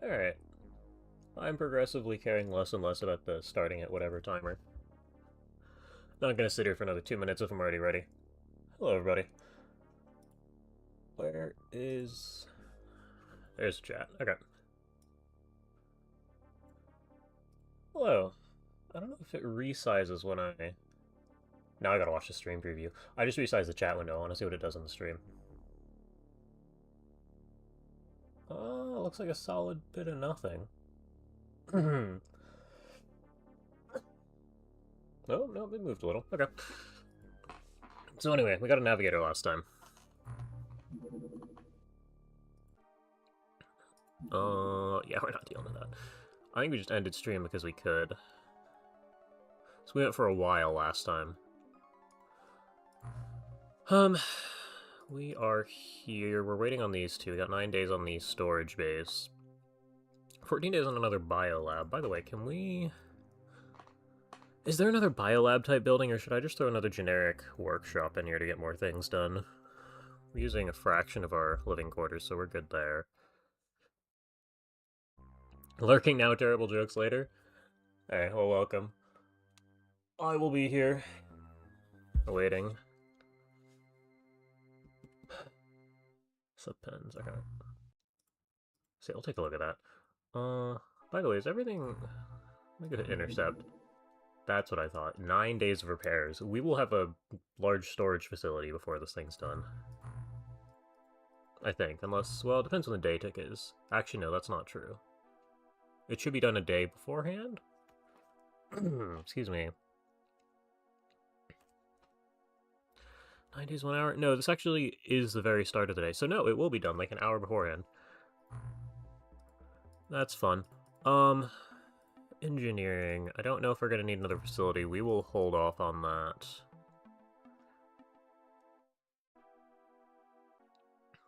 Alright. I'm progressively caring less and less about the starting at whatever timer. Not gonna sit here for another 2 minutes if I'm already ready. Hello, everybody. Where is... There's chat. Okay. Hello. I don't know if it resizes when I... Now I gotta watch the stream preview. I just resized the chat window. I wanna see what it does on the stream. Looks like a solid bit of nothing. No, it moved a little. Okay. So anyway, we got a navigator last time. Yeah, we're not dealing with that. I think we just ended stream because we could. So we went for a while last time. We are here. We're waiting on these two. We got 9 days on the storage base. 14 days on another biolab. By the way, can we... Is there another biolab type building, or should I just throw another generic workshop in here to get more things done? We're using a fraction of our living quarters, so we're good there. Lurking now, terrible jokes later? Alright, well, welcome. I will be here. Waiting. Subpens, okay. See, I'll take a look at that. By the way, is everything... Let me go to intercept. That's what I thought. 9 days of repairs. We will have a large storage facility before this thing's done. I think, unless... Well, it depends on the day tick is. Actually, no, that's not true. It should be done a day beforehand? Excuse me. 9 days, 1 hour? No, this actually is the very start of the day. So no, it will be done like an hour beforehand. That's fun. Engineering. I don't know if we're going to need another facility. We will hold off on that.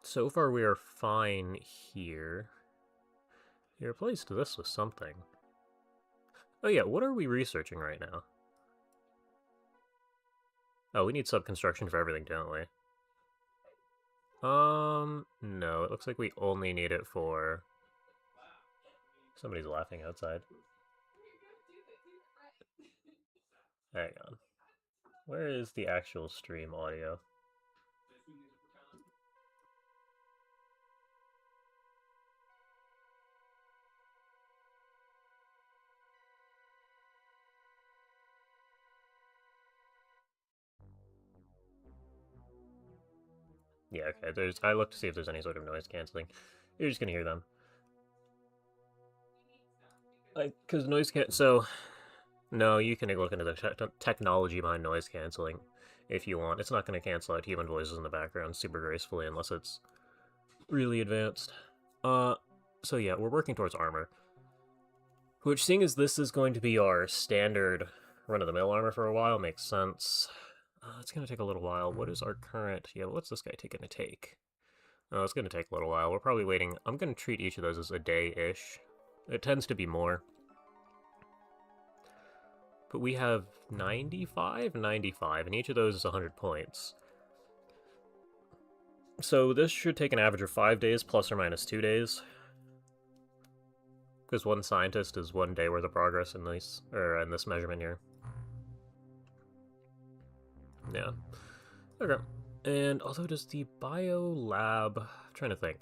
So far we are fine here. You replaced this with something. Oh yeah, what are we researching right now? Oh, we need sub-construction for everything, don't we? No, it looks like we only need it for... Somebody's laughing outside. Hang on. Where is the actual stream audio? Yeah, okay, I looked to see if there's any sort of noise canceling. You're just gonna hear them. Because noise can't... So... No, you can look into the technology behind noise canceling if you want. It's not going to cancel out human voices in the background super gracefully unless it's really advanced. So yeah, we're working towards armor. Which, seeing as this is going to be our standard run-of-the-mill armor for a while, makes sense. It's going to take a little while. What is our current... Yeah, what's this guy going to take? Oh, it's going to take a little while. We're probably waiting... I'm going to treat each of those as a day-ish. It tends to be more. But we have 95, and each of those is 100 points. So this should take an average of 5 days, plus or minus 2 days. Because one scientist is 1 day worth of progress in this measurement here. Yeah. Okay. And although does the bio lab... I'm trying to think.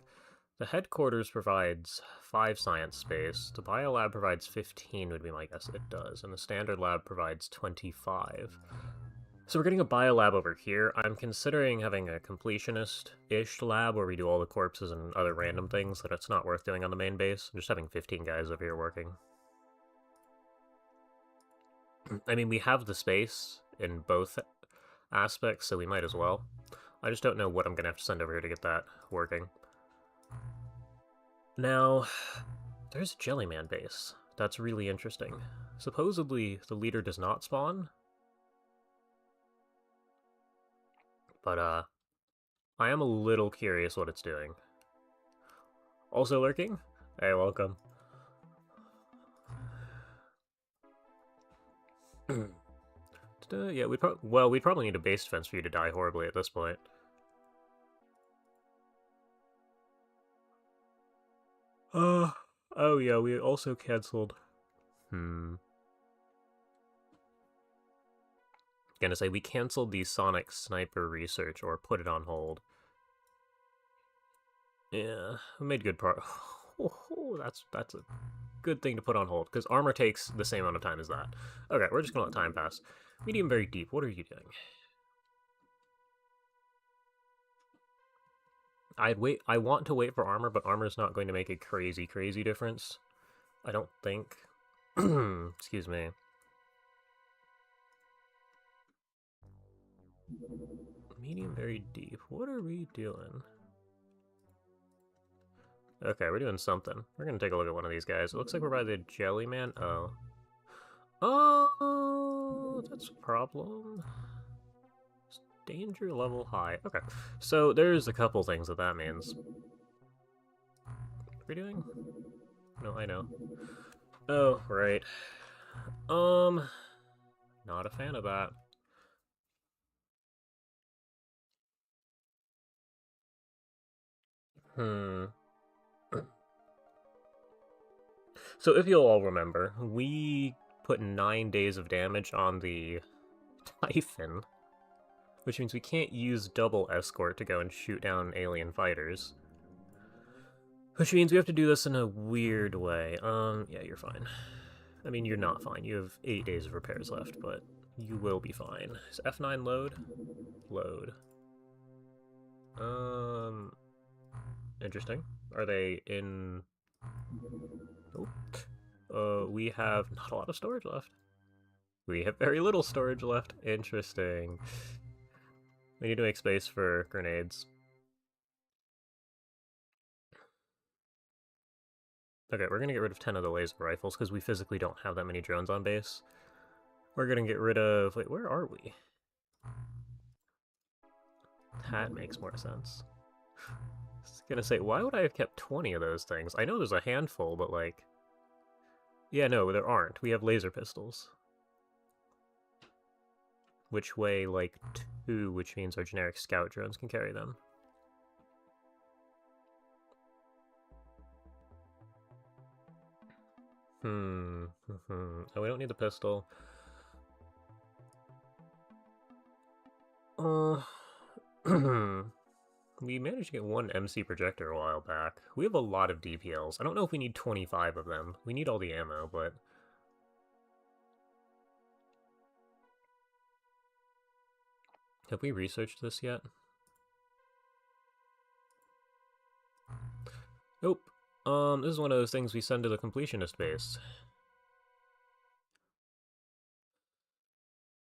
The headquarters provides 5 science space. The biolab provides 15 would be my guess it does. And the standard lab provides 25. So we're getting a biolab over here. I'm considering having a completionist-ish lab where we do all the corpses and other random things that it's not worth doing on the main base. I'm just having 15 guys over here working. I mean, we have the space in both aspects, so we might as well. I just don't know what I'm going to have to send over here to get that working. Now, there's a Jellyman base. That's really interesting. Supposedly, the leader does not spawn. But, I am a little curious what it's doing. Also lurking? Hey, welcome. Yeah, we'd probably need a base defense for you to die horribly at this point. Oh yeah, we also cancelled. Gonna say we canceled the Sonic Sniper research or put it on hold. Yeah, we made good progress. Oh, that's a good thing to put on hold because armor takes the same amount of time as that. Okay, we're just gonna let time pass. Medium very deep. What are you doing? I want to wait for armor, but armor's not going to make a crazy difference. I don't think. Excuse me. Medium very deep. What are we doing? Okay, we're doing something. We're gonna take a look at one of these guys. It looks like we're by the Jelly Man. Oh. Oh, that's a problem. Danger level high. Okay, so there's a couple things that means. What are we doing? No, I know. Oh, right. Not a fan of that. So if you'll all remember, we put 9 days of damage on the Typhon, which means we can't use double escort to go and shoot down alien fighters. Which means we have to do this in a weird way. Yeah, you're fine. I mean, you're not fine. You have 8 days of repairs left, but you will be fine. Is F9 load? Load. Interesting. Are they in... Oh. We have not a lot of storage left. We have very little storage left. Interesting. We need to make space for grenades. Okay, we're gonna get rid of 10 of the laser rifles because we physically don't have that many drones on base. We're gonna get rid of... Wait, where are we? That makes more sense. I was gonna say, why would I have kept 20 of those things? I know there's a handful, but like... Yeah, no, there aren't. We have laser pistols. Which weigh like 2, which means our generic scout drones can carry them. Oh, we don't need the pistol. We managed to get one MC projector a while back. We have a lot of DPLs. I don't know if we need 25 of them. We need all the ammo, but... Have we researched this yet? Nope. This is one of those things we send to the completionist base.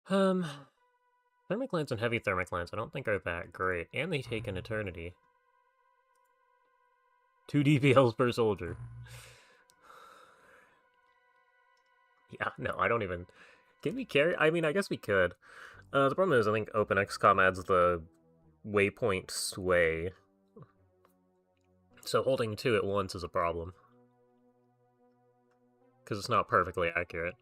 Thermoclans and heavy thermoclans I don't think are that great, and they take an eternity. 2 DPLs per soldier. Yeah, no, I don't even... Can we carry? I mean, I guess we could. The problem is, I think OpenXCOM adds the waypoint sway. So holding 2 at once is a problem. Because it's not perfectly accurate.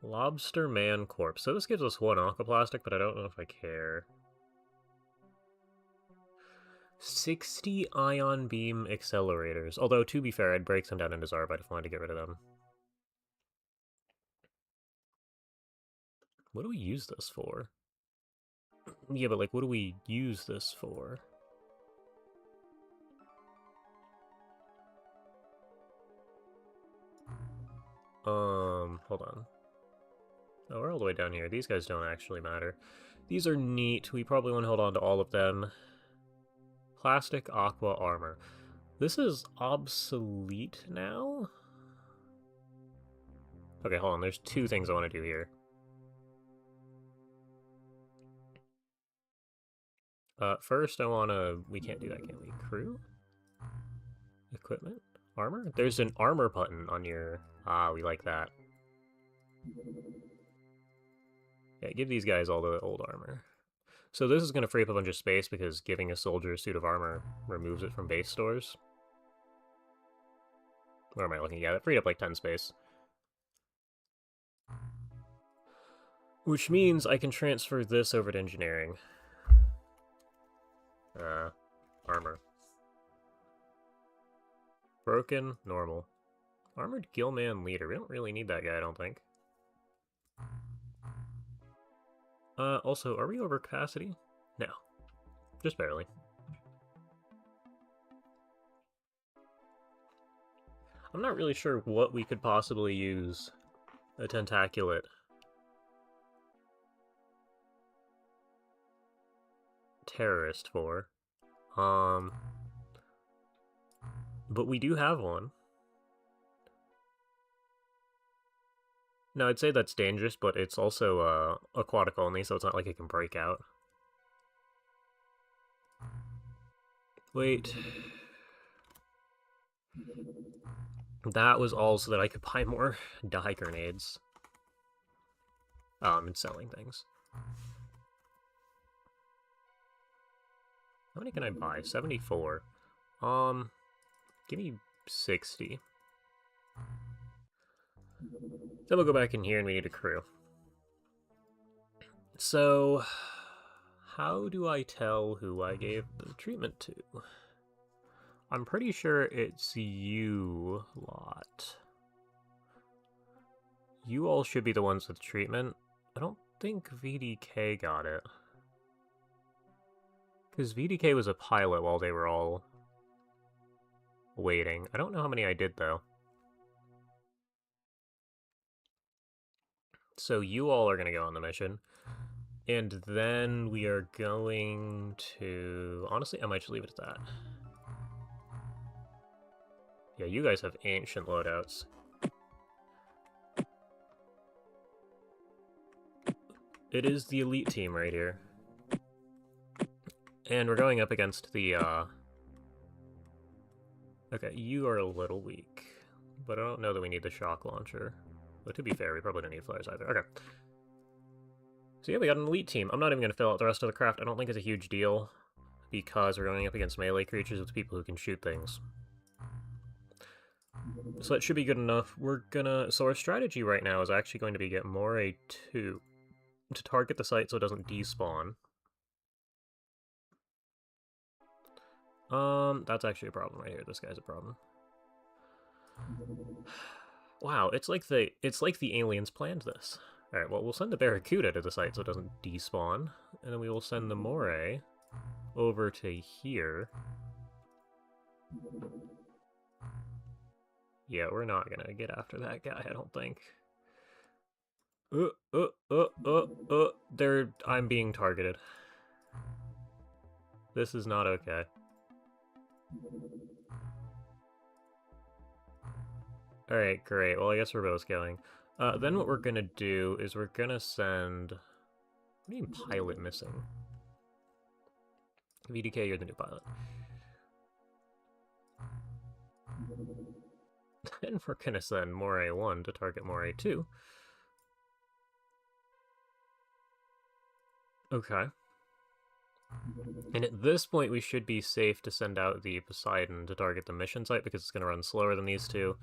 Lobster Man Corpse. So this gives us 1 Aquaplastic, but I don't know if I care. 60 ion beam accelerators. Although, to be fair, I'd break some down into Zarbite if I wanted to get rid of them. What do we use this for? Yeah, but like, what do we use this for? Hold on. Oh, we're all the way down here. These guys don't actually matter. These are neat. We probably want to hold on to all of them. Plastic aqua armor. This is obsolete now? Okay, hold on. There's 2 things I want to do here. First, I want to... We can't do that, can we? Crew? Equipment? Armor? There's an armor button on your... Ah, we like that. Yeah, give these guys all the old armor. So this is going to free up a bunch of space because giving a soldier a suit of armor removes it from base stores. Where am I looking at? It freed up like 10 space. Which means I can transfer this over to engineering. Armor. Broken, normal. Armored Gillman Leader. We don't really need that guy, I don't think. Also, are we over capacity? No. Just barely. I'm not really sure what we could possibly use a tentaculate terrorist for. But we do have one. No, I'd say that's dangerous, but it's also aquatic only, so it's not like it can break out. Wait. That was all so that I could buy more dye grenades. And selling things. How many can I buy? 74. Give me 60. Then we'll go back in here and we need a crew. So, how do I tell who I gave the treatment to? I'm pretty sure it's you lot. You all should be the ones with treatment. I don't think VDK got it. Because VDK was a pilot while they were all waiting. I don't know how many I did, though. So you all are going to go on the mission. And then we are going to... Honestly, I might just leave it at that. Yeah, you guys have ancient loadouts. It is the elite team right here. And we're going up against the, Okay, you are a little weak. But I don't know that we need the shock launcher. But to be fair, we probably don't need flares either. Okay. So yeah, we got an elite team. I'm not even going to fill out the rest of the craft. I don't think it's a huge deal. Because we're going up against melee creatures with people who can shoot things. So that should be good enough. We're gonna... So our strategy right now is actually going to be get Moray 2 to target the site so it doesn't despawn. That's actually a problem right here. This guy's a problem. Wow, it's like the aliens planned this. Alright, well, we'll send the Barracuda to the site so it doesn't despawn. And then we will send the Moray over to here. Yeah, we're not gonna get after that guy, I don't think. I'm being targeted. This is not okay. Alright, great. Well, I guess we're both going. Then what we're gonna do is we're gonna send... What do you mean pilot missing? VDK, you're the new pilot. Then we're gonna send Moray 1 to target Moray 2. Okay. And at this point, we should be safe to send out the Poseidon to target the mission site, because it's going to run slower than these two.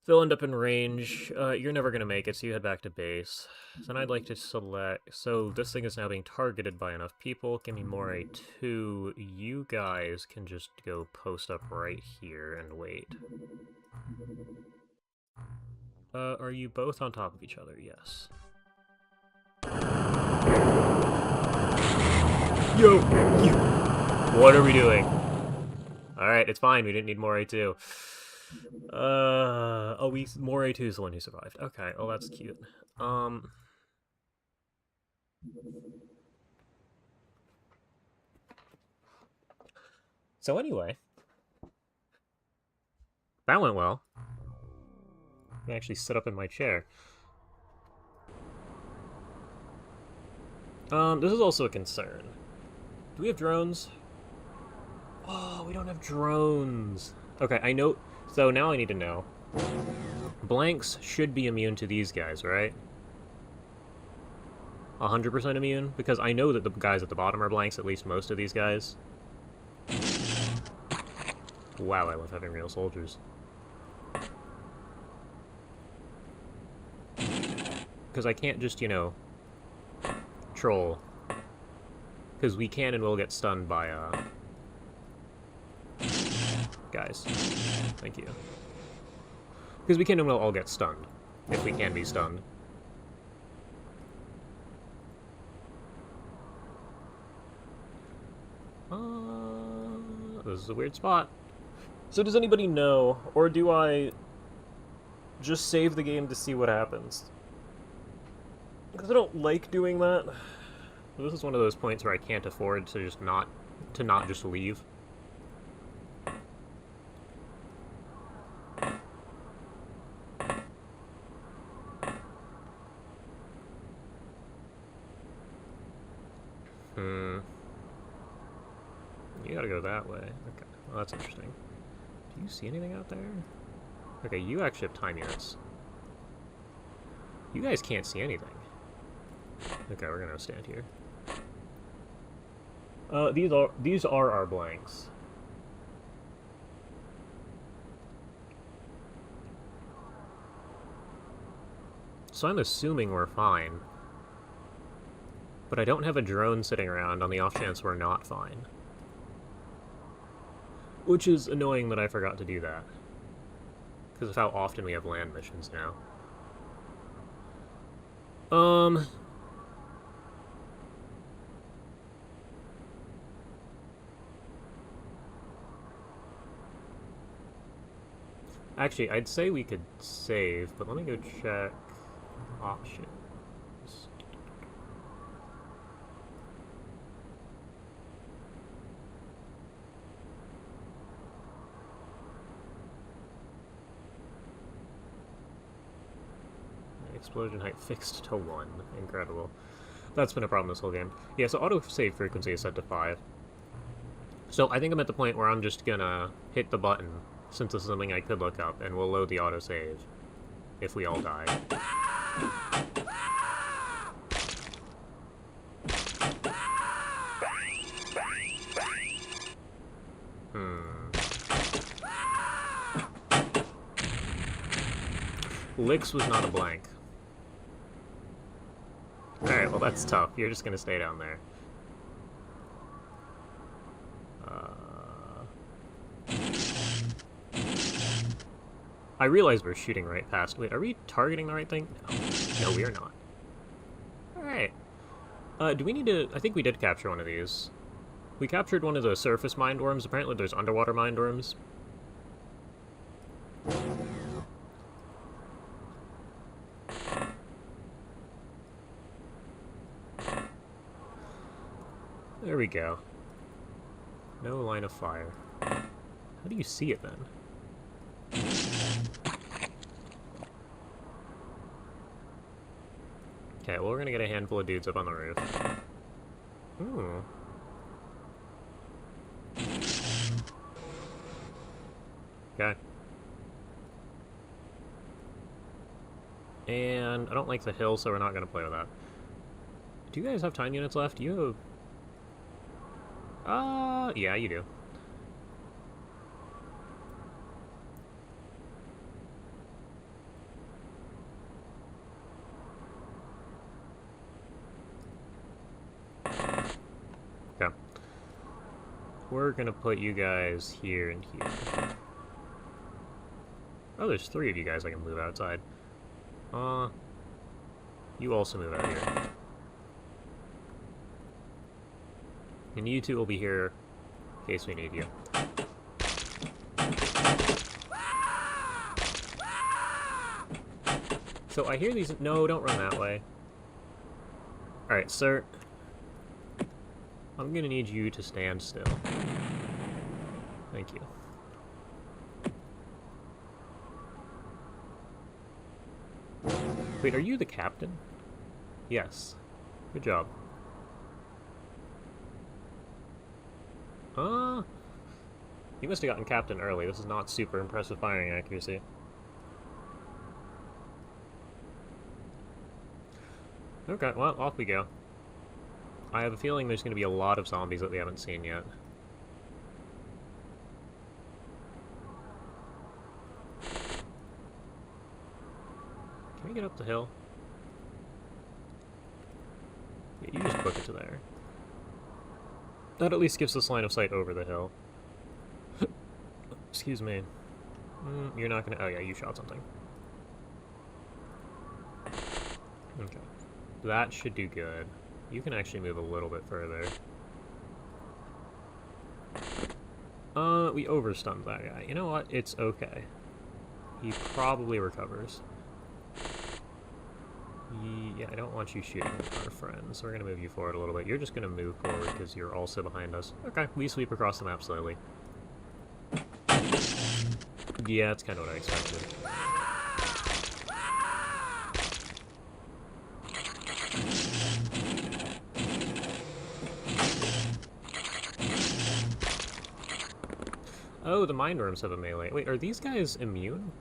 They'll end up in range. You're never going to make it, so you head back to base. Then I'd like to select... So this thing is now being targeted by enough people. Give me Moray 2. You guys can just go post up right here and wait. Are you both on top of each other? Yes. Yo! What are we doing? Alright, it's fine. We didn't need Moray 2. Moray 2 is the one who survived. Okay, well that's cute. So anyway. That went well. I can actually sit up in my chair. This is also a concern. Do we have drones? Oh, we don't have drones. Okay, I know... So now I need to know. Blanks should be immune to these guys, right? 100% immune? Because I know that the guys at the bottom are blanks, at least most of these guys. Wow, I love having real soldiers. Because I can't just, you know, troll. Because we can and will get stunned by, guys. Thank you. Because we can and will all get stunned, if we can be stunned. This is a weird spot. So does anybody know, or do I just save the game to see what happens? Because I don't like doing that. This is one of those points where I can't afford to just not just leave. You gotta go that way. Okay, well, that's interesting. Do you see anything out there? Okay, you actually have time units. You guys can't see anything. Okay, we're gonna stand here. These are our blanks. So I'm assuming we're fine. But I don't have a drone sitting around on the off chance we're not fine. Which is annoying that I forgot to do that. Because of how often we have land missions now. Actually, I'd say we could save, but let me go check options. Explosion height fixed to 1. Incredible. That's been a problem this whole game. Yeah, so autosave frequency is set to 5. So I think I'm at the point where I'm just gonna hit the button, since this is something I could look up, and we'll load the autosave if we all die. Licks was not a blank. Alright, well that's tough. You're just gonna stay down there. I realize we're shooting right past. Wait, are we targeting the right thing? No, we are not. Alright. Do we need to... I think we did capture one of these. We captured one of the surface mind worms. Apparently there's underwater mind worms. There we go. No line of fire. How do you see it then? Okay, well we're gonna get a handful of dudes up on the roof. Ooh. Okay. And I don't like the hill, so we're not gonna play with that. Do you guys have time units left? You have... yeah, you do. Okay. We're gonna put you guys here and here. Oh, there's 3 of you guys I can move outside. You also move out here. And you two will be here in case we need you. So I hear these... No, don't run that way. Alright, sir. I'm gonna need you to stand still. Thank you. Wait, are you the captain? Yes. Good job. You must have gotten captain early. This is not super impressive firing accuracy. Okay, well, off we go. I have a feeling there's going to be a lot of zombies that we haven't seen yet. Can we get up the hill? Yeah, you just book it to there. That at least gives us line of sight over the hill. Excuse me. You're not gonna... Oh yeah, you shot something. Okay. That should do good. You can actually move a little bit further. We overstunned that guy. You know what? It's okay. He probably recovers. Yeah, I don't want you shooting our friends. We're gonna move you forward a little bit. You're just gonna move forward because you're also behind us. Okay, we sweep across the map slowly. Yeah, that's kind of what I expected. Oh, the mind worms have a melee. Wait, are these guys immune?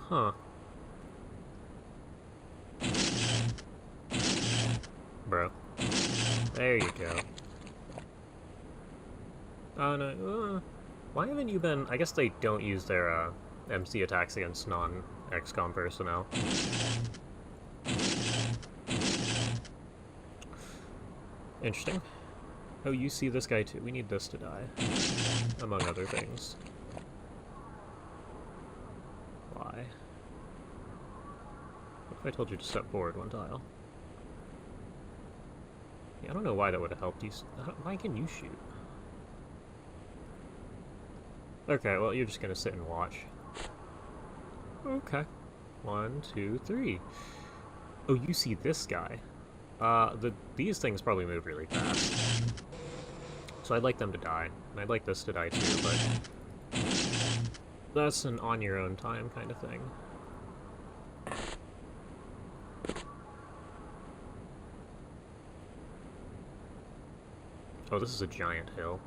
Huh. Bro. There you go. Oh no. Why haven't you been... I guess they don't use their MC attacks against non-XCOM personnel. Interesting. Oh, you see this guy too. We need this to die. Among other things. Why? What if I told you to step forward one tile? Yeah, I don't know why that would have helped you. Why can you shoot? Okay, well, you're just gonna sit and watch. Okay. 1, 2, 3. Oh, you see this guy. These things probably move really fast. So I'd like them to die. And I'd like this to die too, but... that's an on-your-own time kind of thing. Oh, this is a giant hill.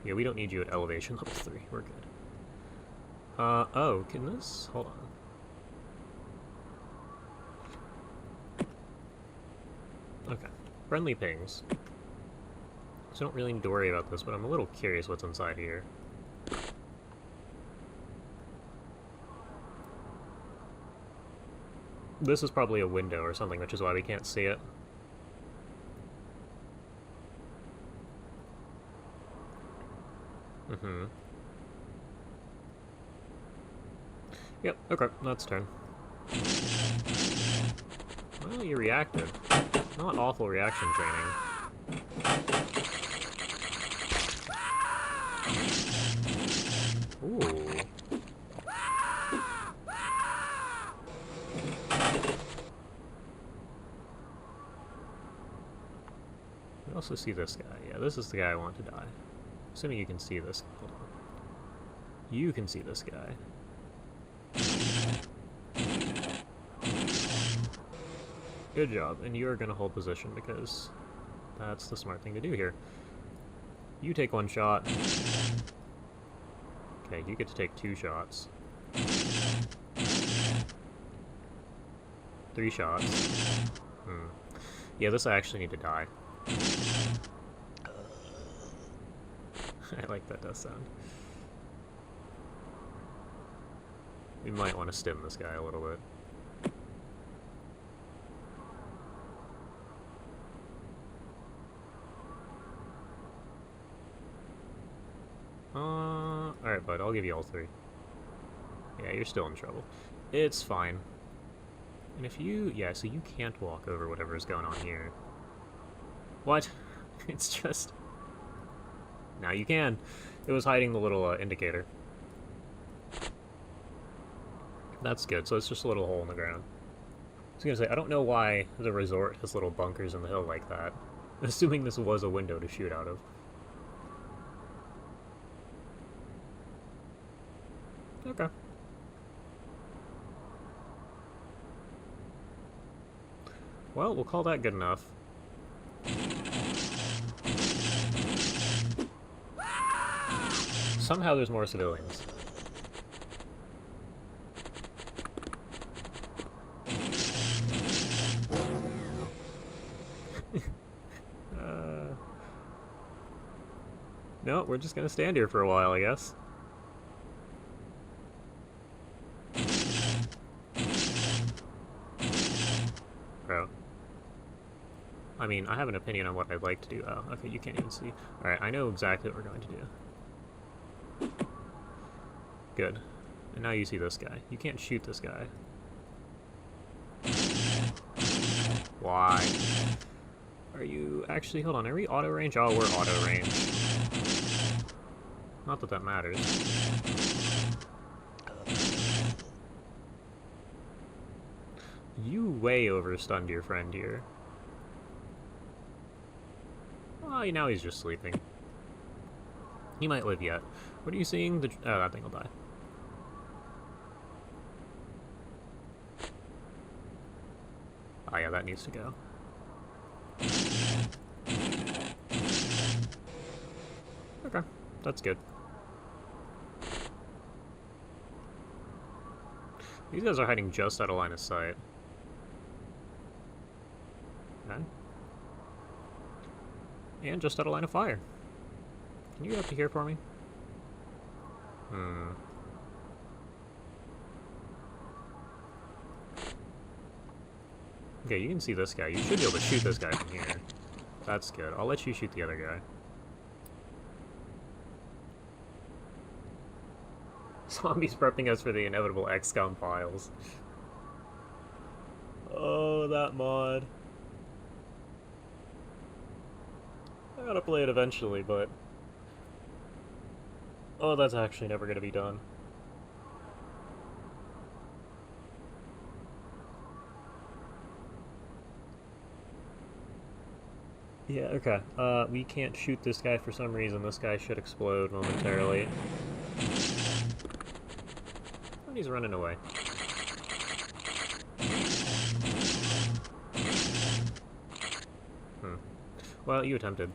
Yeah, we don't need you at elevation level 3. We're good. Oh, can this... hold on. Okay. Friendly pings. So I don't really need to worry about this, but I'm a little curious what's inside here. This is probably a window or something, which is why we can't see it. Mm-hmm. Yep, okay, that's turn. Well, you reacted. Not awful reaction training. Ooh. We also see this guy. Yeah, this is the guy I want to die. Assuming you can see this. Hold on. You can see this guy. Good job, and you are going to hold position because that's the smart thing to do here. You take 1 shot. Okay, you get to take 2 shots. 3 shots. Yeah, this I actually need to die. I like that death sound. We might want to stim this guy a little bit. Alright, bud, I'll give you all 3. Yeah, you're still in trouble. It's fine. And if you... yeah, so you can't walk over whatever's going on here. What? It's just... now you can. It was hiding the little indicator. That's good, so it's just a little hole in the ground. I was gonna say, I don't know why the resort has little bunkers in the hill like that. Assuming this was a window to shoot out of. Okay. Well, we'll call that good enough. Somehow there's more civilians. No, we're just gonna stand here for a while, I guess. Bro. I mean, I have an opinion on what I'd like to do. Oh, okay, you can't even see. Alright, I know exactly what we're going to do. Good. And now you see this guy. You can't shoot this guy. Why? Are you... Actually, hold on. Are we auto range? Oh, we're auto range. Not that that matters. You way overstunned your friend here. Oh, now he's just sleeping. He might live yet. What are you seeing? Oh, that thing will die. Oh yeah, that needs to go. Okay, that's good. These guys are hiding just out of line of sight. Okay. And just out of line of fire. Can you get up to here for me? Okay, you can see this guy. You should be able to shoot this guy from here. That's good. I'll let you shoot the other guy. Zombies prepping us for the inevitable XCOM files. Oh, that mod. I gotta play it eventually, but... Oh, that's actually never gonna be done. Yeah, okay. We can't shoot this guy for some reason. This guy should explode momentarily. Oh, he's running away. Well, you attempted.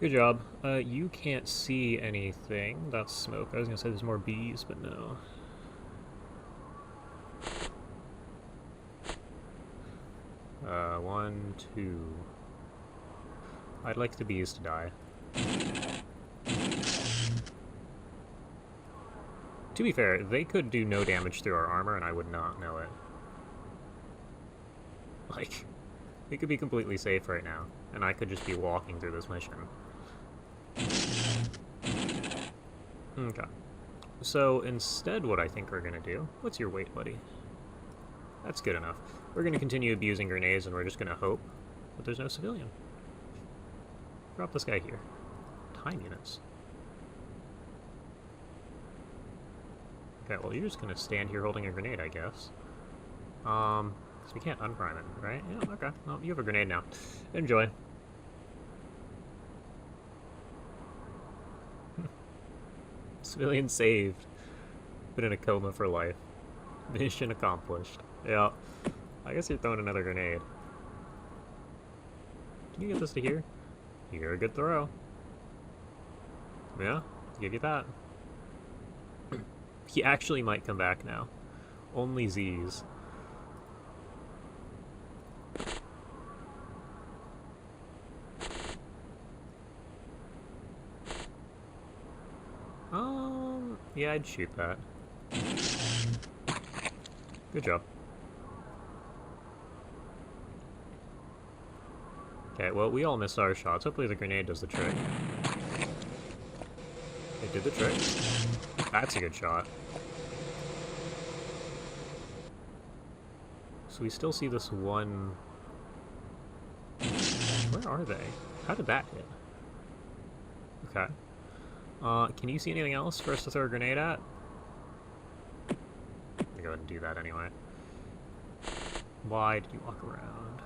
Good job. You can't see anything. That's smoke. I was gonna say there's more bees, but no. One, two. I'd like the bees to die. To be fair, they could do no damage through our armor and I would not know it. Like, we could be completely safe right now, and I could just be walking through this mission. Okay. So, instead what I think we're gonna do... What's your weight, buddy? That's good enough. We're gonna continue abusing grenades, and we're just gonna hope that there's no civilian. Drop this guy here. Time units. Okay, well, you're just gonna stand here holding a grenade, I guess. Because we can't unprime it, right? Yeah, okay. Well, you have a grenade now. Enjoy. Civilian saved. Been in a coma for life. Mission accomplished. Yeah. I guess you're throwing another grenade. Can you get this to here? You're a good throw. Yeah, give you that. He actually might come back now. Only Z's. Yeah, I'd shoot that. Good job. Okay, well, we all missed our shots. Hopefully the grenade does the trick. It did the trick. That's a good shot. So we still see this one... Where are they? How did that hit? Okay. Can you see anything else for us to throw a grenade at? I'm gonna go ahead and do that anyway. Why did you walk around?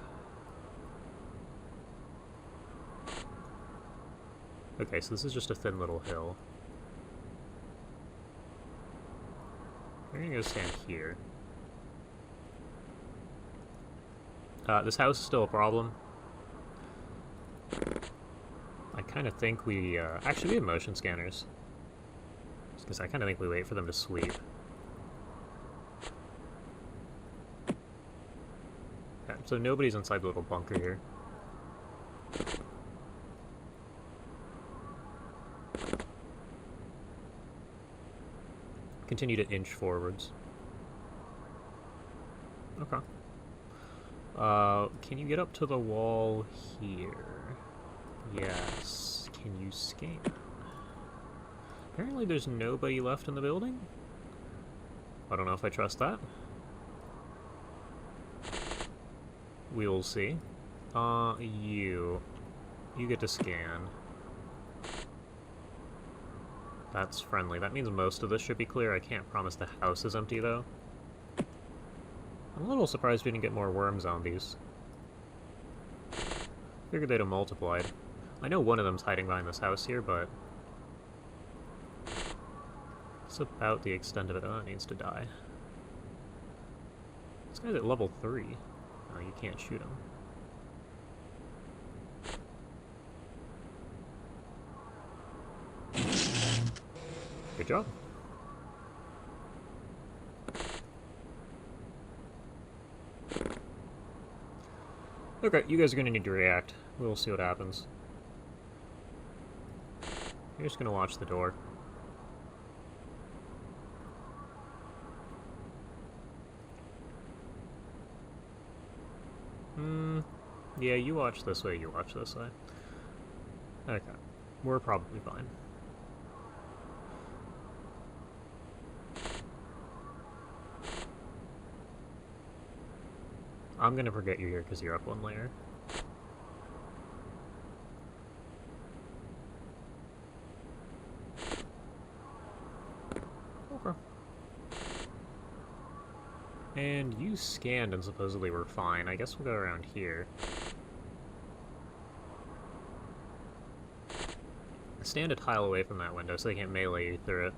Okay, so this is just a thin little hill. We're gonna go stand here. This house is still a problem. I kind of think we, actually we have motion scanners. Because I kind of think we wait for them to sweep. Okay, so nobody's inside the little bunker here. Continue to inch forwards. Okay. Can you get up to the wall here? Yes. Can you scan? Apparently there's nobody left in the building? I don't know if I trust that. We will see. You get to scan. That's friendly. That means most of this should be clear. I can't promise the house is empty, though. I'm a little surprised we didn't get more worm zombies. Figured they'd have multiplied. I know one of them's hiding behind this house here, but... it's about the extent of it. Oh, it needs to die. This guy's at level 3. Oh, you can't shoot him. Good job. Okay, you guys are gonna need to react. We'll see what happens. You're just gonna watch the door. Yeah, you watch this way, you watch this way. Okay. We're probably fine. I'm gonna forget you're here because you're up one layer. Okay. And you scanned and supposedly were fine. I guess we'll go around here. Stand a tile away from that window so they can't melee you through it.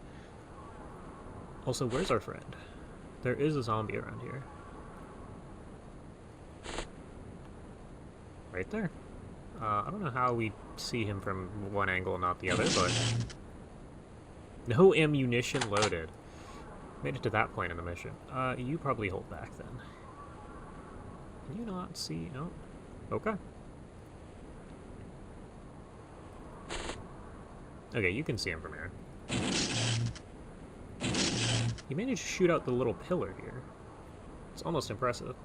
Also, where's our friend? There is a zombie around here. Right there. I don't know how we see him from one angle and not the other, but... no ammunition loaded. Made it to that point in the mission. You probably hold back then. Can you not see? No? Okay. Okay, you can see him from here. He managed to shoot out the little pillar here. It's almost impressive.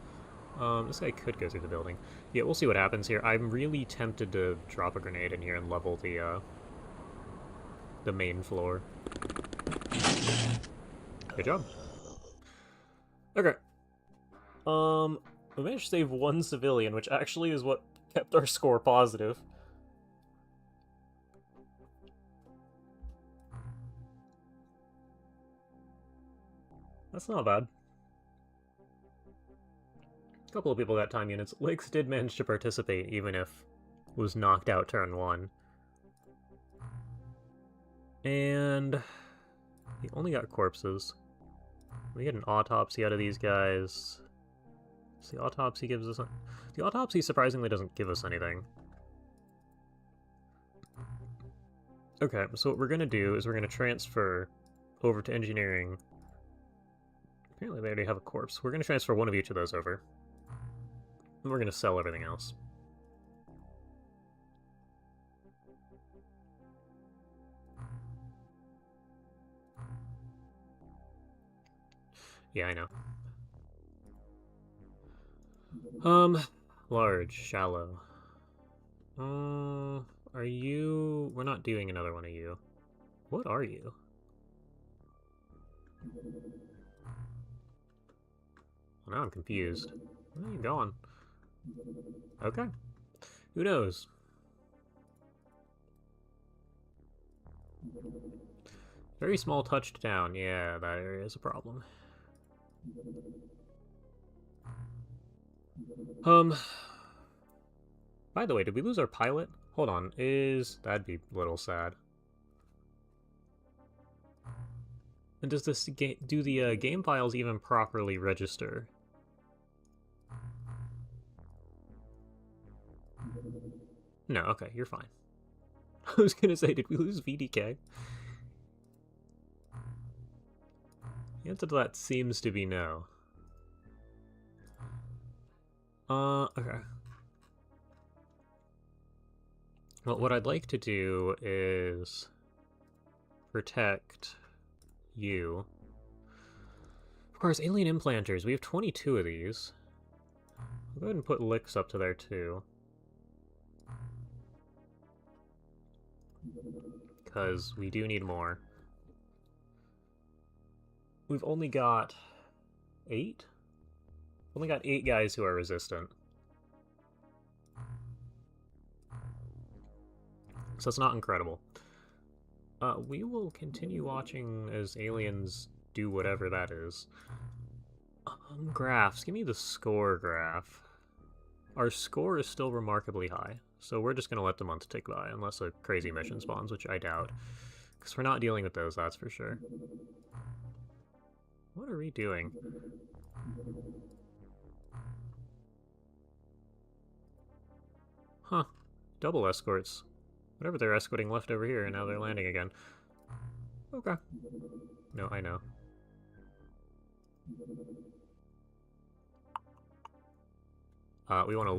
This guy could go through the building. Yeah, we'll see what happens here. I'm really tempted to drop a grenade in here and level the main floor. Good job. Okay. We managed to save one civilian, which actually is what kept our score positive. That's not bad. A couple of people got time units. Lakes did manage to participate, even if was knocked out turn 1. And he only got corpses. We get an autopsy out of these guys. So the autopsy gives us... the autopsy surprisingly doesn't give us anything. Okay, so what we're going to do is we're going to transfer over to engineering. Apparently they already have a corpse. We're going to transfer one of each of those over. And we're going to sell everything else. Yeah, I know. Large, shallow. Are you... we're not doing another one of you. What are you? Well, now I'm confused. Where are you going? Okay. Who knows? Very small touched down. Yeah, that area is a problem. By the way, did we lose our pilot? Hold on, that'd be a little sad. And does this do the game files even properly register? No, okay, you're fine. I was gonna say, did we lose VDK? The answer to that seems to be no. Okay. Well, what I'd like to do is protect you Of course, alien implanters. We have 22 of these. I'll go ahead and put licks up to there, too. Because we do need more. We've only got 8? Only got 8 guys who are resistant. So it's not incredible. We will continue watching as aliens do whatever that is. Graphs. Give me the score graph. Our score is still remarkably high, so we're just going to let the month tick by, unless a crazy mission spawns, which I doubt. Because we're not dealing with those, that's for sure. What are we doing? Huh. Double escorts. Whatever they're escorting left over here, and now they're landing again. Okay. No, I know. We want to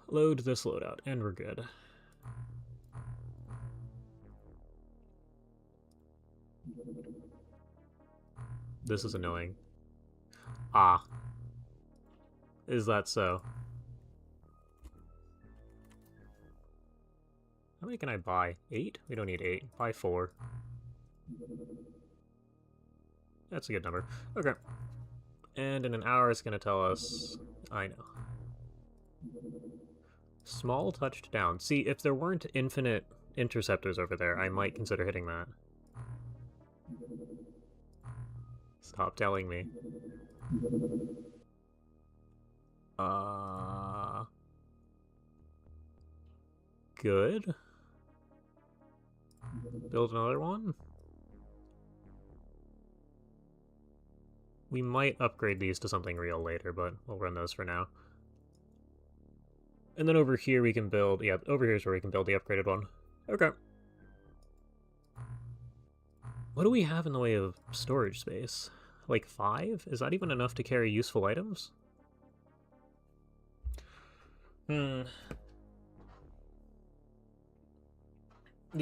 load this loadout, and we're good. This is annoying. Ah. Is that so? How many can I buy? 8? We don't need 8. Buy 4. That's a good number. Okay. And in an hour it's gonna tell us... I know. Small touched down. See, if there weren't infinite interceptors over there, I might consider hitting that. Stop telling me. Good. Build another one? We might upgrade these to something real later, but we'll run those for now. And then over here we can build... Yeah, over here is where we can build the upgraded one. Okay. What do we have in the way of storage space? Like 5? Is that even enough to carry useful items? The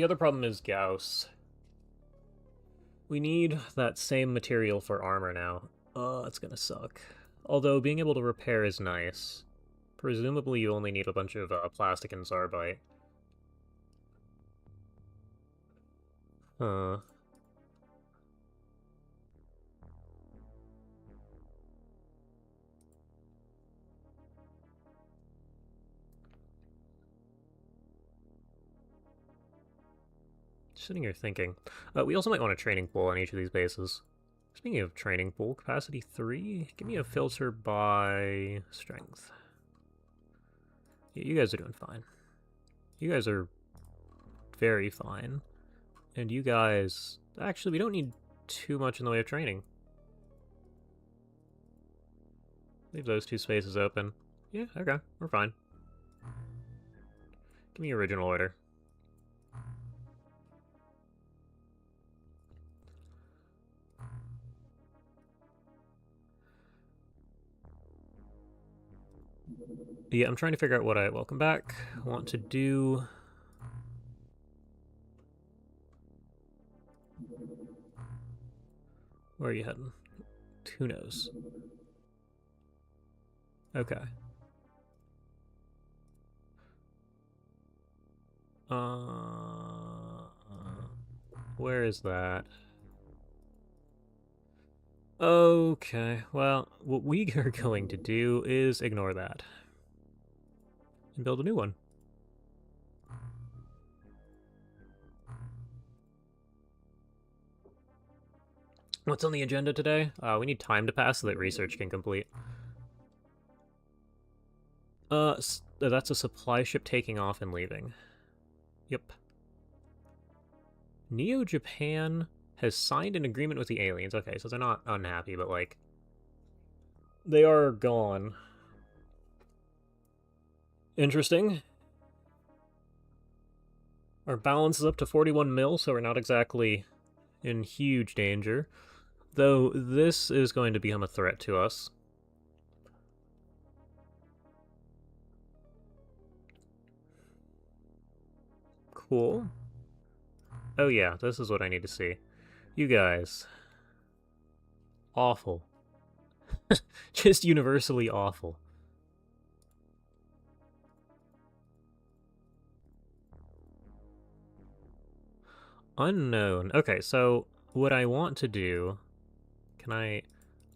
other problem is Gauss. We need that same material for armor now. It's gonna suck. Although being able to repair is nice. Presumably you only need a bunch of plastic and Zarbite. Sitting here thinking. We also might want a training pool on each of these bases. Speaking of training pool, capacity 3, give me a filter by strength. Yeah, you guys are doing fine. You guys are very fine. And you guys... Actually, we don't need too much in the way of training. Leave those 2 spaces open. Yeah, okay, we're fine. Give me original order. Yeah, I'm trying to figure out what I, welcome back, want to do. Where are you heading? Who knows? Okay. Where is that? Okay, well, what we are going to do is ignore that. And build a new one. What's on the agenda today? We need time to pass so that research can complete. That's a supply ship taking off and leaving. Yep. Neo-Japan has signed an agreement with the aliens. Okay, so they're not unhappy, but, like, they are gone. Interesting. Our balance is up to 41 mil, so we're not exactly in huge danger. Though this is going to become a threat to us. Cool. Oh yeah, this is what I need to see. You guys. Awful. Just universally awful. Unknown. Okay, so what I want to do... Can I...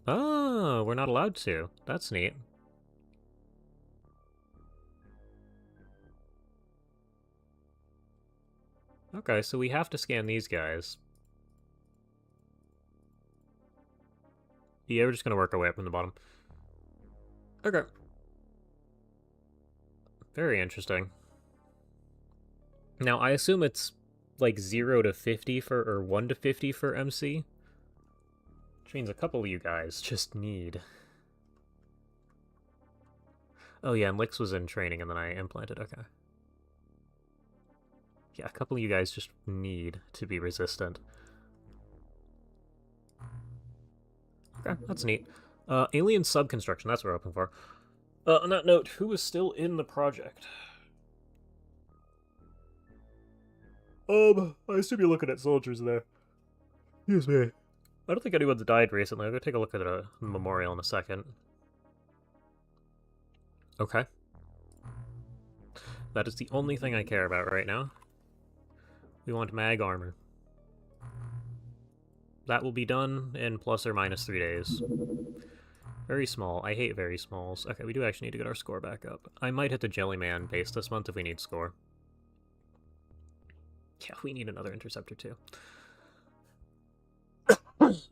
Oh, we're not allowed to. That's neat. Okay, so we have to scan these guys. Yeah, we're just gonna work our way up from the bottom. Okay. Very interesting. Now, I assume it's like 0 to 50 for, or 1 to 50 for MC. Which means a couple of you guys just need... Oh yeah, and Lix was in training and then I implanted, okay. Yeah, a couple of you guys just need to be resistant. Okay, that's neat. Alien subconstruction, that's what we're hoping for. On that note, who is still in the project? I assume you're looking at soldiers there. Excuse me. I don't think anyone's died recently. I'll go take a look at a memorial in a second. Okay. That is the only thing I care about right now. We want mag armor. That will be done in plus or minus 3 days. Very small. I hate very smalls. Okay, we do actually need to get our score back up. I might hit the Jellyman base this month if we need score. Yeah, we need another interceptor too.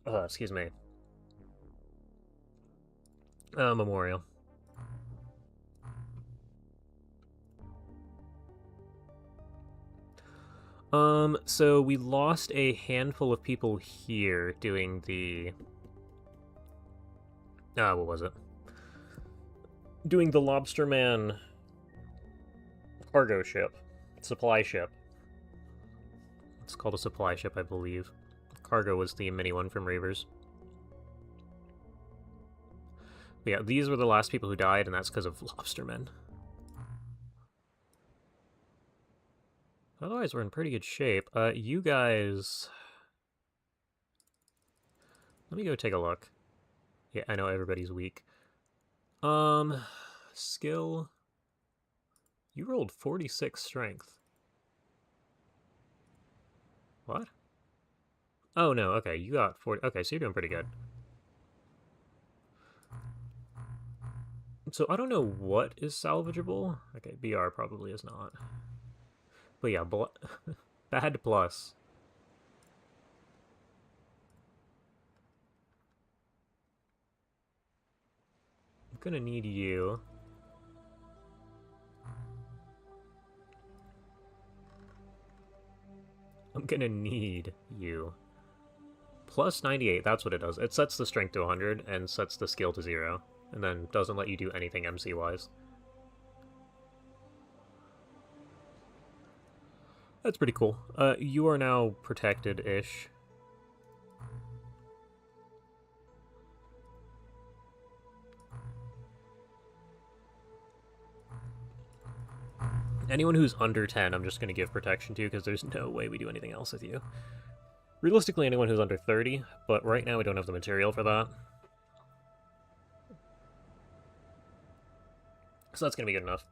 Excuse me. Memorial. So we lost a handful of people here doing the... what was it? Doing the Lobsterman cargo ship. Supply ship. It's called a supply ship, I believe. Cargo was the mini one from Reavers. But yeah, these were the last people who died, and that's because of Lobstermen. Otherwise, we're in pretty good shape. You guys... Let me go take a look. Yeah, I know everybody's weak. Skill... You rolled 46 strength. What? Oh, no, okay, you got 40... Okay, so you're doing pretty good. So I don't know what is salvageable. Okay, BR probably is not. But yeah, bad plus. I'm gonna need you. I'm gonna need you. Plus 98, that's what it does. It sets the strength to 100 and sets the skill to 0. And then doesn't let you do anything MC-wise. That's pretty cool. You are now protected-ish. Anyone who's under 10, I'm just going to give protection to, because there's no way we do anything else with you. Realistically, anyone who's under 30, but right now we don't have the material for that. So that's going to be good enough.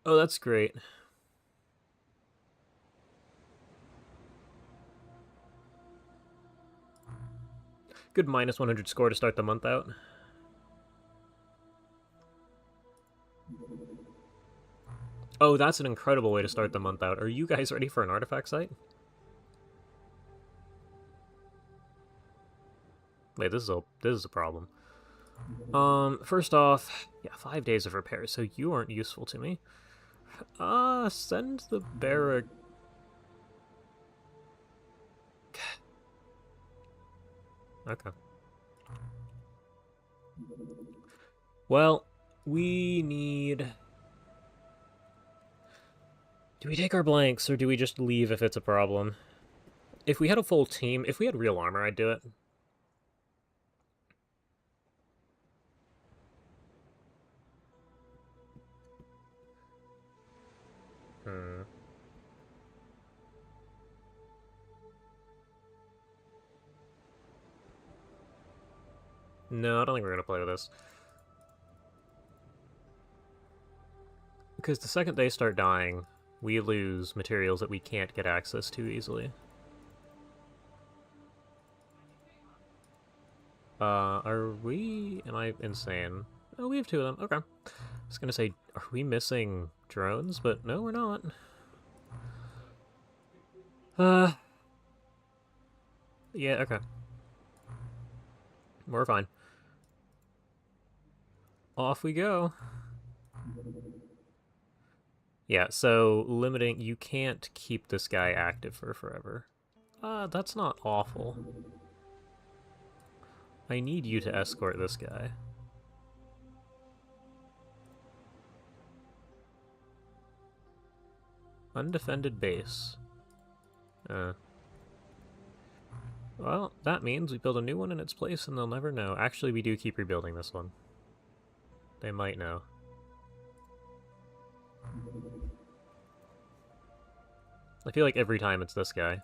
Oh, that's great. Good minus 100 score to start the month out. Oh, that's an incredible way to start the month out. Are you guys ready for an artifact site? Wait, this is a problem. First off, yeah, 5 days of repairs, so you aren't useful to me. Send the barrack. Okay. Well, we need... Do we take our blanks, or do we just leave if it's a problem? If we had a full team, if we had real armor, I'd do it. No, I don't think we're gonna play with this. Because the second they start dying, we lose materials that we can't get access to easily. Are we... Am I insane? Oh, we have two of them. Okay. I was gonna say, are we missing drones? But no, we're not. Yeah, okay. We're fine. Off we go. Yeah, so limiting... You can't keep this guy active for forever. That's not awful. I need you to escort this guy. Undefended base. Well, that means we build a new one in its place and they'll never know. Actually, we do keep rebuilding this one. They might know. I feel like every time it's this guy.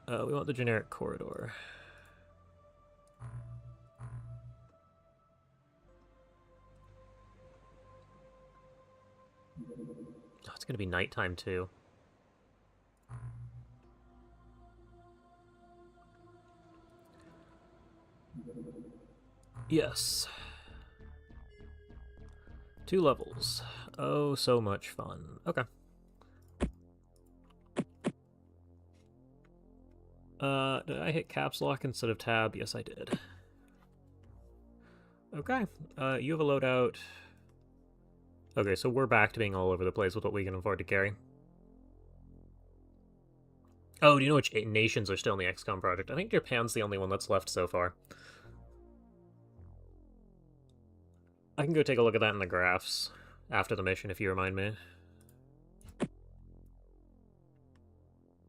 We want the generic corridor. Oh, it's gonna be nighttime too. Yes. 2 levels. Oh, so much fun. Okay. Did I hit caps lock instead of tab? Yes, I did. Okay. You have a loadout. Okay, so we're back to being all over the place with what we can afford to carry. Oh, do you know which nations are still in the XCOM project? I think Japan's the only one that's left so far. I can go take a look at that in the graphs after the mission if you remind me.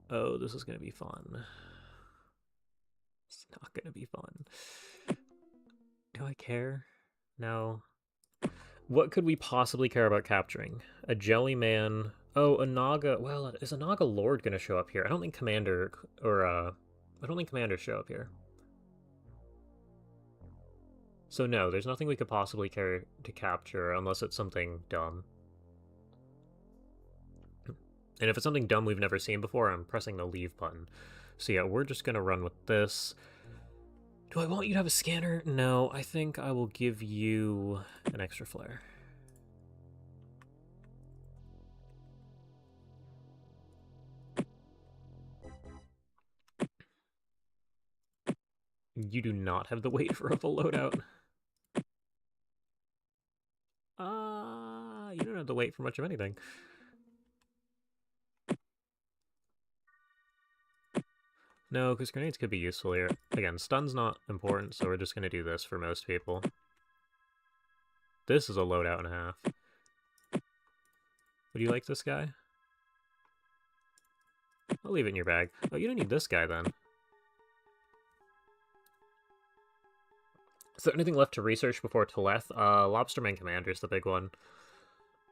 Oh, this is going to be fun. It's not going to be fun. Do I care? No. What could we possibly care about capturing? A Jellyman. Oh, a Naga. Well, is a Naga Lord going to show up here? I don't think Commander or I don't think Commanders show up here. So no, there's nothing we could possibly care to capture unless it's something dumb. And if it's something dumb we've never seen before, I'm pressing the leave button. So yeah, we're just gonna run with this. Do I want you to have a scanner? No, I think I will give you an extra flare. You do not have the weight for a full loadout. You don't have the weight for much of anything. No, because grenades could be useful here. Again, stun's not important, so we're just going to do this for most people. This is a loadout and a half. Would you like this guy? I'll leave it in your bag. Oh, you don't need this guy, then. Is there anything left to research before TWoTS? Lobsterman Commander is the big one.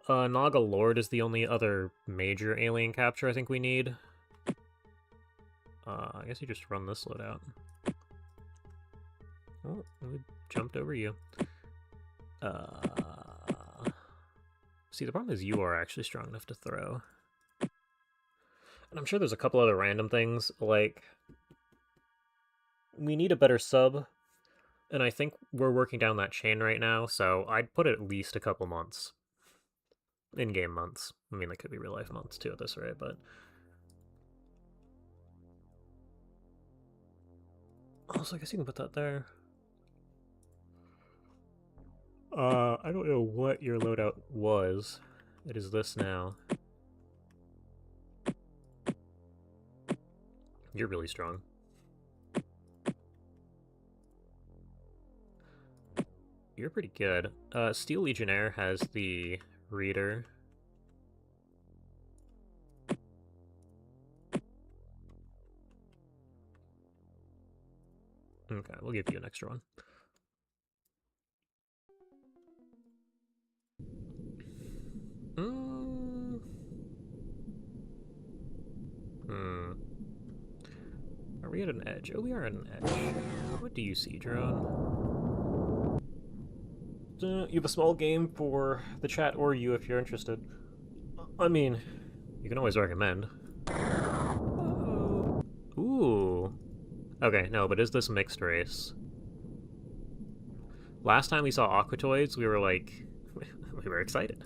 Naga Lord is the only other major alien capture I think we need. I guess you just run this loadout. Oh, we jumped over you. See, the problem is you are actually strong enough to throw. And I'm sure there's a couple other random things, like... We need a better sub, and I think we're working down that chain right now, so I'd put it at least a couple months. In-game months. I mean, they could be real-life months, too, at this rate, but... Also, I guess you can put that there. I don't know what your loadout was. It is this now. You're really strong. You're pretty good. Steel Legionnaire has the reader. Okay, we'll give you an extra one. Are we at an edge? Oh, we are at an edge. What do you see, drone? You have a small game for the chat or you if you're interested. I mean, you can always recommend. Ooh. Okay, no, but is this mixed race? Last time we saw Aquatoids, we were like... we were excited.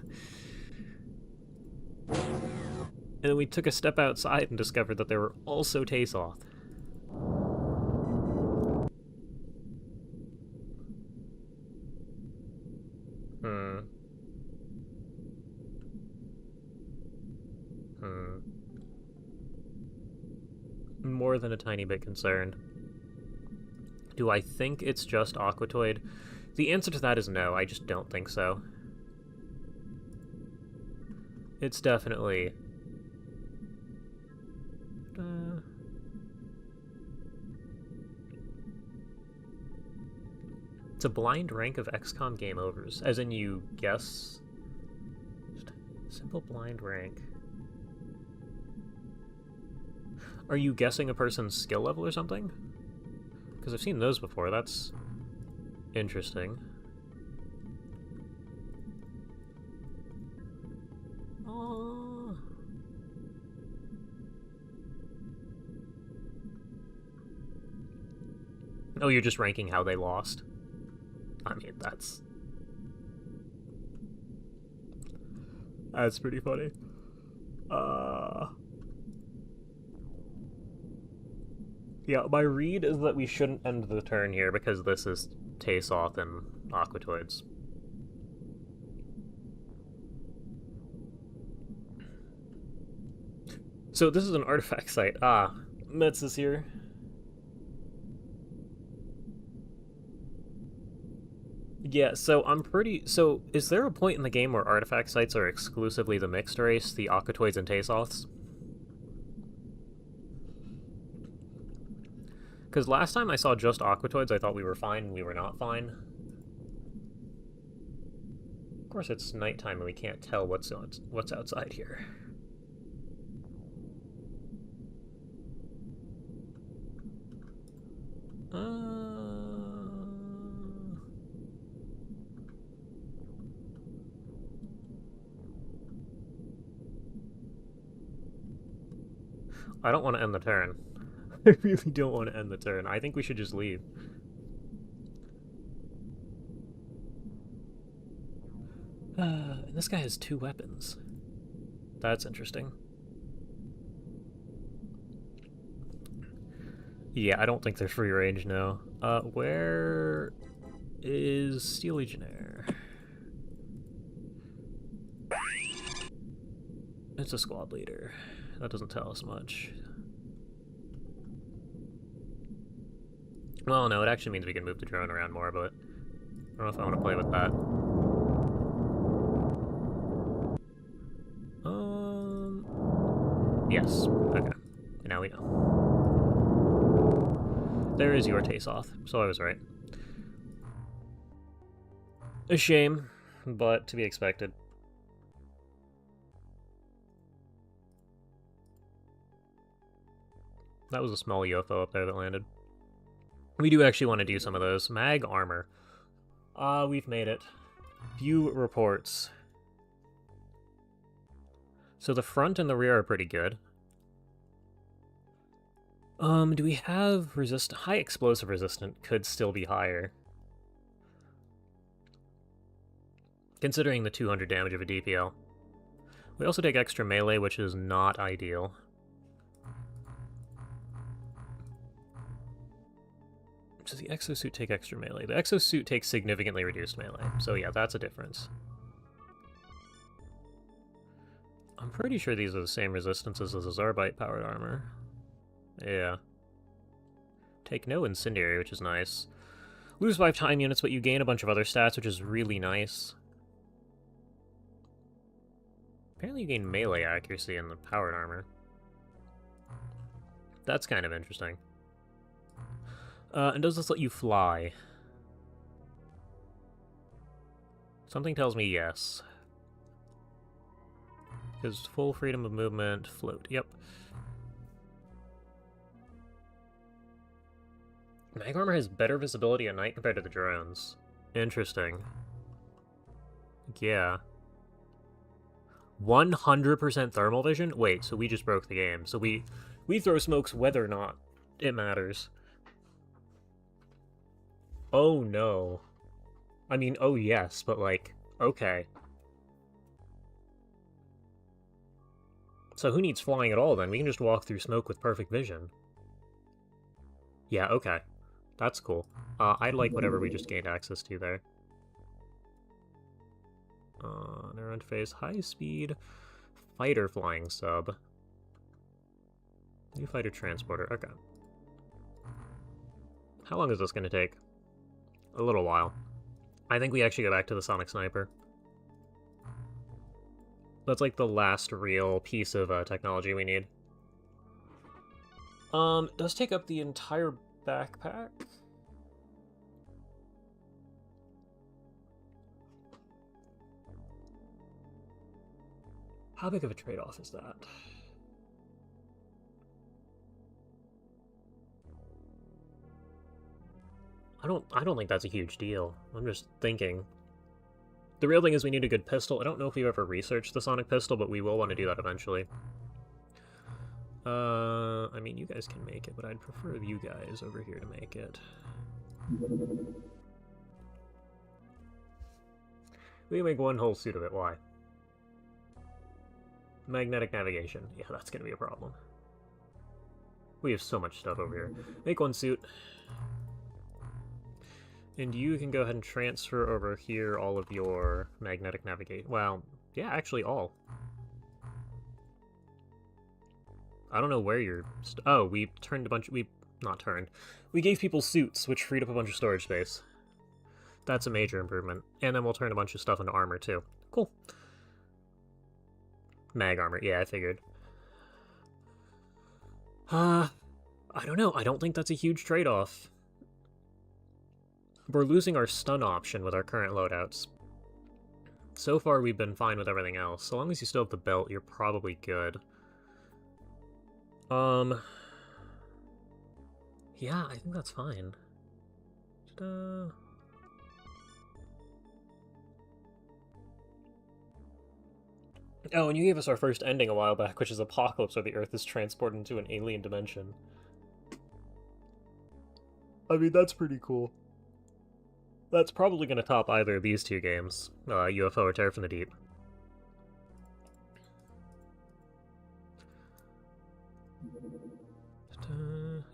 And then we took a step outside and discovered that there were also TWoTS. More than a tiny bit concerned. Do I think it's just Aquatoid? The answer to that is no, I just don't think so. It's definitely... It's a blind rank of XCOM game overs, as in you guess... Simple blind rank. Are you guessing a person's skill level or something? Because I've seen those before, that's interesting. Oh, you're just ranking how they lost? I mean, that's pretty funny. Yeah, my read is that we shouldn't end the turn here because this is TWoTS and Aquatoids. So this is an artifact site. Ah, Metz is here. Yeah, so so is there a point in the game where artifact sites are exclusively the mixed race, the Aquatoids and TWoTS? Because last time I saw just Aquatoids, I thought we were fine, and we were not fine. Of course, it's nighttime and we can't tell what's outside here. I don't want to end the turn. I really don't want to end the turn. I think we should just leave. And this guy has 2 weapons. That's interesting. Yeah, I don't think they're free range now. Where is Steel Legionnaire? It's a squad leader. That doesn't tell us much. Well, no, it actually means we can move the drone around more, but I don't know if I want to play with that. Yes. Okay. Now we know. There is your TWoTS, so I was right. A shame, but to be expected. That was a small UFO up there that landed. We do actually want to do some of those. Mag armor. We've made it. View reports. So the front and the rear are pretty good. Do we have high explosive resistant could still be higher. Considering the 200 damage of a DPL. We also take extra melee, which is not ideal. Does the exosuit take extra melee? The exosuit takes significantly reduced melee, so yeah, that's a difference. I'm pretty sure these are the same resistances as the Zarbite-powered armor. Yeah. Take no incendiary, which is nice. Lose 5 time units, but you gain a bunch of other stats, which is really nice. Apparently you gain melee accuracy in the powered armor. That's kind of interesting. And does this let you fly? Something tells me yes. Because full freedom of movement, float, yep. Mag Armor has better visibility at night compared to the drones. Interesting. Yeah. 100% thermal vision? Wait, so we just broke the game. So we throw smokes whether or not it matters. Oh no. I mean, oh yes, but like, okay. So who needs flying at all then? We can just walk through smoke with perfect vision. Yeah, okay. That's cool. I like whatever we just gained access to there. Narrow interface, high speed, fighter flying sub. New fighter transporter, okay. How long is this going to take? A little while. I think we actually go back to the Sonic Sniper. That's like the last real piece of technology we need. Does take up the entire backpack? How big of a trade-off is that? I don't think that's a huge deal. I'm just thinking. The real thing is we need a good pistol. I don't know if we've ever researched the sonic pistol, but we will want to do that eventually. I mean, you guys can make it, but I'd prefer you guys over here to make it. We can make one whole suit of it, why? Magnetic navigation. Yeah, that's gonna be a problem. We have so much stuff over here. Make one suit. And you can go ahead and transfer over here all of your magnetic navigation. Well, yeah, actually all. I don't know where you're... oh, we turned a bunch... not turned. We gave people suits, which freed up a bunch of storage space. That's a major improvement. And then we'll turn a bunch of stuff into armor, too. Cool. Mag armor. Yeah, I figured. I don't know. I don't think that's a huge trade-off. We're losing our stun option with our current loadouts. So far, we've been fine with everything else. So long as you still have the belt, you're probably good. Yeah, I think that's fine. Oh, and you gave us our first ending a while back, which is Apocalypse, where the Earth is transported into an alien dimension. I mean, that's pretty cool. That's probably going to top either of these two games, UFO or Terror from the Deep.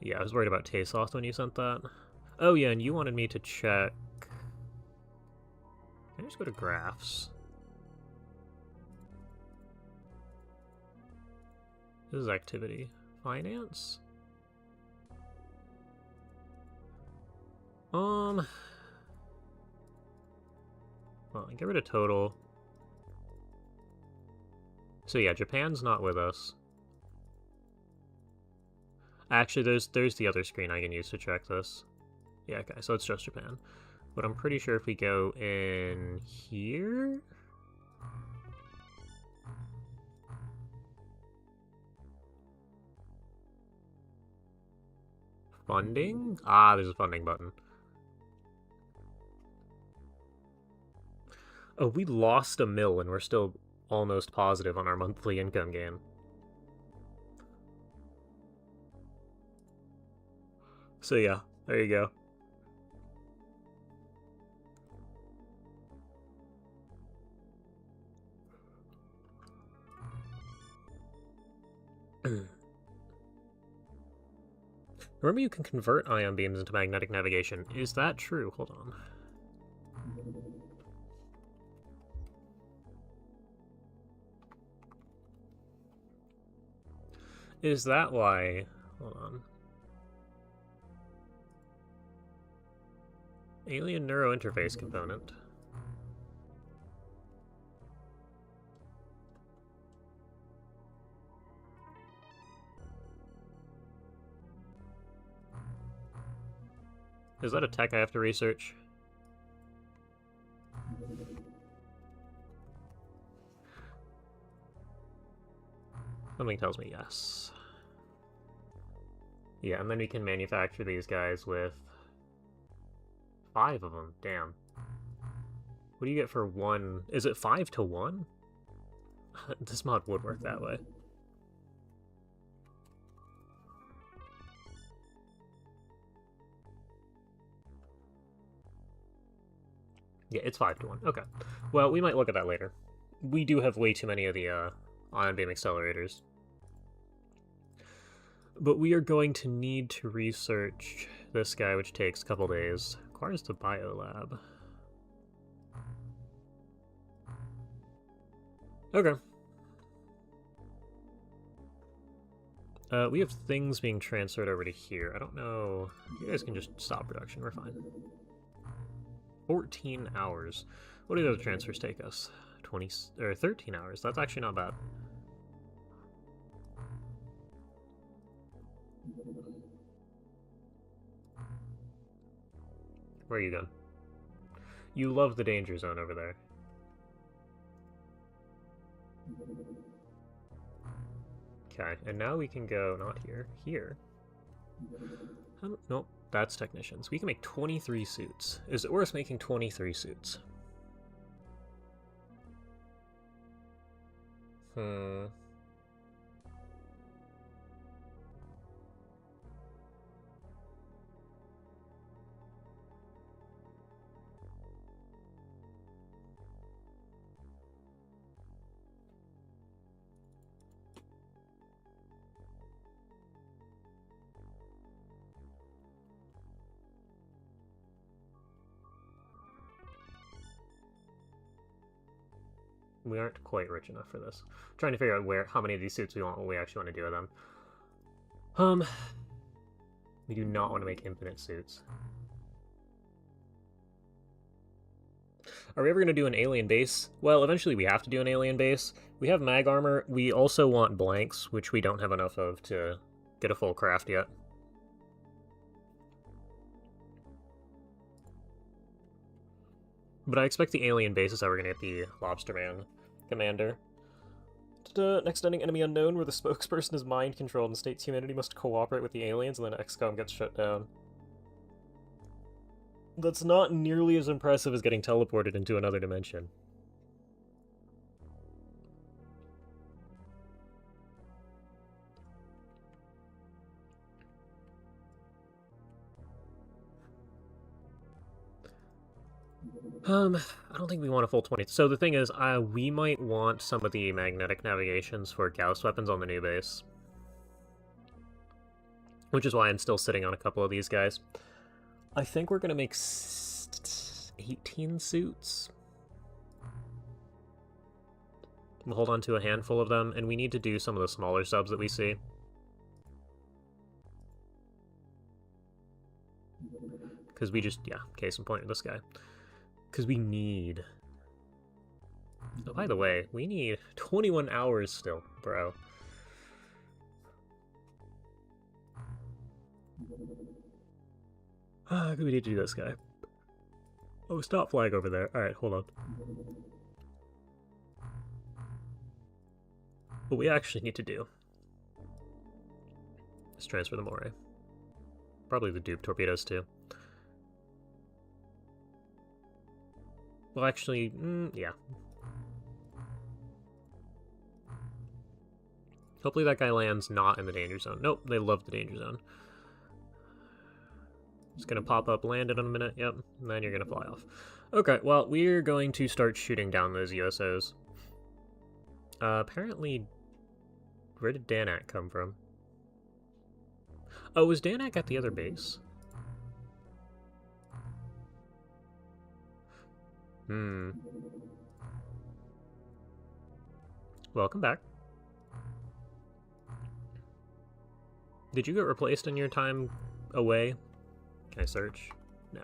Yeah, I was worried about Taysoft when you sent that. Oh yeah, and you wanted me to check... Can I just go to graphs? This is activity. Finance? Well, get rid of total. So yeah, Japan's not with us. Actually, there's the other screen I can use to check this. Yeah, okay, so it's just Japan. But I'm pretty sure if we go in here... Funding? Ah, there's a funding button. Oh, we lost $1 million and we're still almost positive on our monthly income gain. So yeah, there you go. Remember you can convert ion beams into magnetic navigation. Is that true? Hold on. Is that why... Hold on. Alien Neuro Interface component. Is that a tech I have to research? Something tells me yes. Yeah, and then we can manufacture these guys with 5 of them. Damn. What do you get for 1? Is it 5 to 1? This mod would work that way. Yeah, it's 5 to 1. Okay. Well, we might look at that later. We do have way too many of the ion beam accelerators. But we are going to need to research this guy, which takes a couple days. Requires the biolab. Okay. We have things being transferred over to here. I don't know. You guys can just stop production. We're fine. 14 hours. What do those transfers take us? 20 or 13 hours. That's actually not bad. Where are you going? You love the danger zone over there. Okay, and now we can go, not here, here. Nope, that's technicians. We can make 23 suits. Is it worth making 23 suits? We aren't quite rich enough for this. I'm trying to figure out how many of these suits we want, what we actually want to do with them. We do not want to make infinite suits. Are we ever going to do an alien base? Well, eventually we have to do an alien base. We have mag armor. We also want blanks, which we don't have enough of to get a full craft yet. But I expect the alien base is how we're going to get the Lobsterman commander. Next ending, enemy unknown, where the spokesperson is mind-controlled and states humanity must cooperate with the aliens, and then XCOM gets shut down. That's not nearly as impressive as getting teleported into another dimension. I don't think we want a full 20. So the thing is, we might want some of the magnetic navigations for Gauss weapons on the new base. Which is why I'm still sitting on a couple of these guys. I think we're going to make 18 suits. We'll hold on to a handful of them, and we need to do some of the smaller subs that we see. Because we just, yeah, case in point with this guy. Because we need... Oh, by the way, we need 21 hours still, bro. Do we need to do this guy? Oh, stop flag over there. Alright, hold on. What we actually need to do is transfer the Moray. Probably the dupe torpedoes, too. Well, actually, yeah. Hopefully that guy lands not in the danger zone. Nope, they love the danger zone. It's gonna pop up, land it in a minute, yep, and then you're gonna fly off. Okay, well, we're going to start shooting down those USOs. Apparently, where did Danak come from? Oh, was Danak at the other base? Welcome back. Did you get replaced in your time away? Can I search? No.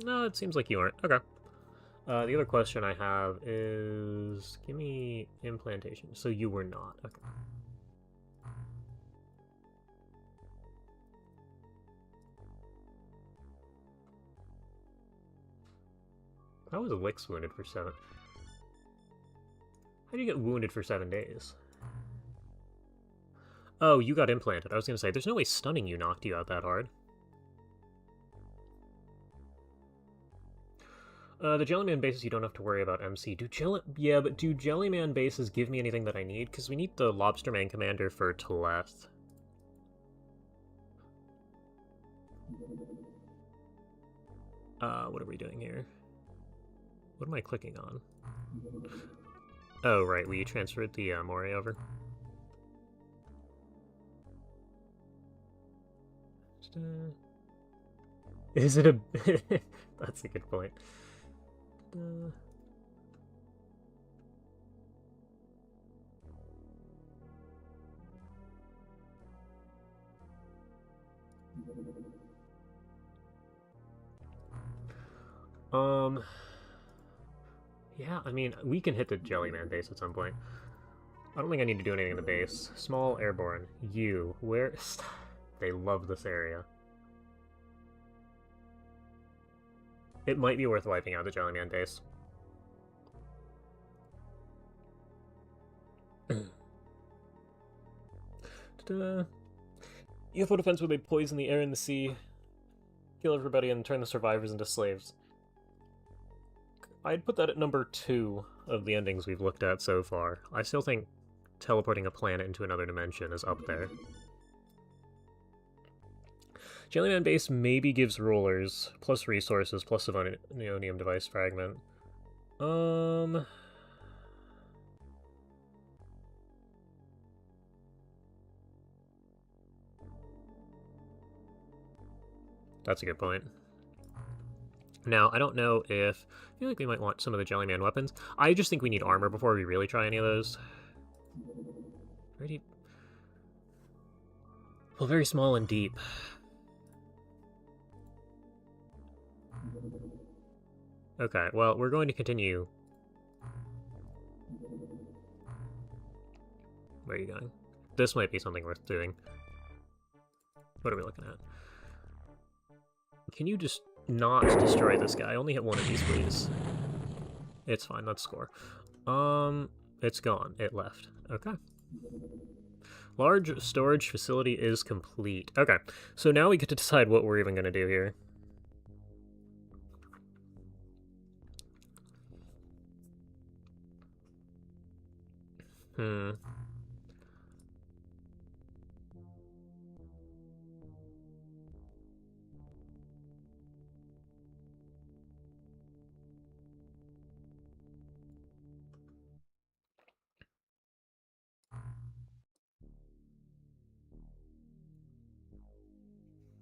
No, it seems like you aren't. Okay. The other question I have is... Give me implantation. So you were not. Okay. How was Lix wounded for 7? How do you get wounded for 7 days? Oh, you got implanted. I was gonna say, there's no way stunning you knocked you out that hard. The Jellyman bases you don't have to worry about MC. Yeah, but do Jellyman bases give me anything that I need? Because we need the Lobsterman Commander for Teleth. What are we doing here? What am I clicking on? Oh, right, we transferred the Moray over. Is it a... That's a good point. Yeah, I mean, we can hit the Jellyman base at some point. I don't think I need to do anything in the base. Small airborne. You. Where? They love this area. It might be worth wiping out the Jellyman base. UFO defense where they poison the air and the sea, kill everybody, and turn the survivors into slaves. I'd put that at number 2 of the endings we've looked at so far. I still think teleporting a planet into another dimension is up there. Jellyman base maybe gives rulers, plus resources, plus Neonium device fragment. That's a good point. Now, I don't know if... I feel like we might want some of the Jellyman weapons. I just think we need armor before we really try any of those. Ready? Well, very small and deep. Okay, well, we're going to continue. Where are you going? This might be something worth doing. What are we looking at? Can you just not destroy this guy? Only hit one of these, please. It's fine, let's score. It's gone. It left. Okay. Large storage facility is complete. Okay, so now we get to decide what we're even going to do here.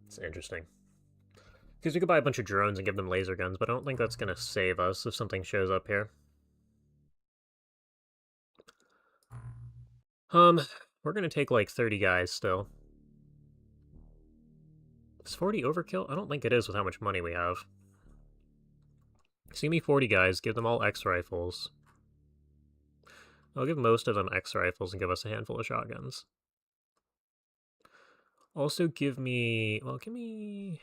It's interesting. Because we could buy a bunch of drones and give them laser guns, but I don't think that's going to save us if something shows up here. We're going to take like 30 guys still. Is 40 overkill? I don't think it is with how much money we have. See me 40 guys, give them all X rifles. I'll give most of them X rifles and give us a handful of shotguns. Also give me... well, give me...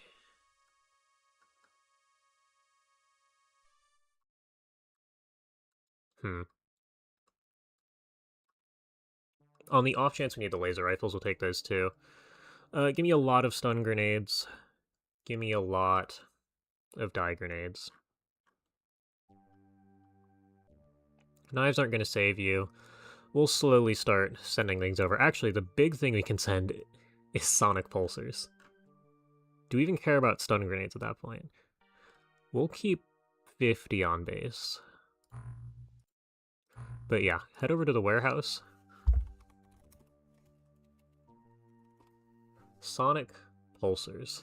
On the off chance we need the laser rifles, we'll take those too. Give me a lot of stun grenades. Give me a lot of dye grenades. Knives aren't going to save you. We'll slowly start sending things over. Actually, the big thing we can send is sonic pulsers. Do we even care about stun grenades at that point? We'll keep 50 on base. But yeah, head over to the warehouse. Sonic pulsers.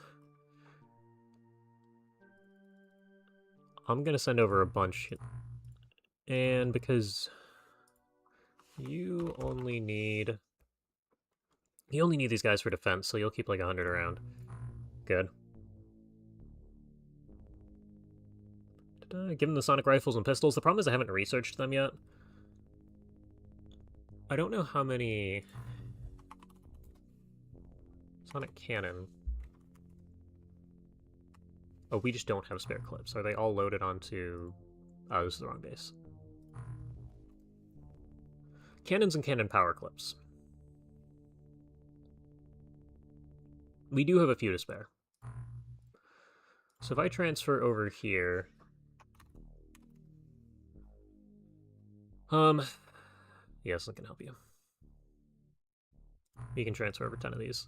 I'm gonna send over a bunch. And because you only need these guys for defense, so you'll keep like 100 around. Good. Give them the sonic rifles and pistols. The problem is I haven't researched them yet. I don't know how many... Sonic cannon. Oh, we just don't have spare clips. Are they all loaded onto Oh, this is the wrong base. Cannons and cannon power clips. We do have a few to spare. So if I transfer over here... Yes, I can help you. You can transfer over 10 of these.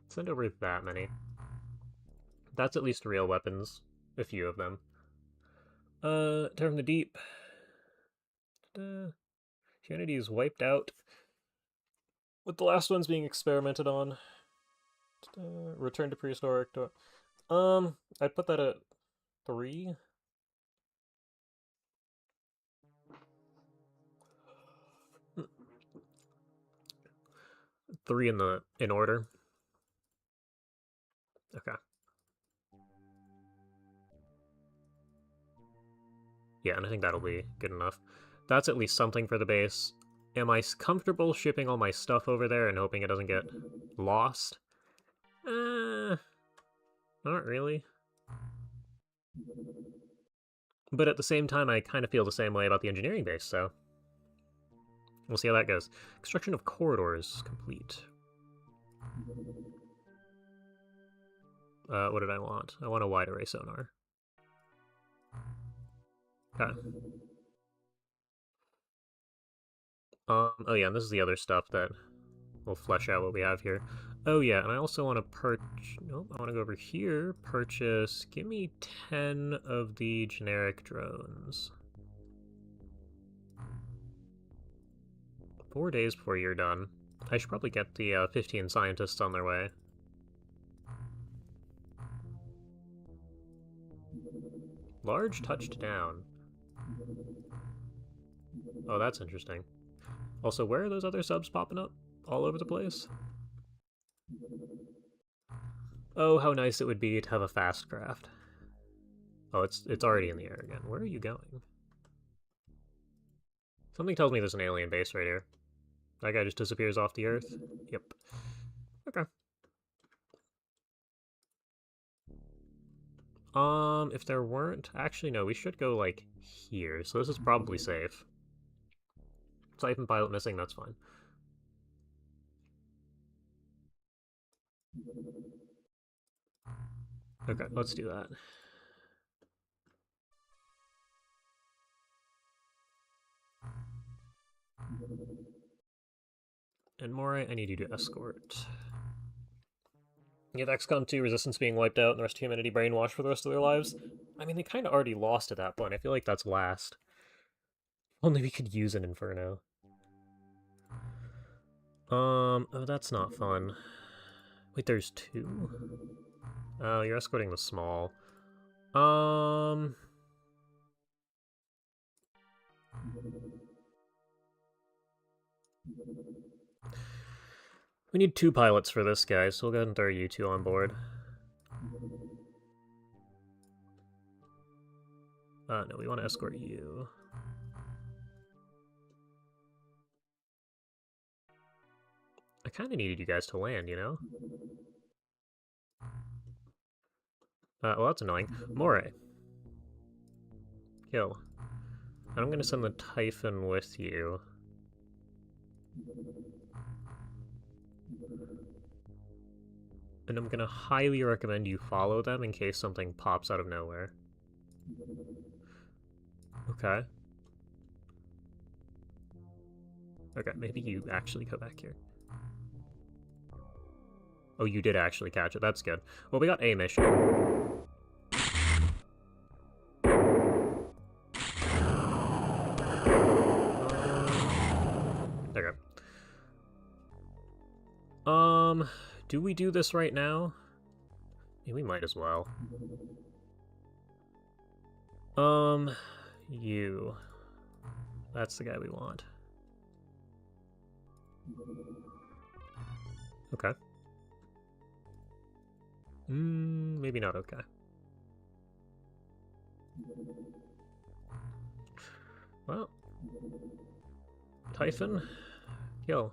Send over that many. That's at least real weapons. A few of them. Terror from the Deep. Humanity is wiped out. With the last ones being experimented on. Return to prehistoric. I'd put that at 3. Three in order. Okay. Yeah, and I think that'll be good enough. That's at least something for the base. Am I comfortable shipping all my stuff over there and hoping it doesn't get lost? Not really. But at the same time, I kind of feel the same way about the engineering base, so... We'll see how that goes. Construction of corridors complete. What did I want? I want a wide array sonar. Okay. Oh yeah, and this is the other stuff that will flesh out what we have here. Oh yeah, and I also want to Nope, I want to go over here, purchase... Give me 10 of the generic drones. 4 days before you're done. I should probably get the 15 scientists on their way. Large touched down. Oh, that's interesting. Also, where are those other subs popping up? All over the place? Oh, how nice it would be to have a fast craft. Oh, it's already in the air again. Where are you going? Something tells me there's an alien base right here. That guy just disappears off the Earth? Yep. Okay. If there weren't... Actually, no, we should go, like, here. So this is probably safe. Siphon pilot missing, that's fine. Okay, let's do that. And Moray, I need you to escort. You have XCOM 2 Resistance being wiped out and the rest of humanity brainwashed for the rest of their lives. I mean, they kind of already lost at that point. I feel like that's last. Only we could use an Inferno. Oh, that's not fun. Wait, there's 2? Oh, you're escorting the small. We need 2 pilots for this guy, so we'll go ahead and throw you 2 on board. No, we want to escort you. I kind of needed you guys to land, you know? Well, that's annoying. Moray. Kill. And I'm gonna send the Typhon with you. And I'm gonna highly recommend you follow them in case something pops out of nowhere. Okay. Okay, maybe you actually go back here. Oh, you did actually catch it. That's good. Well, we got a mission. Okay. Do we do this right now? Yeah, we might as well. You. That's the guy we want. Okay. Maybe not okay. Well. Typhon, Kill.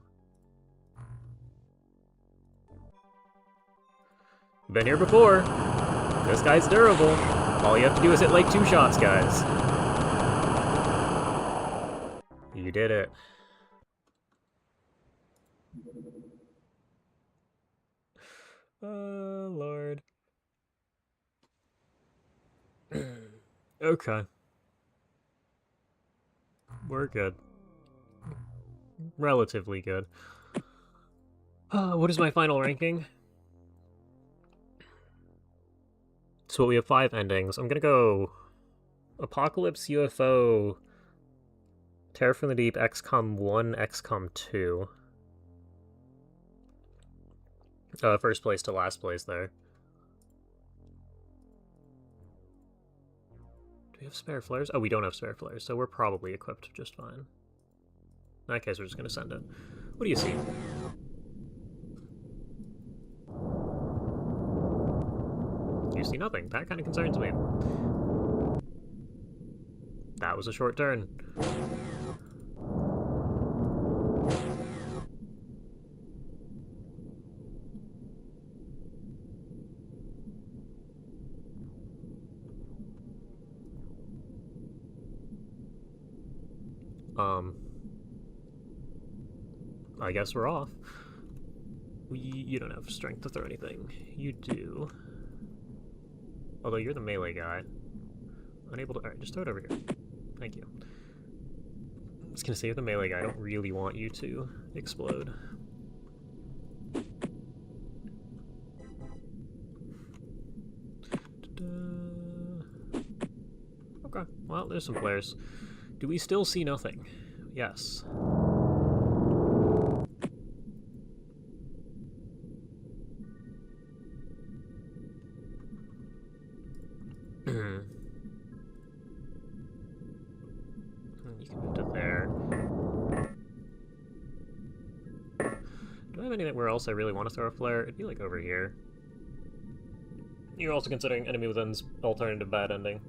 Been here before. This guy's durable. All you have to do is hit like 2 shots, guys. You did it. Oh, Lord. Okay. We're good. Relatively good. What is my final ranking? So we have 5 endings. I'm gonna go Apocalypse, UFO, Terror from the Deep, XCOM 1, XCOM 2. First place to last place there. Do we have spare flares? Oh, we don't have spare flares, so we're probably equipped just fine. In that case, we're just gonna send it. What do you see? You see nothing. That kind of concerns me. That was a short turn. I guess we're off. You don't have strength to throw anything. You do. Although you're the melee guy. Unable to... Alright, just throw it over here. Thank you. I was gonna say, you're the melee guy. I don't really want you to explode. Okay, well, there's some flares. Do we still see nothing? Yes. You can move to there. Do I have anywhere else I really want to throw a flare? It'd be like over here. You're also considering enemy within's alternative bad ending.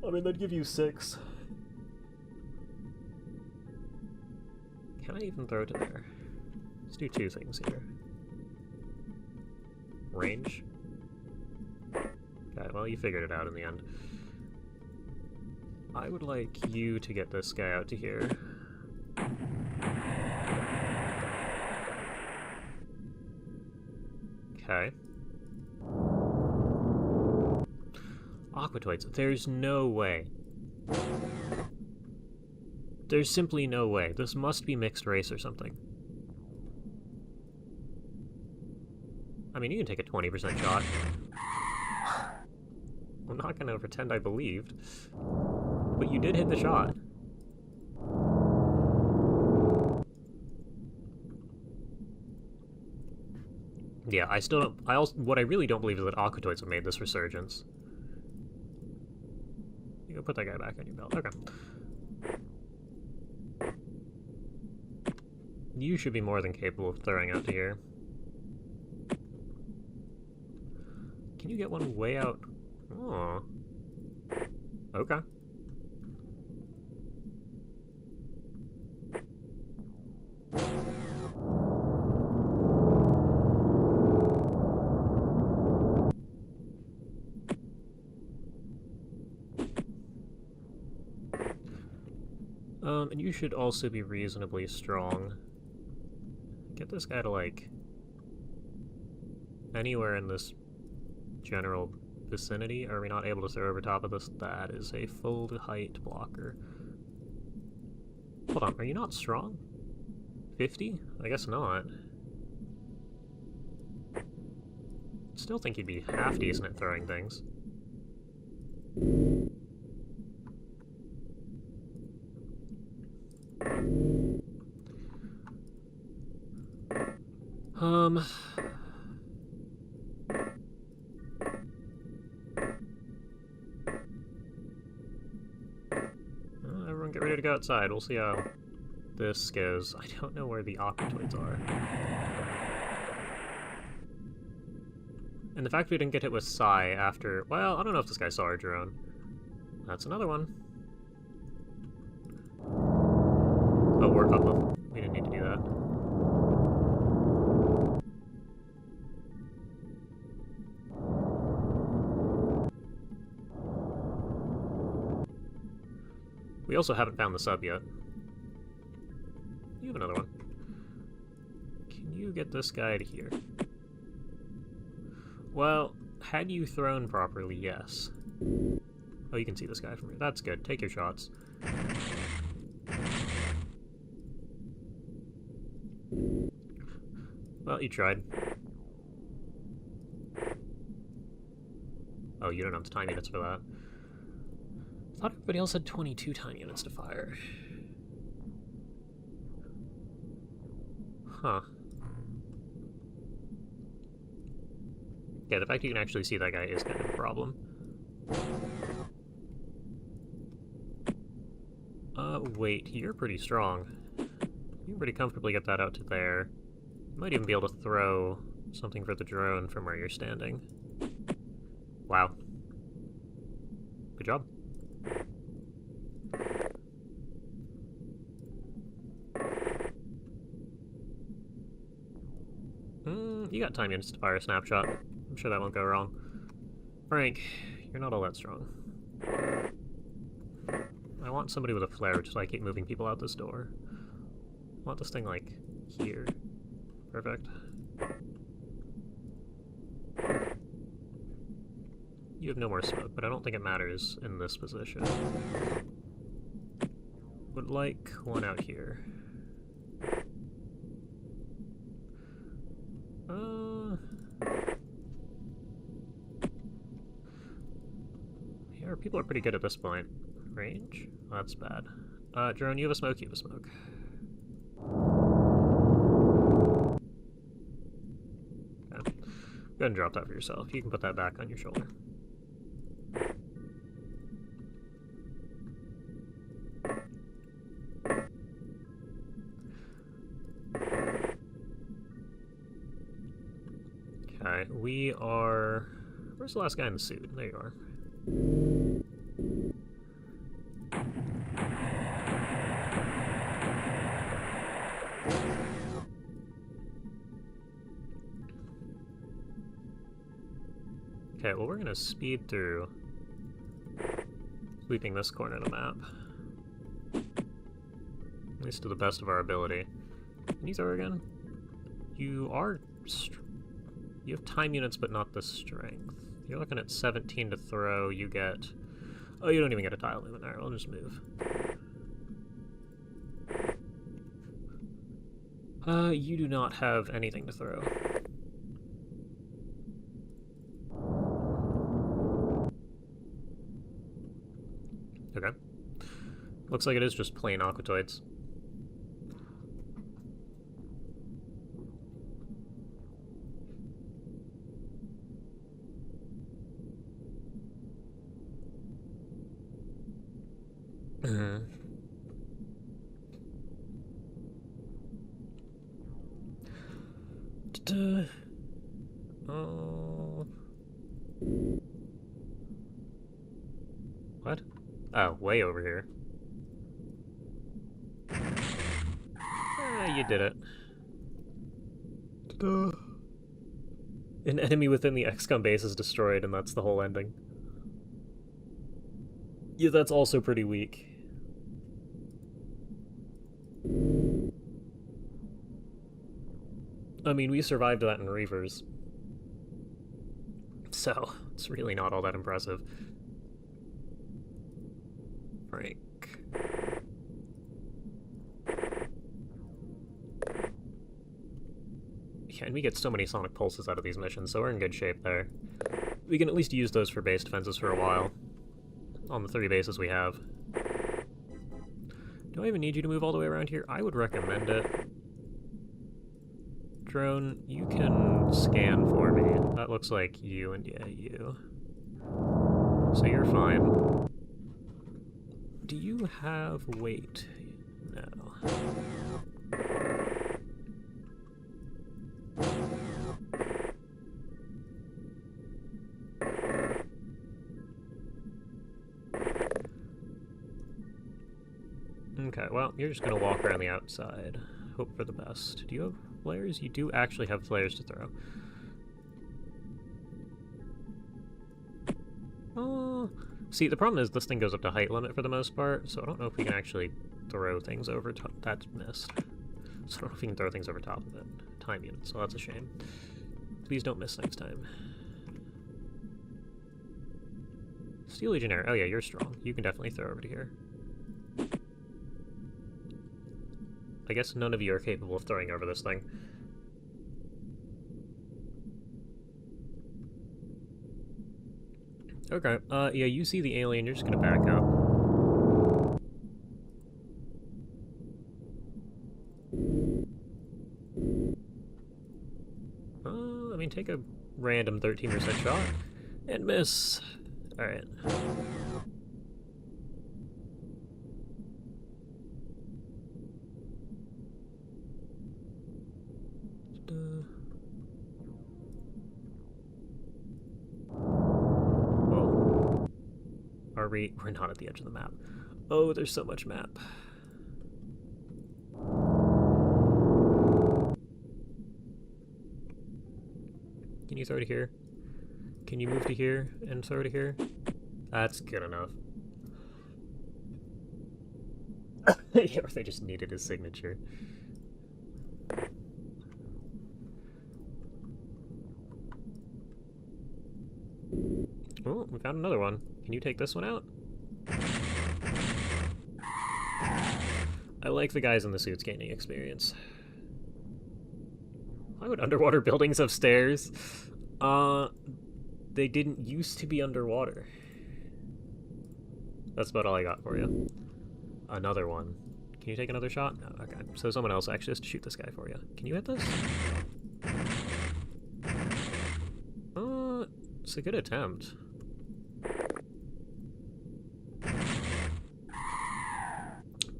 I mean, that'd give you 6. Can I even throw to there? Let's do 2 things here. Range. Okay, well, you figured it out in the end. I would like you to get this guy out to here. Okay. TWoTS. There's no way. There's simply no way. This must be mixed race or something. I mean, you can take a 20% shot. I'm not gonna pretend I believed. But you did hit the shot. Yeah, I still don't... what I really don't believe is that TWoTS have made this resurgence. You go put that guy back on your belt. Okay. You should be more than capable of throwing out to here. Can you get one way out? Oh. Okay. And you should also be reasonably strong. Get this guy to, like, anywhere in this general vicinity. Are we not able to throw over top of this? That is a full height blocker. Hold on, are you not strong? 50? I guess not. Still think you'd be half decent at throwing things. Everyone get ready to go outside. We'll see how this goes. I don't know where the TWoTS are. And the fact we didn't get hit with Psy after... Well, I don't know if this guy saw our drone. That's another one. Oh, we're up. We didn't need to do that. We also haven't found the sub yet. You have another one. Can you get this guy to here? Well, had you thrown properly, yes. Oh, you can see this guy from here. That's good. Take your shots. Well, you tried. Oh, you don't have the time units for that. I thought everybody else had 22 time units to fire. Huh. Yeah, the fact you can actually see that guy is kind of a problem. Wait, you're pretty strong. You can pretty comfortably get that out to there. You might even be able to throw something for the drone from where you're standing. Wow. Good job. You got time units to fire a snapshot. I'm sure that won't go wrong. Frank, you're not all that strong. I want somebody with a flare, just so I keep moving people out this door. I want this thing, like, here. Perfect. You have no more smoke, but I don't think it matters in this position. Would like one out here. Yeah, people are pretty good at this point. Range? Oh, that's bad. Drone, you have a smoke, you have a smoke. Okay. Go ahead and drop that for yourself. You can put that back on your shoulder. Okay, we are... Where's the last guy in the suit? There you are. Okay, well, we're gonna speed through, sweeping this corner of the map. At least to the best of our ability. Can you throw again? You are... You have time units, but not the strength. You're looking at 17 to throw, you get... Oh, you don't even get a tile movement. Alright, I'll just move. You do not have anything to throw. Okay. Looks like it is just plain aquatoids. What? Oh, way over here. Ah, you did it. An enemy within the XCOM base is destroyed, and that's the whole ending. Yeah, that's also pretty weak. I mean, we survived that in Reavers. So, it's really not all that impressive. Frank. Yeah, and we get so many sonic pulses out of these missions, so we're in good shape there. We can at least use those for base defenses for a while. On the 3 bases we have. Do I even need you to move all the way around here? I would recommend it. Drone, you can scan for me. That looks like you, and yeah, you. So you're fine. Do you have weight? No. Okay, well, you're just gonna walk around the outside. hope for the best. Do you have flares? You do actually have flares to throw. See, the problem is this thing goes up to height limit for the most part, so I don't know if we can actually throw things over top. That's missed. So I don't know if we can throw things over top of it. Time unit, so that's a shame. Please don't miss next time. Steel Legionnaire. Oh yeah, you're strong. You can definitely throw over to here. I guess none of you are capable of throwing over this thing. Okay, yeah, you see the alien, you're just gonna back up. I mean, take a random 13% shot and miss. Alright. We're not at the edge of the map. Oh, there's so much map. Can you throw to here? Can you move to here and throw to here? That's good enough. Yeah, or they just needed his signature. Oh, we found another one. Can you take this one out? I like the guys in the suits gaining experience. Why would underwater buildings have stairs? They didn't used to be underwater. That's about all I got for you. Another one. Can you take another shot? No, okay. So someone else actually has to shoot this guy for you. Can you hit this? It's a good attempt.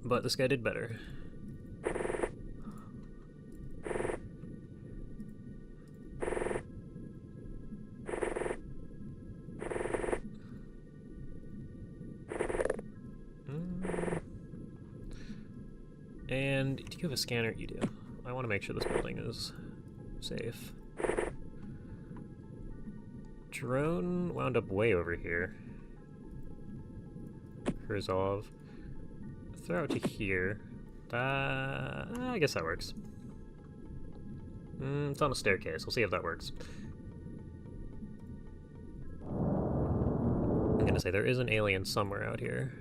But this guy did better. And do you have a scanner? You do. I want to make sure this building is safe. Drone wound up way over here. Kurzov. Throw it to here. I guess that works. It's on a staircase. We'll see if that works. I'm gonna say there is an alien somewhere out here.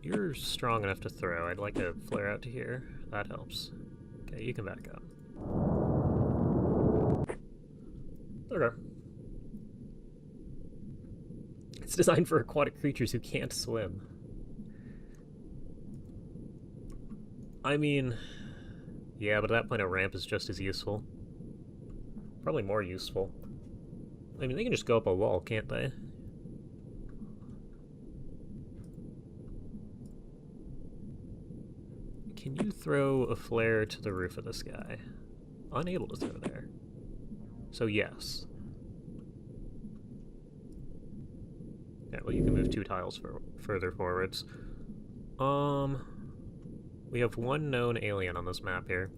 You're strong enough to throw. I'd like to flare out to here. That helps. Okay, you can back up. Okay. It's designed for aquatic creatures who can't swim. I mean, yeah, but at that point a ramp is just as useful. Probably more useful. I mean, they can just go up a wall, can't they? Can you throw a flare to the roof of this guy? Unable to throw there. So yes. Yeah, well, you can move 2 tiles further forwards. We have one known alien on this map here.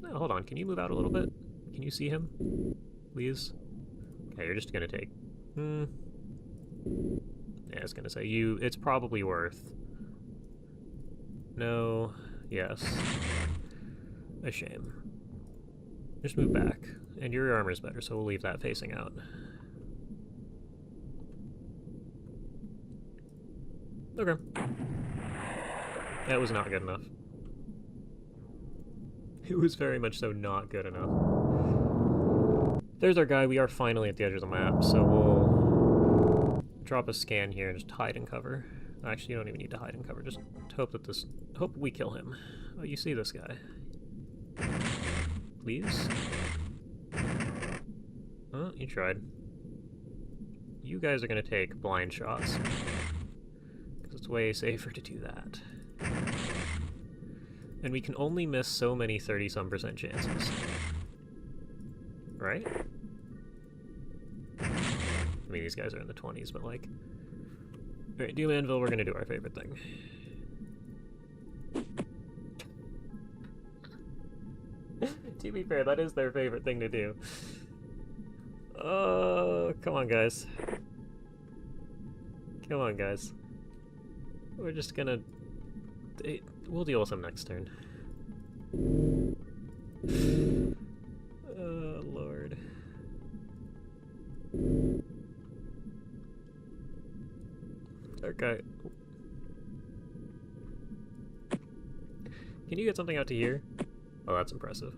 Oh, hold on, can you move out a little bit? Can you see him? Please? Okay, you're just gonna take... Yeah, I was gonna say, it's probably worth... No... Yes. A shame. Just move back. And your armor's better, so we'll leave that facing out. Okay. That was not good enough. It was very much so not good enough. There's our guy. We are finally at the edge of the map, so we'll drop a scan here and just hide and cover. Actually, you don't even need to hide and cover. Just hope that hope we kill him. Oh, you see this guy. Please? Oh, you tried. You guys are gonna take blind shots. Because it's way safer to do that. And we can only miss so many 30-some% chances. Right? I mean, these guys are in the 20s, but like... Alright, Doom Anvil, we're gonna do our favorite thing. To be fair, that is their favorite thing to do. Oh, come on, guys. Come on, guys. We're just gonna... We'll deal with them next turn. Oh, Lord. Okay. Can you get something out to here? Oh, that's impressive.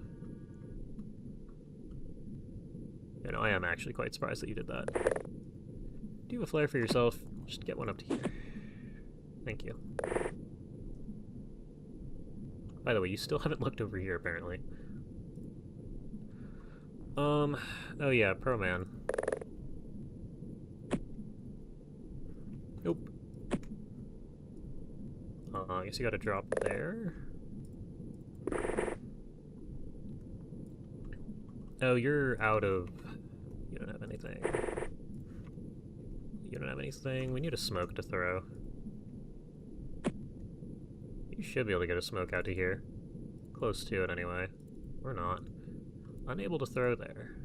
You know, I am actually quite surprised that you did that. Do you have a flare for yourself? Just get one up to here. Thank you. By the way, you still haven't looked over here, apparently. Oh yeah, Pro Man. Nope. I guess you gotta drop there. Oh, you're out of... You don't have anything. You don't have anything. We need a smoke to throw. You should be able to get a smoke out to here. Close to it, anyway. Or not. Unable to throw there.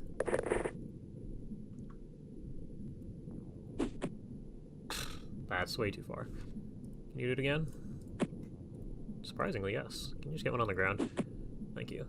That's way too far. Can you do it again? Surprisingly, yes. Can you just get one on the ground? Thank you.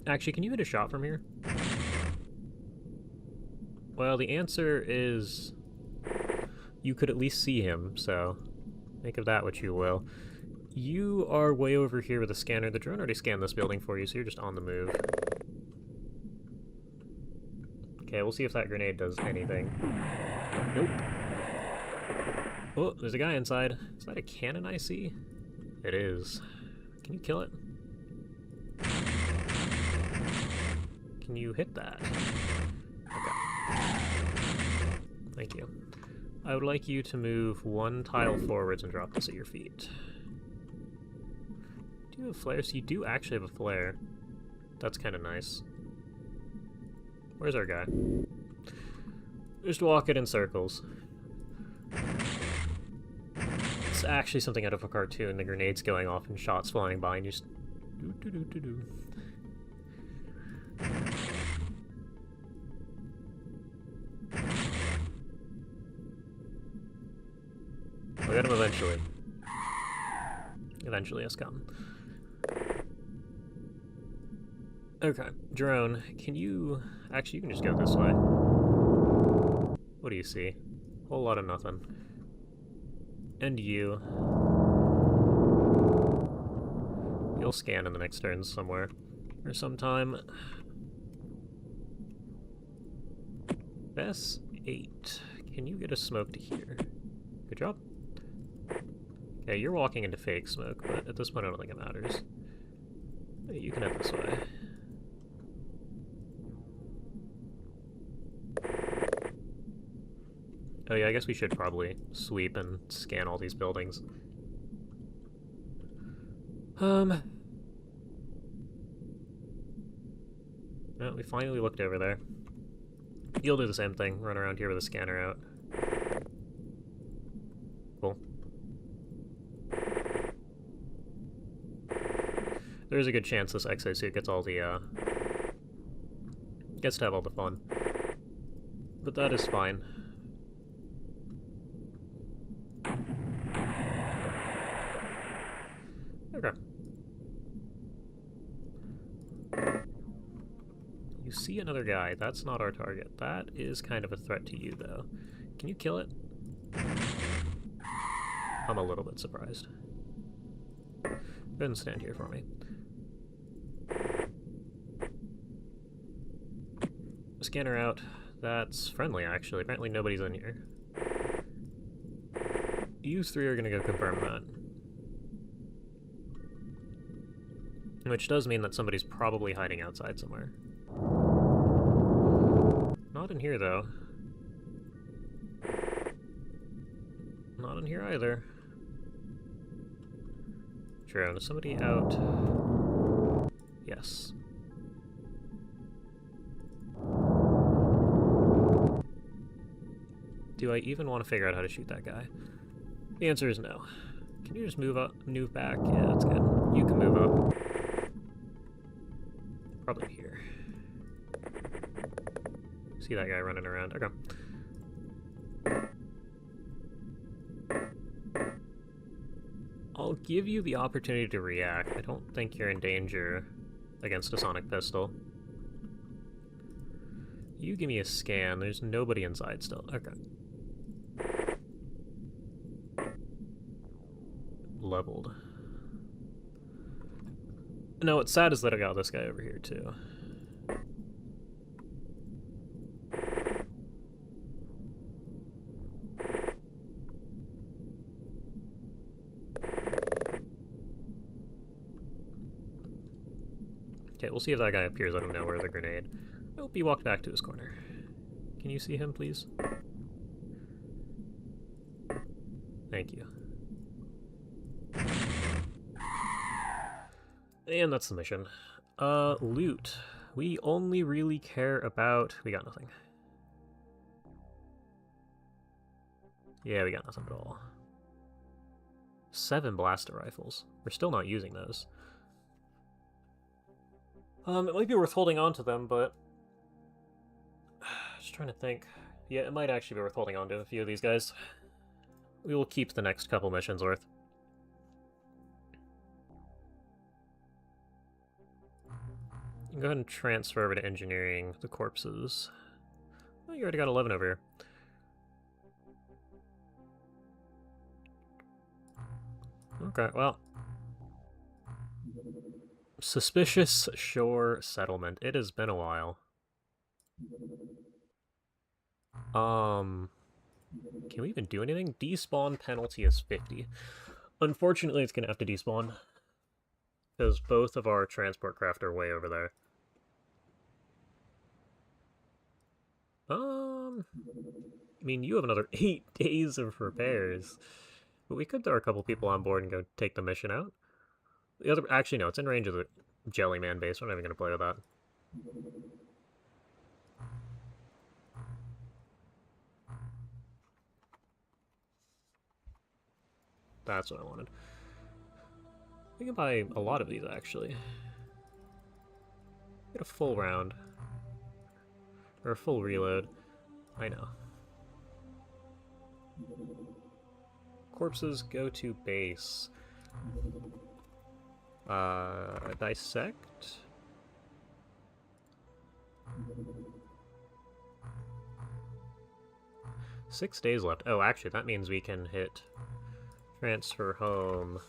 Actually, can you hit a shot from here? Well, the answer is... You could at least see him, so... Make of that what you will. You are way over here with a scanner. The drone already scanned this building for you, so you're just on the move. Okay, we'll see if that grenade does anything. Nope. Oh, there's a guy inside. Is that a cannon I see? It is. Can you kill it? Can you hit that? Okay. Thank you. I would like you to move one tile forwards and drop this at your feet. Do you have flares? You do actually have a flare. That's kind of nice. Where's our guy? Just walk it in circles. It's actually something out of a cartoon. The grenades going off and shots flying by and you just... do. We'll get him eventually. Eventually has come. Okay, drone, can you... Actually, you can just go this way. What do you see? Whole lot of nothing. And you. You'll scan in the next turn somewhere. Or sometime. S8. Can you get a smoke to here? Good job. Okay, you're walking into fake smoke, but at this point I don't think it matters. You can head this way. Oh yeah, I guess we should probably sweep and scan all these buildings. Oh, we finally looked over there. You'll do the same thing, run around here with a scanner out. Cool. There's a good chance this exosuit gets all the, gets to have all the fun. But that is fine. Okay. You see another guy. That's not our target. That is kind of a threat to you, though. Can you kill it? I'm a little bit surprised. Go ahead and stand here for me. Scanner out. That's friendly, actually. Apparently nobody's in here. You three are gonna go confirm that. Which does mean that somebody's probably hiding outside somewhere. Not in here, though. not in here either. Drone, is somebody out? Yes. Do I even want to figure out how to shoot that guy? The answer is no. Can you just move up, move back? Yeah, that's good. You can move up. Probably here. See that guy running around. Okay. I'll give you the opportunity to react. I don't think you're in danger against a sonic pistol. You give me a scan. There's nobody inside still. Okay. Leveled. No, what's sad is that I got this guy over here too. Okay, we'll see if that guy appears out of nowhere with a grenade. Nope, he walked back to his corner. Can you see him, please? Thank you. And that's the mission. Loot. We only really care about... We got nothing. Yeah, we got nothing at all. 7 blaster rifles. We're still not using those. It might be worth holding on to them, but... Just trying to think. Yeah, it might actually be worth holding on to a few of these guys. We will keep the next couple missions worth. You can go ahead and transfer over to engineering the corpses. Oh, you already got 11 over here. Okay, well... Suspicious shore settlement. It has been a while. Can we even do anything? Despawn penalty is 50. Unfortunately, it's gonna have to despawn. Because both of our transport craft are way over there. I mean, you have another 8 days of repairs. But we could throw a couple people on board and go take the mission out. The other, actually, no, it's in range of the Jellyman base. We're not even going to play with that. That's what I wanted. We can buy a lot of these, actually. Get a full round. Or a full reload. I know. Corpses go to base. Dissect? Six days left. Oh, actually, that means we can hit transfer home,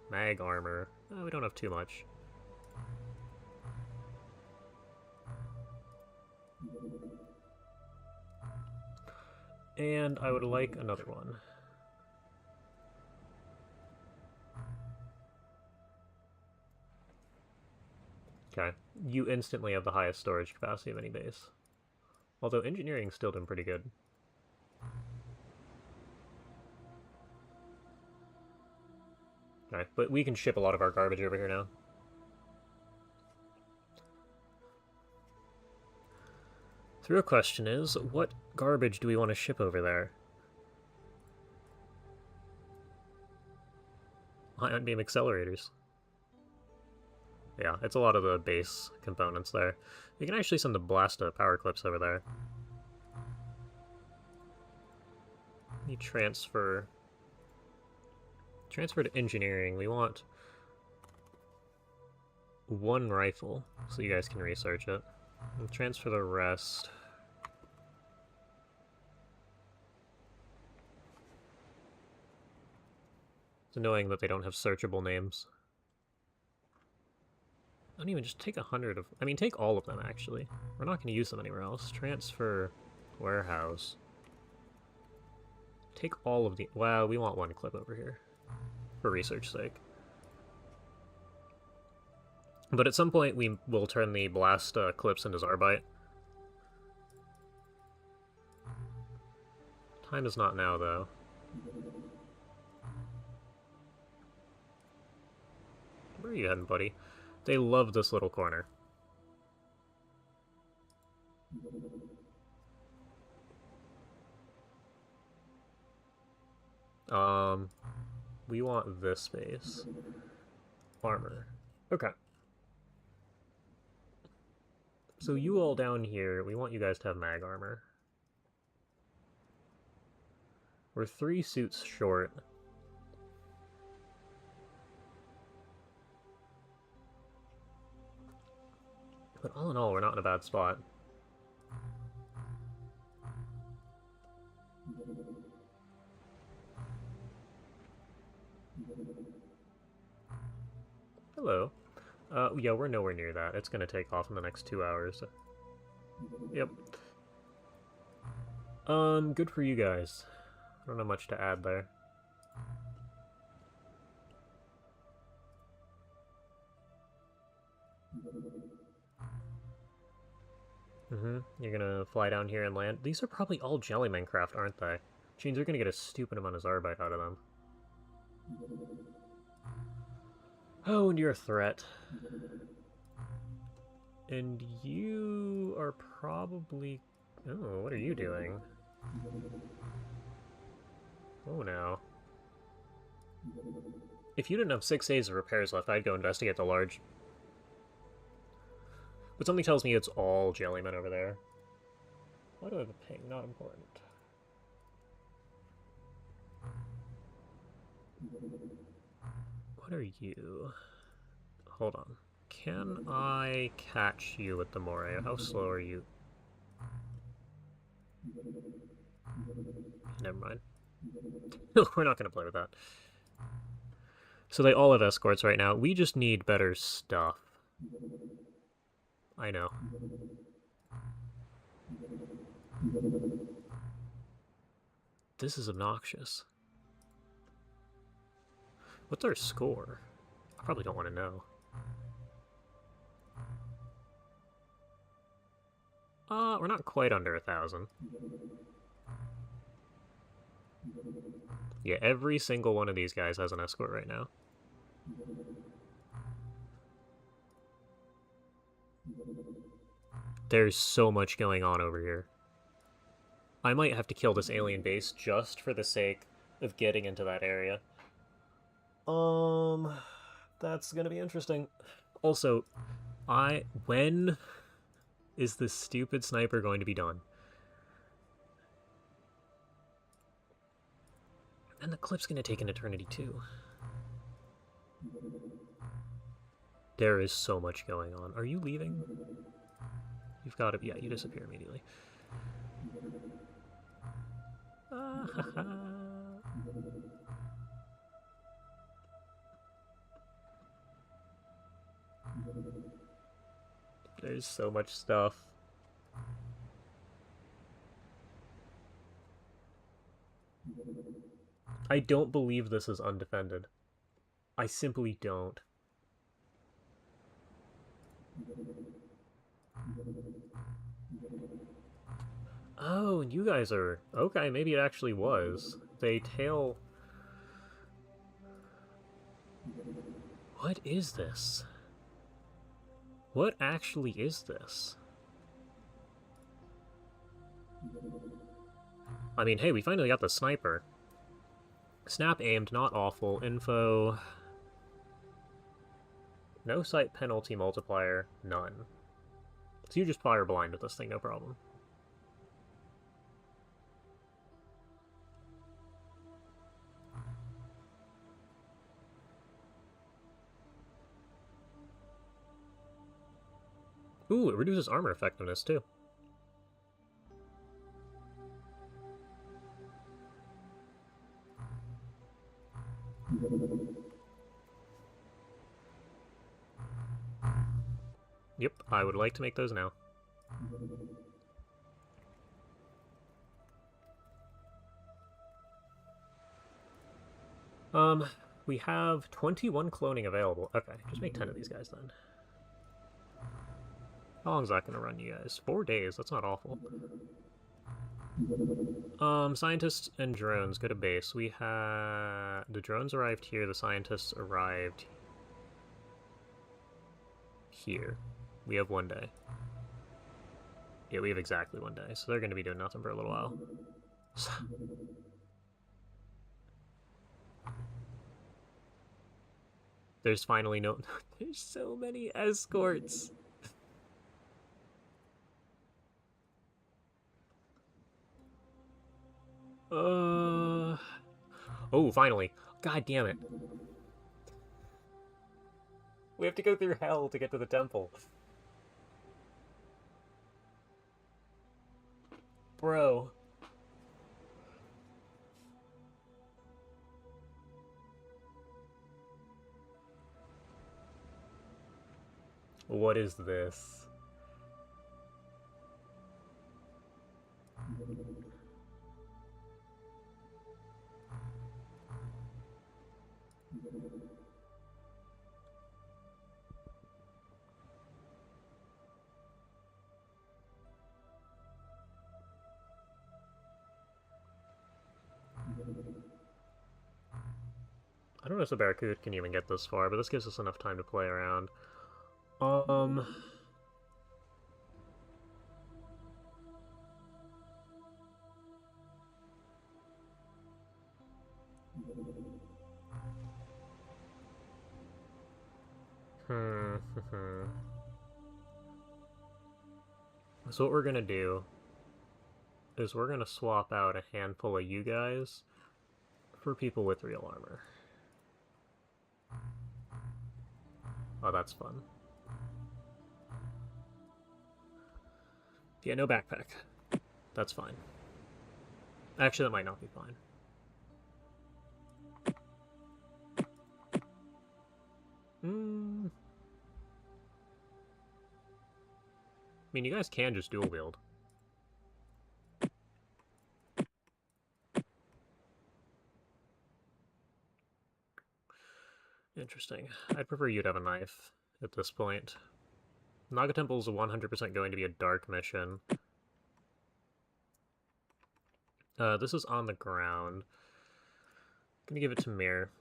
mag armor. Oh, we don't have too much. And I would like another one. Okay, you instantly have the highest storage capacity of any base. Although engineering's still doing pretty good. Okay, but we can ship a lot of our garbage over here now. The real question is, what garbage do we want to ship over there? Ion beam accelerators. Yeah, it's a lot of the base components there. You can actually send the Blasta power clips over there. You transfer to engineering. We want one rifle, so you guys can research it. We'll transfer the rest. It's annoying that they don't have searchable names. I don't even just take 100 of... I mean, take all of them, actually. We're not going to use them anywhere else. Transfer warehouse. Take all of the... Wow, we want one clip over here. For research sake. But at some point, we will turn the blast clips into Zarbite. Time is not now, though. Where are you heading, buddy? They love this little corner. We want this space. Armor. Okay. So you all down here, we want you guys to have mag armor. We're 3 suits short. But all in all, we're not in a bad spot. Hello. Yeah, we're nowhere near that. It's gonna take off in the next 2 hours. Yep. Good for you guys. I don't have much to add there. You're gonna fly down here and land. These are probably all Jellyman craft, aren't they? Which means you're gonna get a stupid amount of Zarbite out of them. Oh, and you're a threat. And you are probably... Oh, what are you doing? Oh, no. If you didn't have 6 days of repairs left, I'd go investigate the large. But something tells me it's all Jellymen over there. Why do I have a ping? Not important. What are you? Hold on. Can I catch you with the Moray? How slow are you? Never mind. We're not going to play with that. So they all have escorts right now. We just need better stuff. I know. This is obnoxious. What's our score? I probably don't want to know. We're not quite under 1,000. Yeah, every single one of these guys has an escort right now. There's so much going on over here. I might have to kill this alien base just for the sake of getting into that area. That's gonna be interesting. Also, when is this stupid sniper going to be done? And the clip's gonna take an eternity too. There is so much going on. Are you leaving? You've got to... Yeah, you disappear immediately. There's so much stuff. I don't believe this is undefended. I simply don't. Oh, and you guys are... Okay, maybe it actually was. They tail... What is this? What actually is this? I mean, hey, we finally got the sniper. Snap aimed, not awful. Info... No sight penalty multiplier, none. So you just fire blind with this thing, no problem. Ooh, it reduces armor effectiveness, too. Yep, I would like to make those now. We have 21 cloning available. Okay, just make 10 of these guys then. How long is that gonna run you guys? 4 days, that's not awful. Scientists and drones, go to base. We had... The drones arrived here, the scientists arrived... here. We have 1 day. Yeah, we have exactly 1 day, so they're going to be doing nothing for a little while. There's finally no... There's so many escorts! Oh, finally. God damn it. We have to go through hell to get to the temple. Bro. What is this? I don't know if the Barracuda can even get this far, but this gives us enough time to play around. So what we're gonna do is we're gonna swap out a handful of you guys for people with real armor. Oh, that's fun. Yeah, no backpack. That's fine. Actually, that might not be fine. I mean, you guys can just dual wield. Interesting. I'd prefer you to have a knife at this point. Naga Temple is 100% going to be a dark mission. This is on the ground. I'm gonna give it to Mir.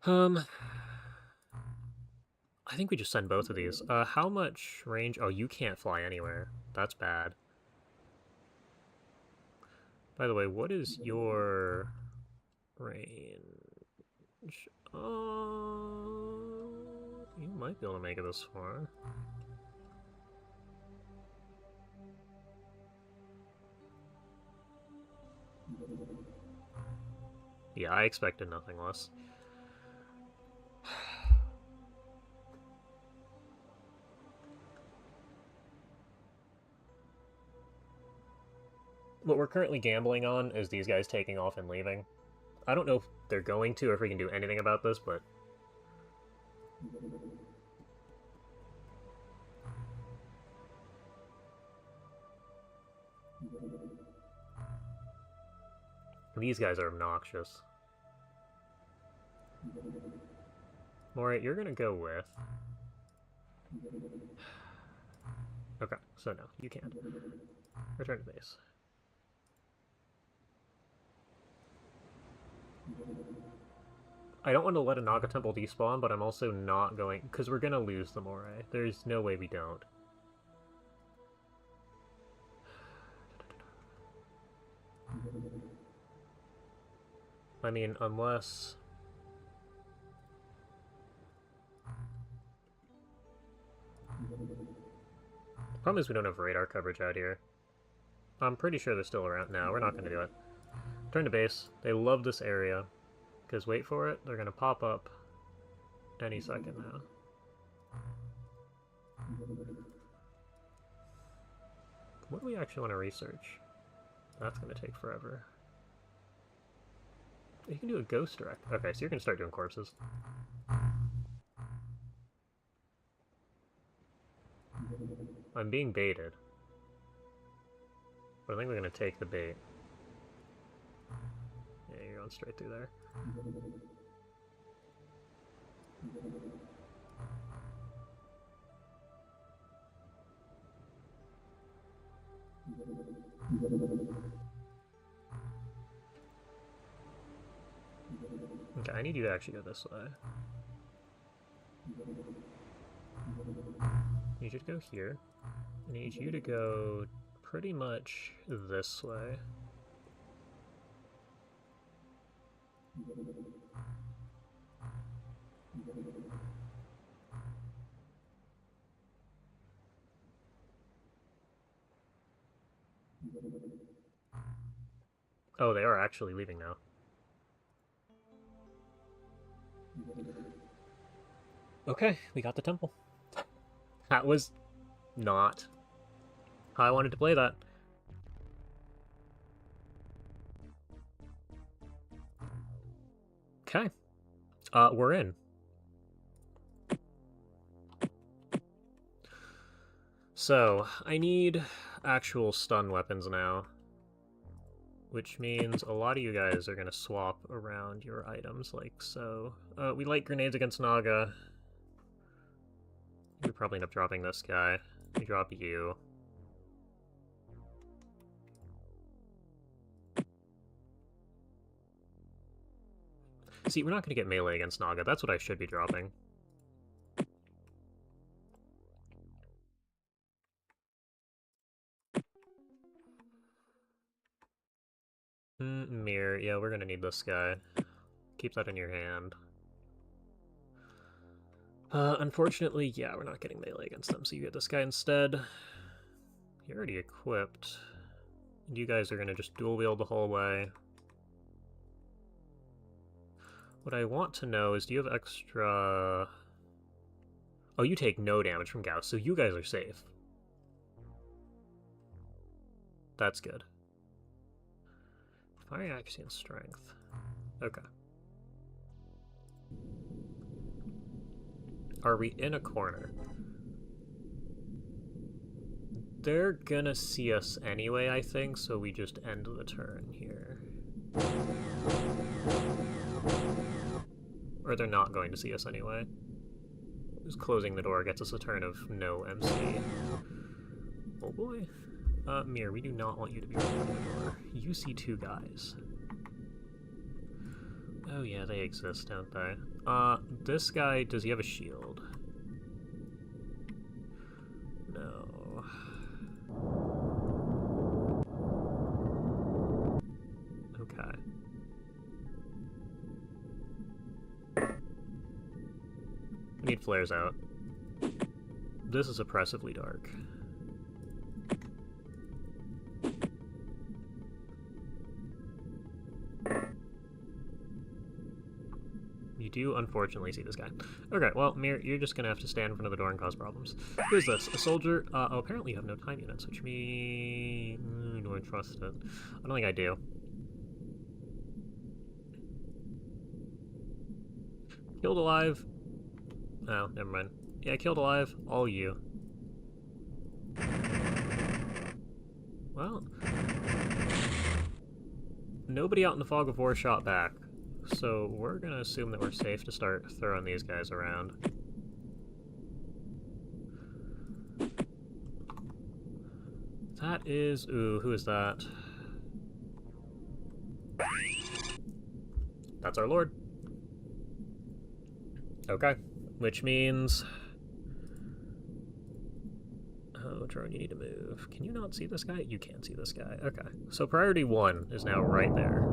I think we just send both of these. How much range? Oh, you can't fly anywhere. That's bad. By the way, what is your range? You might be able to make it this far. Yeah, I expected nothing less. What we're currently gambling on is these guys taking off and leaving. I don't know if they're going to or if we can do anything about this, but... These guys are obnoxious. Morit, you're gonna go with... Okay, so no, you can't. Return to base. I don't want to let a Naga Temple despawn, but I'm also not going... Because we're going to lose the Moray. There's no way we don't. I mean, unless... The problem is we don't have radar coverage out here. I'm pretty sure they're still around. No, we're not going to do it. Return to base. They love this area. Because wait for it, they're going to pop up any second now. What do we actually want to research? That's going to take forever. You can do a ghost direct. Okay, so you're going to start doing corpses. I'm being baited. But I think we're going to take the bait. Yeah, you're going straight through there. Okay, I need you to actually go this way. I need you to go here. I need you to go pretty much this way. Oh, they are actually leaving now. Okay, we got the temple. That was not how I wanted to play that. Okay. We're in. So, I need actual stun weapons now. Which means a lot of you guys are going to swap around your items, like so. We light grenades against Naga. We probably end up dropping this guy. We drop you. See, we're not going to get melee against Naga. That's what I should be dropping. Mirror. Yeah, we're going to need this guy. Keep that in your hand. Unfortunately, yeah, we're not getting melee against them, so you get this guy instead. You're already equipped. And you guys are going to just dual wield the whole way. What I want to know is, do you have extra... Oh, you take no damage from Gauss, so you guys are safe. That's good. Fire accuracy and strength. Okay. Are we in a corner? They're gonna see us anyway, I think, so we just end the turn here. Or they're not going to see us anyway. Just closing the door gets us a turn of no MC. Oh boy. Mir, we do not want you to be opening the door. You see two guys. Oh yeah, they exist, don't they? This guy, does he have a shield? No. Okay. We need flares out. This is oppressively dark. You do, unfortunately, see this guy. Okay, well, Mir, you're just gonna have to stand in front of the door and cause problems. Who is this? A soldier? Oh, apparently you have no time units, which means... do I trust it? I don't think I do. Killed alive. Oh, never mind. Yeah, killed alive. All you. Well... Nobody out in the fog of war shot back. So we're gonna assume that we're safe to start throwing these guys around. That is... Ooh, who is that? That's our lord. Okay. Which means... Oh, drone, you need to move. Can you not see this guy? You can see this guy. Okay. So priority 1 is now right there.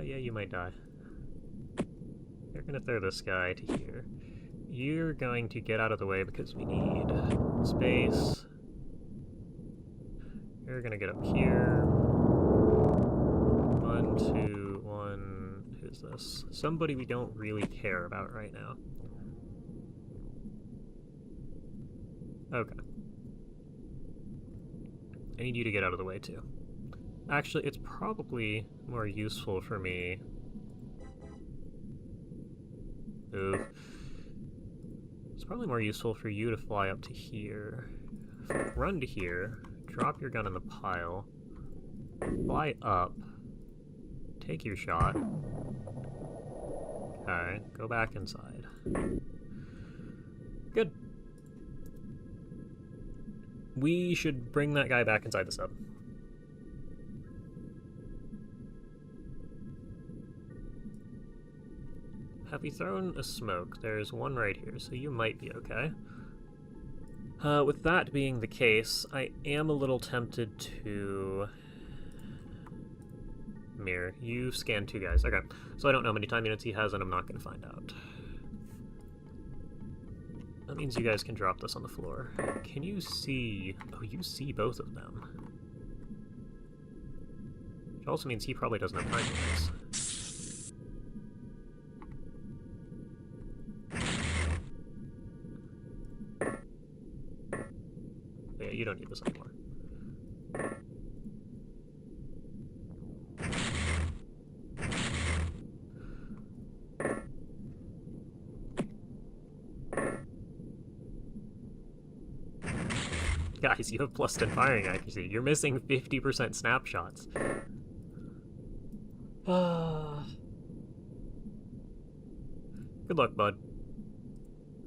Yeah, you might die. You're gonna throw this guy to here. You're going to get out of the way because we need space. You're gonna get up here. 1, 2, 1. Who's this? Somebody we don't really care about right now. Okay. I need you to get out of the way too. Actually, it's probably more useful for me... Ooh. It's probably more useful for you to fly up to here. Run to here, drop your gun in the pile, fly up, take your shot. Okay, go back inside. Good. We should bring that guy back inside the sub. Have we thrown a smoke? There's one right here, so you might be okay. With that being the case, I am a little tempted to... Mirror, you scanned 2 guys. Okay, so I don't know how many time units he has, and I'm not going to find out. That means you guys can drop this on the floor. Can you see... Oh, you see both of them. Which also means he probably doesn't have time units. Yeah, you don't need this anymore. Guys, you have +10 firing accuracy. You're missing 50% snapshots. Good luck, bud.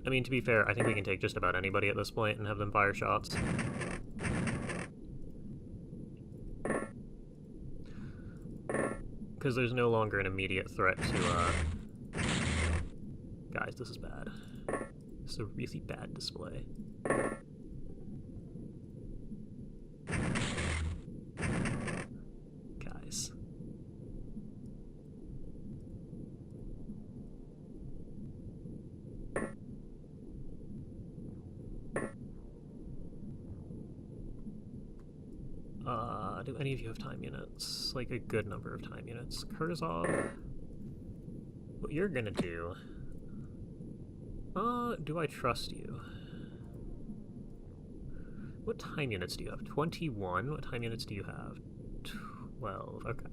I mean, to be fair, I think we can take just about anybody at this point and have them fire shots. Because there's no longer an immediate threat to, Guys, this is bad. This is a really bad display. Guys. Do any of you have time units? Like a good number of time units. Kurzov, what you're gonna do... do I trust you? What time units do you have? 21? What time units do you have? 12, okay.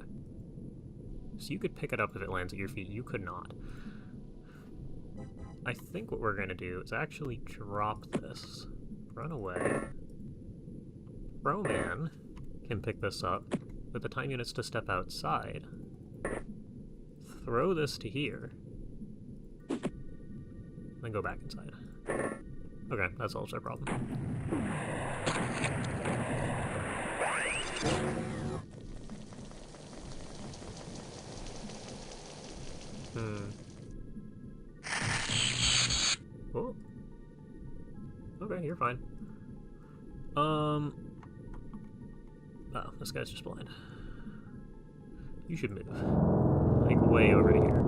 So you could pick it up if it lands at your feet. You could not. I think what we're gonna do is actually drop this. Run away. Roman can pick this up with the time units to step outside. Throw this to here. Then go back inside. Okay, that solves our problem. Oh. Okay, you're fine. Oh, this guy's just blind. You should move. Like, way over to here.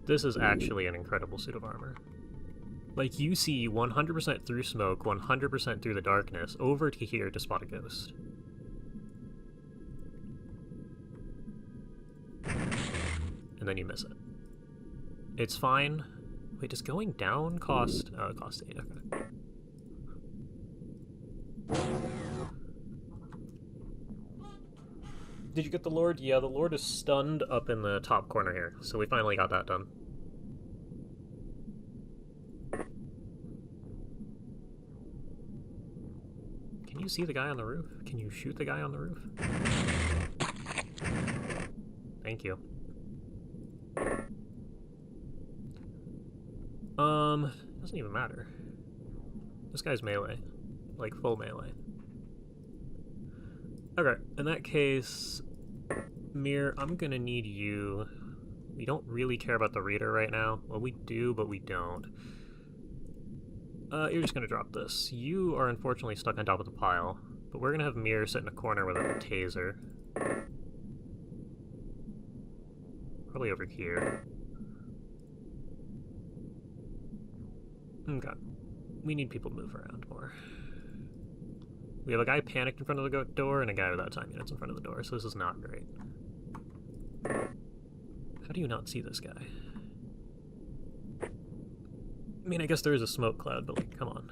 This is actually an incredible suit of armor. Like, you see 100% through smoke, 100% through the darkness, over to here to spot a ghost. And then you miss it. It's fine. Wait, does going down cost... Oh, it costs 8, okay. Did you get the Lord? Yeah, the Lord is stunned up in the top corner here, so we finally got that done. Can you see the guy on the roof? Can you shoot the guy on the roof? Thank you. Doesn't even matter. This guy's melee. Like, full melee. Okay, in that case, Mir, I'm gonna need you. We don't really care about the reader right now. Well, we do, but we don't. You're just gonna drop this. You are unfortunately stuck on top of the pile, but we're gonna have Mir sit in a corner with a taser. Probably over here. Okay. We need people to move around more. We have a guy panicked in front of the door and a guy without time units in front of the door, so this is not great. How do you not see this guy? I mean, I guess there is a smoke cloud, but like, come on.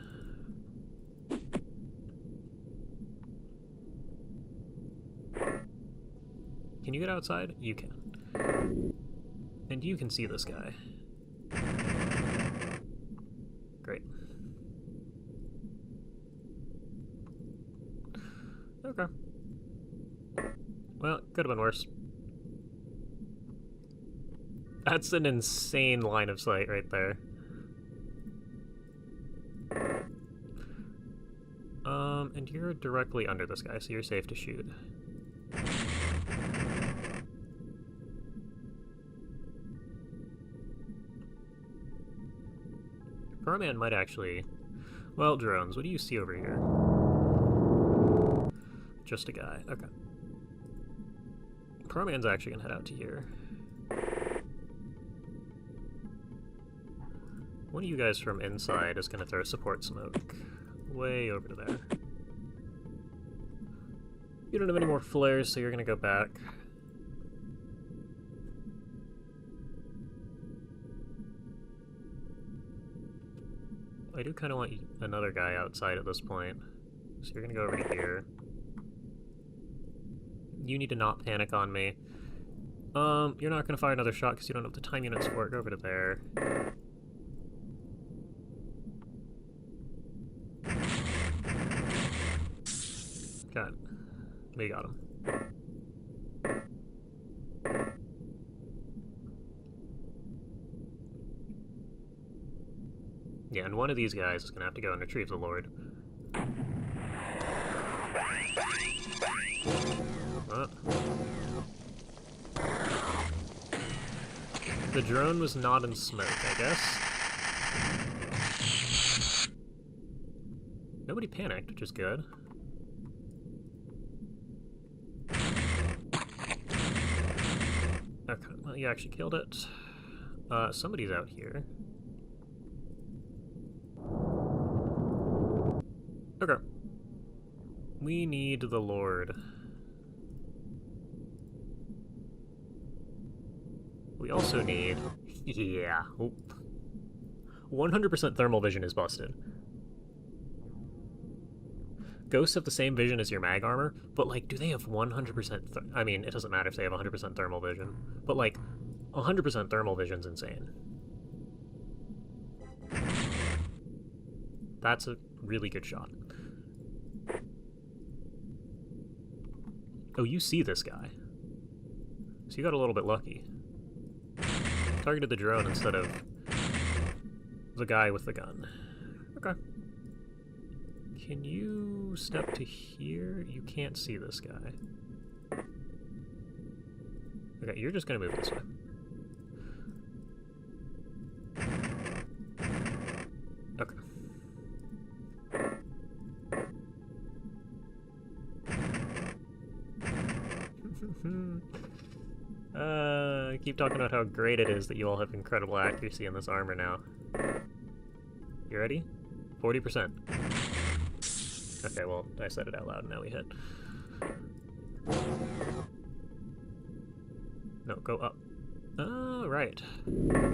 Can you get outside? You can. And you can see this guy. Great. Okay. Well, could have been worse. That's an insane line of sight right there. And you're directly under this guy, so you're safe to shoot. Proman might actually... Well, drones, what do you see over here? Just a guy. Okay. Proman's actually gonna head out to here. One of you guys from inside is gonna throw support smoke way over to there. You don't have any more flares, so you're gonna go back. I do kind of want another guy outside at this point, so you're gonna go over to here. You need to not panic on me. You're not gonna fire another shot because you don't have the time units for it. Go over to there. Got it. We got him. Yeah, and one of these guys is gonna have to go and retrieve the Lord. The drone was not in smoke, I guess. Nobody panicked, which is good. Okay, well, you actually killed it. Somebody's out here. Okay. We need the Lord. We also need... Yeah. 100% thermal vision is busted. Ghosts have the same vision as your mag armor, but, like, do they have 100% I mean, it doesn't matter if they have 100% thermal vision, but, like, 100% thermal vision's insane. That's a really good shot. Oh, you see this guy. So you got a little bit lucky. Targeted the drone instead of the guy with the gun. Okay. Can you step to here? You can't see this guy. Okay, you're just gonna move this way. Okay. I keep talking about how great it is that you all have incredible accuracy in this armor now. You ready? 40%. Okay, well, I said it out loud, and now we hit. No, go up. Oh, right. Who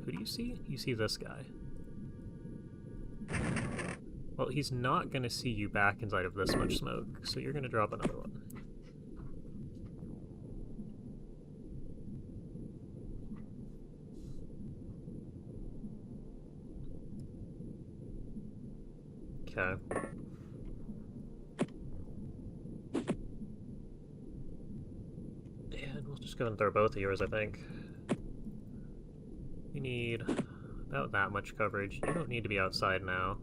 do you see? You see this guy. Well, he's not gonna see you back inside of this much smoke, so you're gonna drop another one. Okay. And we'll just go and throw both of yours, I think. You need about that much coverage. You don't need to be outside now.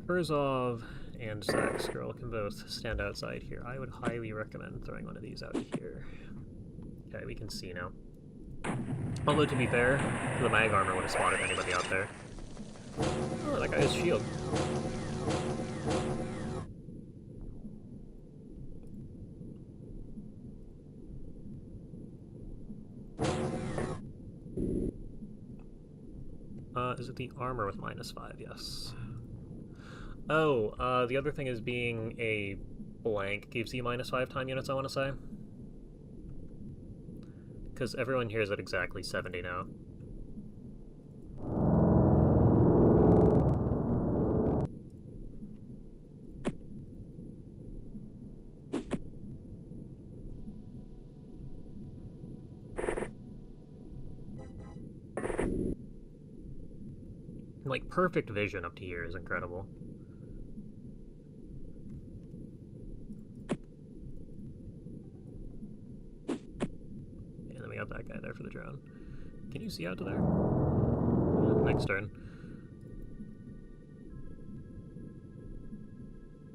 Kurzov and Sax Girl can both stand outside here. I would highly recommend throwing one of these out here. Okay, we can see now. Although, to be fair, the mag armor would have spotted anybody out there. Oh, that guy has shield. Is it the armor with -5? Yes. Oh, the other thing is being a blank gives you -5 time units, I want to say. Because everyone here is at exactly 70 now. Like, perfect vision up to here is incredible. And then we got that guy there for the drone. Can you see out to there? next turn.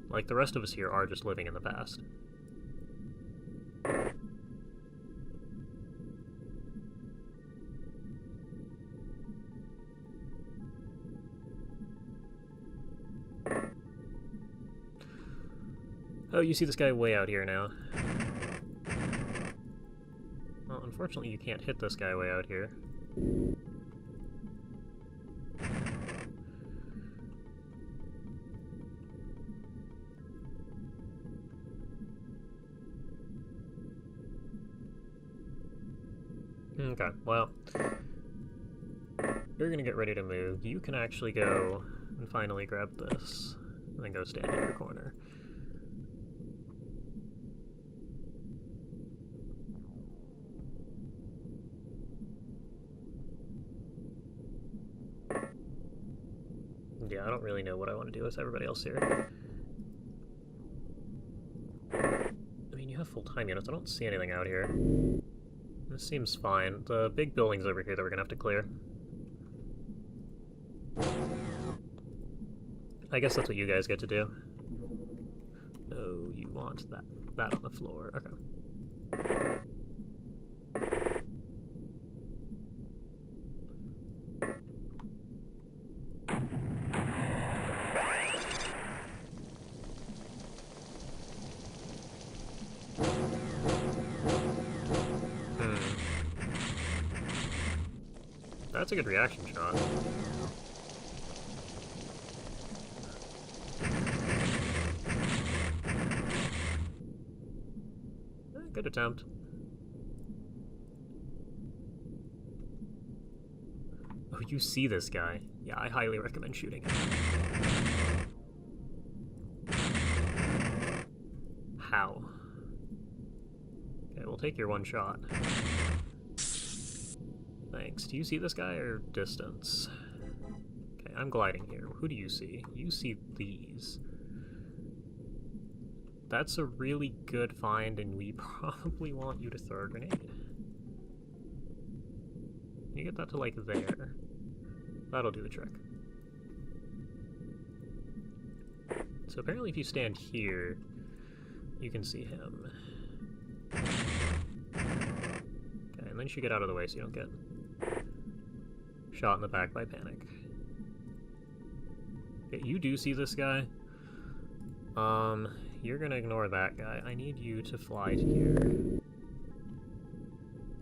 Like, the rest of us here are just living in the past. Oh, you see this guy way out here now. Well, unfortunately you can't hit this guy way out here. Okay, well, you're gonna get ready to move. You can actually go and finally grab this, and then go stand in your corner. Yeah, I don't really know what I want to do with everybody else here. I mean, you have full-time units. I don't see anything out here. This seems fine. The big buildings over here that we're gonna have to clear. I guess that's what you guys get to do. Oh, you want that on the floor. Okay. That's a good reaction shot. Good attempt. Oh, you see this guy. Yeah, I highly recommend shooting him. How? Okay, we'll take your one shot. Thanks. Do you see this guy or distance? Okay, I'm gliding here. Who do you see? You see these. That's a really good find, and we probably want you to throw a grenade. You get that to, like, there. That'll do the trick. So apparently if you stand here, you can see him. Okay, and then you should get out of the way so you don't get shot in the back by panic. Okay, you do see this guy. You're gonna ignore that guy. I need you to fly to here.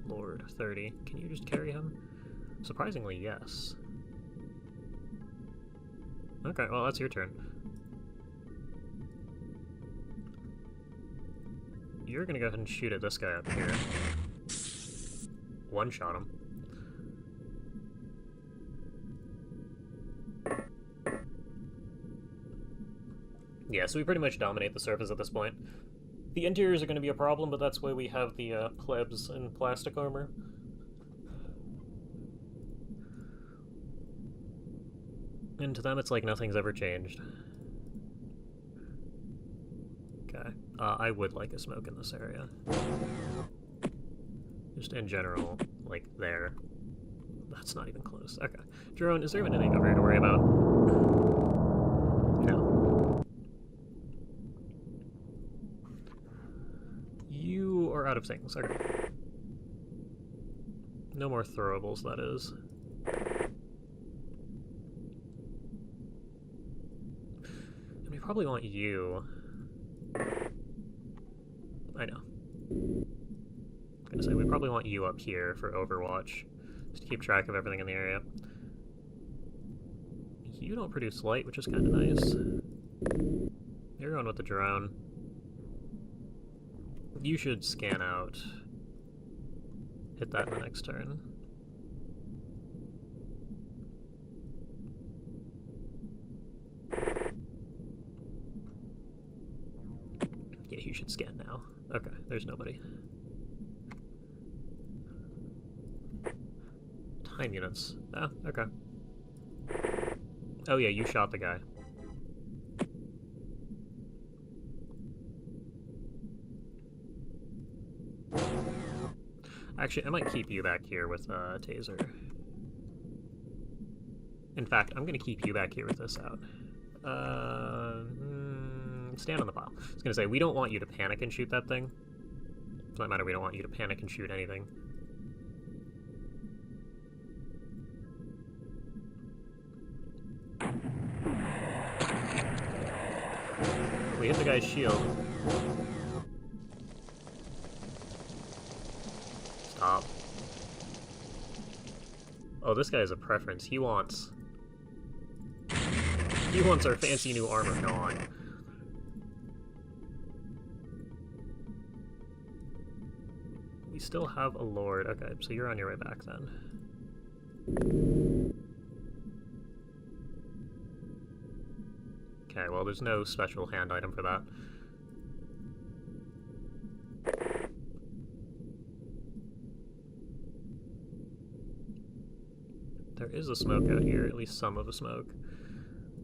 Lord, 30. Can you just carry him? Surprisingly, yes. Okay, well, that's your turn. You're gonna go ahead and shoot at this guy up here. One-shot him. Yeah, so we pretty much dominate the surface at this point. The interiors are going to be a problem, but that's why we have the plebs in plastic armor. And to them, it's like nothing's ever changed. Okay. I would like a smoke in this area. Just in general, like there. That's not even close. Okay. Drone, is there even anything over here to worry about? No. You are out of things. Okay. No more throwables, that is. And we probably want you. I know. I'm gonna say we probably want you up here for Overwatch, just to keep track of everything in the area. You don't produce light, which is kind of nice. You're going with the drone. You should scan out. Hit that in the next turn. Yeah, you should scan now. Okay, there's nobody. Time units. Ah, okay. Oh yeah, you shot the guy. Actually, I might keep you back here with Taser. In fact, I'm gonna keep you back here with this out. Stand on the pile. I was gonna say, we don't want you to panic and shoot that thing. For that matter, we don't want you to panic and shoot anything. We hit the guy's shield. Stop. Oh, this guy has a preference. He wants our fancy new armor gone. We still have a lord. Okay, so you're on your way back then. Okay, well, there's no special hand item for that. There is a smoke out here, at least some of a smoke.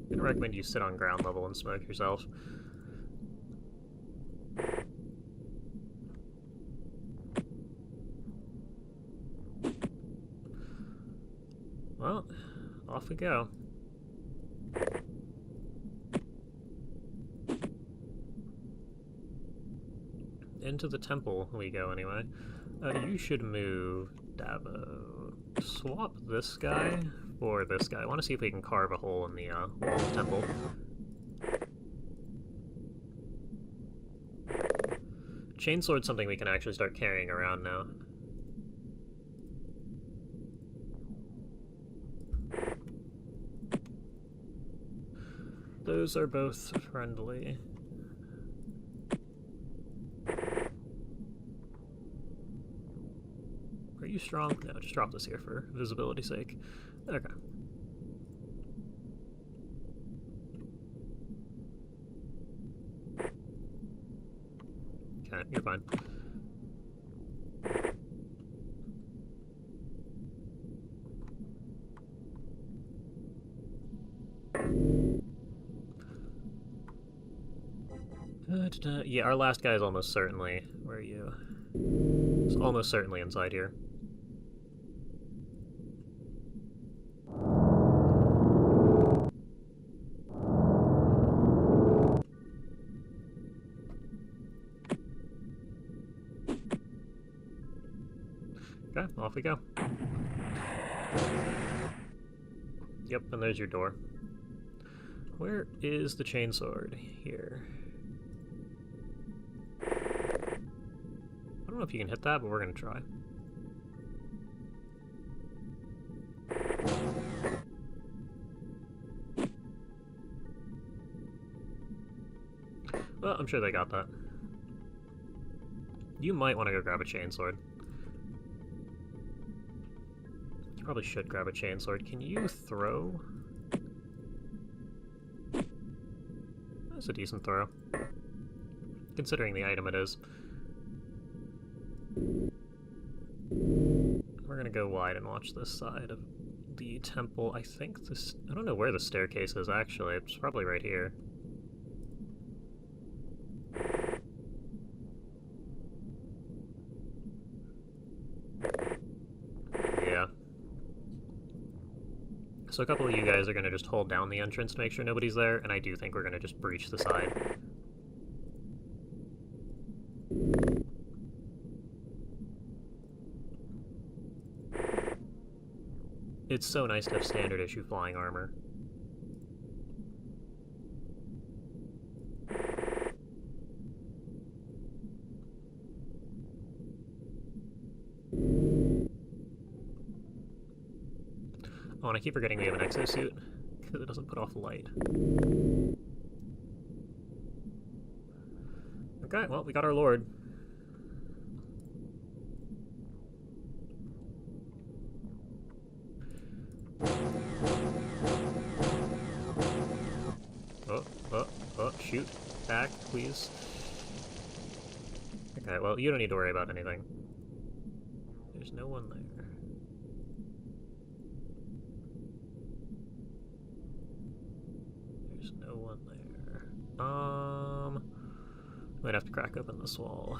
I'm gonna recommend you sit on ground level and smoke yourself. Well, off we go. Into the temple we go, anyway. You should move Davo. Swap this guy for this guy. I want to see if we can carve a hole in the wall of the temple. Chainsword's something we can actually start carrying around now. Those are both friendly. Are you strong? No, just drop this here for visibility's sake. Okay. Okay, you're fine. Yeah, our last guy is almost certainly... Where are you? It's almost certainly inside here. Okay, off we go. Yep, and there's your door. Where is the chainsword? Here. I don't know if you can hit that, but we're gonna try. Well, I'm sure they got that. You might want to go grab a chainsword. You probably should grab a chainsword. Can you throw? That's a decent throw, considering the item it is. We're gonna go wide and watch this side of the temple. I think this... I don't know where the staircase is, actually. It's probably right here. Yeah. So a couple of you guys are gonna just hold down the entrance to make sure nobody's there, and I do think we're gonna just breach the side. It's so nice to have standard issue flying armor. Oh, and I keep forgetting we have an exosuit, because it doesn't put off light. Okay, well, we got our lord. Shoot. Back, please. Okay, well, you don't need to worry about anything. There's no one there. There's no one there. Might have to crack open this wall.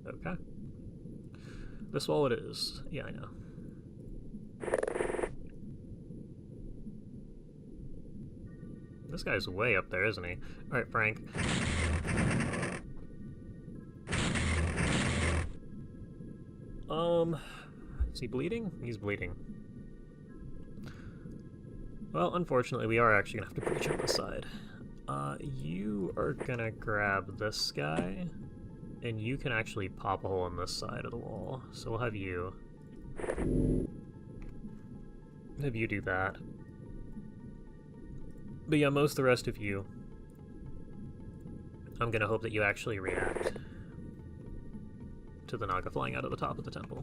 Okay. This wall it is. Yeah, I know. This guy's way up there, isn't he? Alright, Frank. Is he bleeding? He's bleeding. Well, unfortunately, we are actually gonna have to breach on this side. You are gonna grab this guy, and you can actually pop a hole in this side of the wall. So we'll have you do that. But yeah, most of the rest of you, I'm gonna hope that you actually react to the Naga flying out of the top of the temple.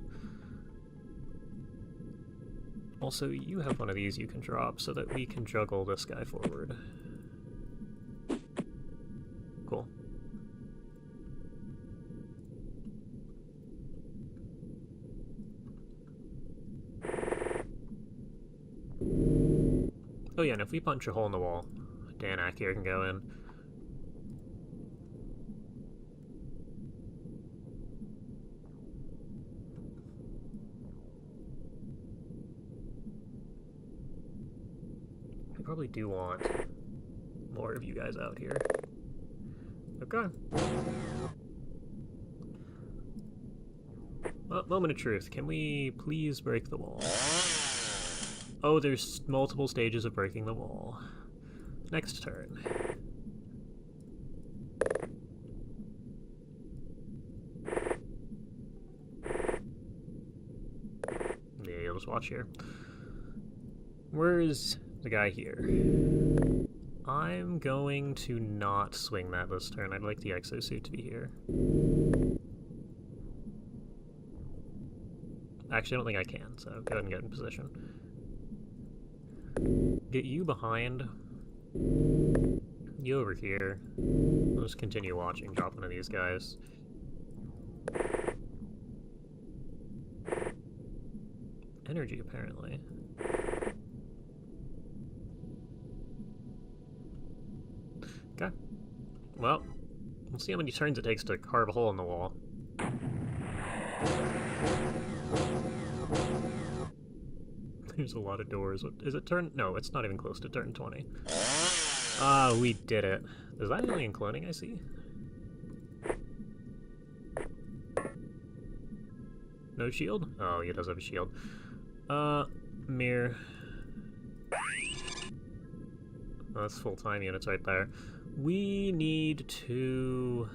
Also, you have one of these you can drop so that we can juggle this guy forward. Cool. Oh yeah, and if we punch a hole in the wall, Danak here can go in. We probably do want more of you guys out here. Okay. Well, moment of truth. Can we please break the wall? Oh, there's multiple stages of breaking the wall. Next turn. Yeah, you'll just watch here. Where's the guy here? I'm going to not swing that this turn. I'd like the exosuit to be here. Actually, I don't think I can, so go ahead and get in position. Get you behind. You over here. I'll just continue watching, drop one of these guys. Energy, apparently. Okay. Well, we'll see how many turns it takes to carve a hole in the wall. There's a lot of doors. Is it turn? No, it's not even close to turn 20. Ah, we did it. Is that alien cloning I see? No shield? Oh, he does have a shield. Mirror. Oh, that's full-time units right there. We need to...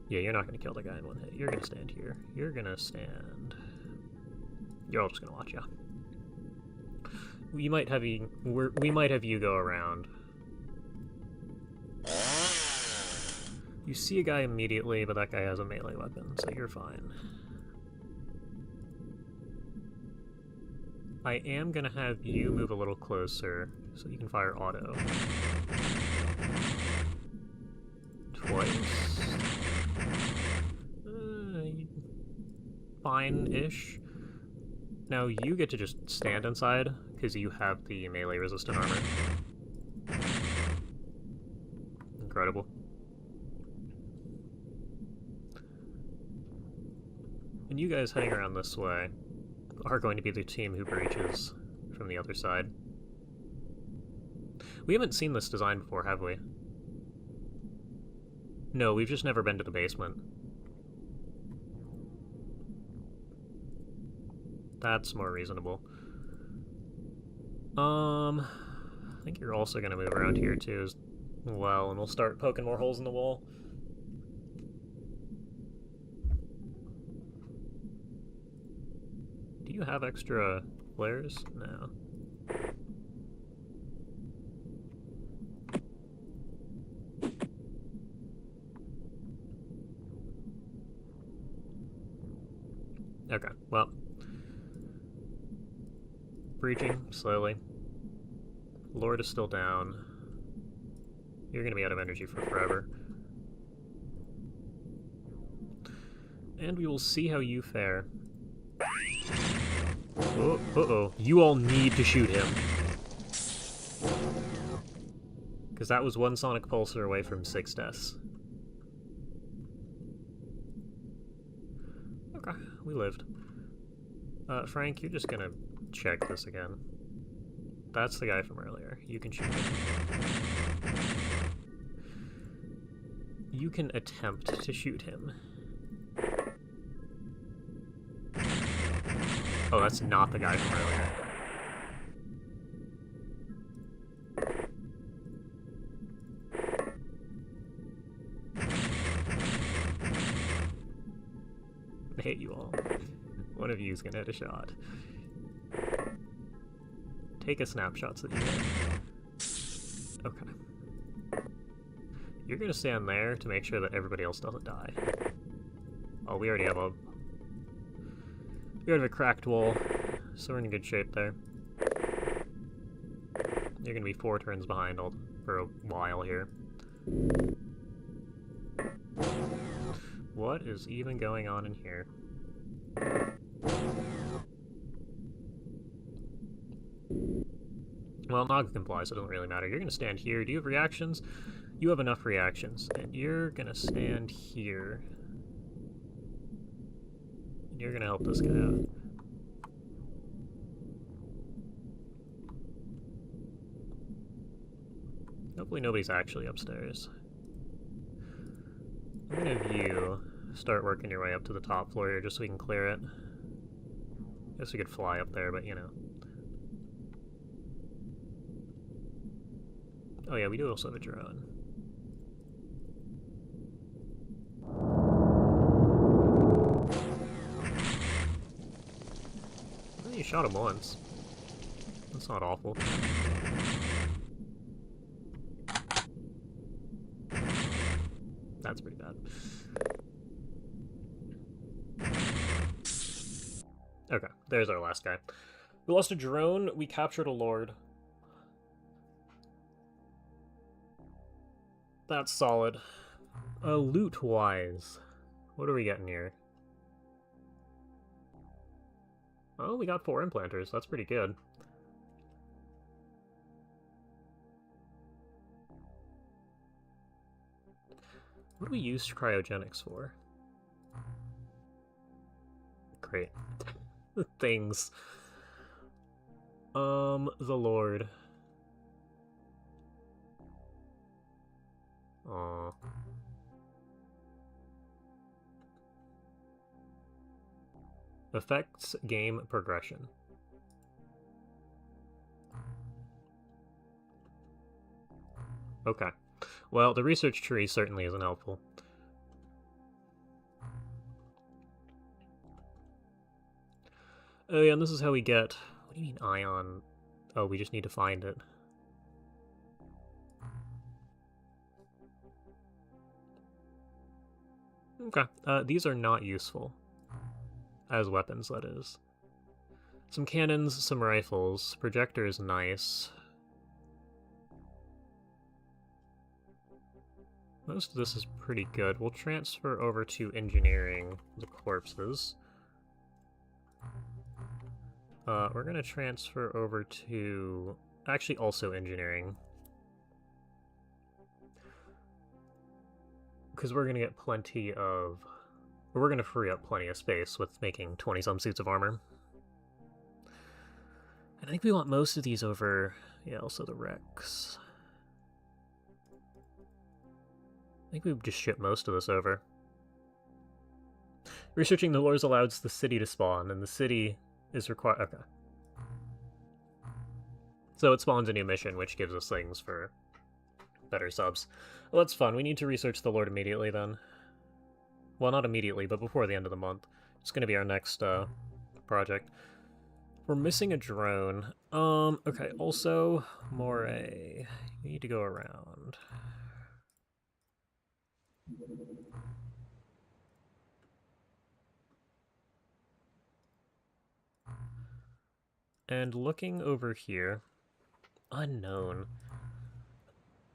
Yeah, you're not going to kill the guy in one hit. You're going to stand here. You're going to stand... You're all just going to watch, yeah. We might have you go around. You see a guy immediately, but that guy has a melee weapon, so you're fine. I am going to have you move a little closer so you can fire auto. Twice. Fine-ish. Now you get to just stand inside, because you have the melee-resistant armor. Incredible. And you guys heading around this way are going to be the team who breaches from the other side. We haven't seen this design before, have we? No, we've just never been to the basement. That's more reasonable. I think you're also going to move around here too as well, and we'll start poking more holes in the wall. Do you have extra flares? No. Okay, well. Breaching, slowly. Lord is still down. You're gonna be out of energy for forever. And we will see how you fare. Oh, uh-oh. You all need to shoot him. Because that was one sonic pulsar away from 6 deaths. we lived. Frank, you're just gonna check this again. That's the guy from earlier. You can shoot him. You can attempt to shoot him. Oh, that's not the guy from earlier. I hate you all. One of you is gonna hit a shot. Take a snapshot so that you get. Okay. You're gonna stand there to make sure that everybody else doesn't die. Oh, we already have a cracked wall, so we're in good shape there. You're gonna be 4 turns behind for a while here. What is even going on in here? Well, Nog complies, so it doesn't really matter. You're gonna stand here. Do you have reactions? You have enough reactions. And you're gonna stand here. And you're gonna help this guy out. Hopefully nobody's actually upstairs. I'm gonna have you start working your way up to the top floor here just so we can clear it. Guess we could fly up there, but you know. Oh yeah, we do also have a drone. Well, you shot him once. That's not awful. That's pretty bad. Okay, there's our last guy. We lost a drone, we captured a lord. That's solid. Loot-wise, what are we getting here? Oh, we got 4 implanters. That's pretty good. What do we use cryogenics for? Great. Things. The Lord. Aww. Affects game progression. Okay. Well, the research tree certainly isn't helpful. Oh yeah, and this is how we get... What do you mean ion? Oh, we just need to find it. Okay. These are not useful. As weapons, that is. Some cannons, some rifles. Projector is nice. Most of this is pretty good. We'll transfer over to engineering the corpses. We're gonna transfer over to... Actually, also engineering. Because we're gonna get plenty of... We're gonna free up plenty of space with making 20-some suits of armor. And I think we want most of these over... Yeah, also the Rex. I think we would just ship most of this over. Researching the lores allows the city to spawn, and the city is required... Okay. So it spawns a new mission, which gives us things for better subs. Well, that's fun. We need to research the lore immediately, then. Well, not immediately, but before the end of the month. It's going to be our next project. We're missing a drone. Okay, also, Moray. We need to go around. And looking over here, unknown.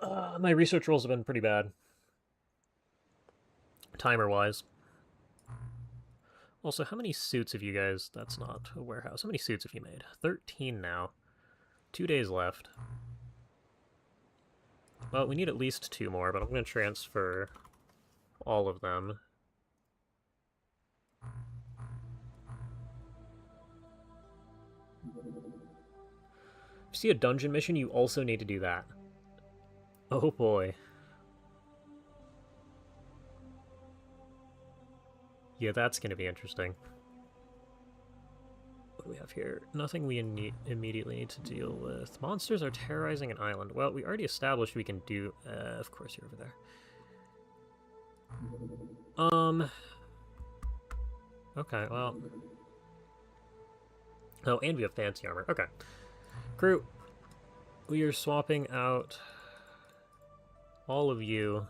My research rolls have been pretty bad. Timer-wise. Also, how many suits have you guys... That's not a warehouse. How many suits have you made? 13 now. 2 days left. Well, we need at least 2 more, but I'm going to transfer all of them. you see a dungeon mission, you also need to do that. Oh boy. Yeah, that's gonna be interesting. What do we have here? Nothing we immediately need to deal with. Monsters are terrorizing an island. Well, we already established we can do... of course you're over there. Okay, well... Oh, and we have fancy armor. Okay. Crew, we are swapping out all of you.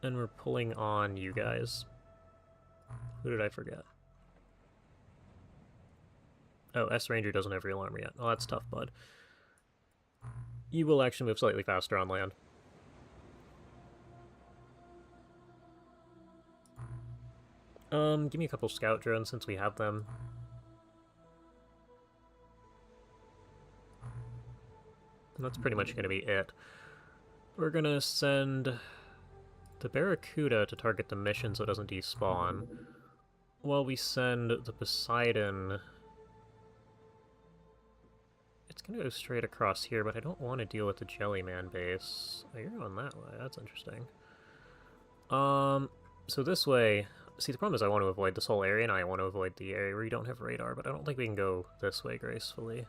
And we're pulling on you guys. Who did I forget? Oh, S-Ranger doesn't have real armor yet. Oh, that's tough, bud. You will actually move slightly faster on land. Give me a couple scout drones since we have them. And that's pretty much going to be it. We're going to send the Barracuda to target the mission so it doesn't despawn, while we send the Poseidon... It's going to go straight across here, but I don't want to deal with the Jellyman base. Oh, you're going that way. That's interesting. So this way... See, the problem is I want to avoid this whole area, and I want to avoid the area where you don't have radar, but I don't think we can go this way gracefully,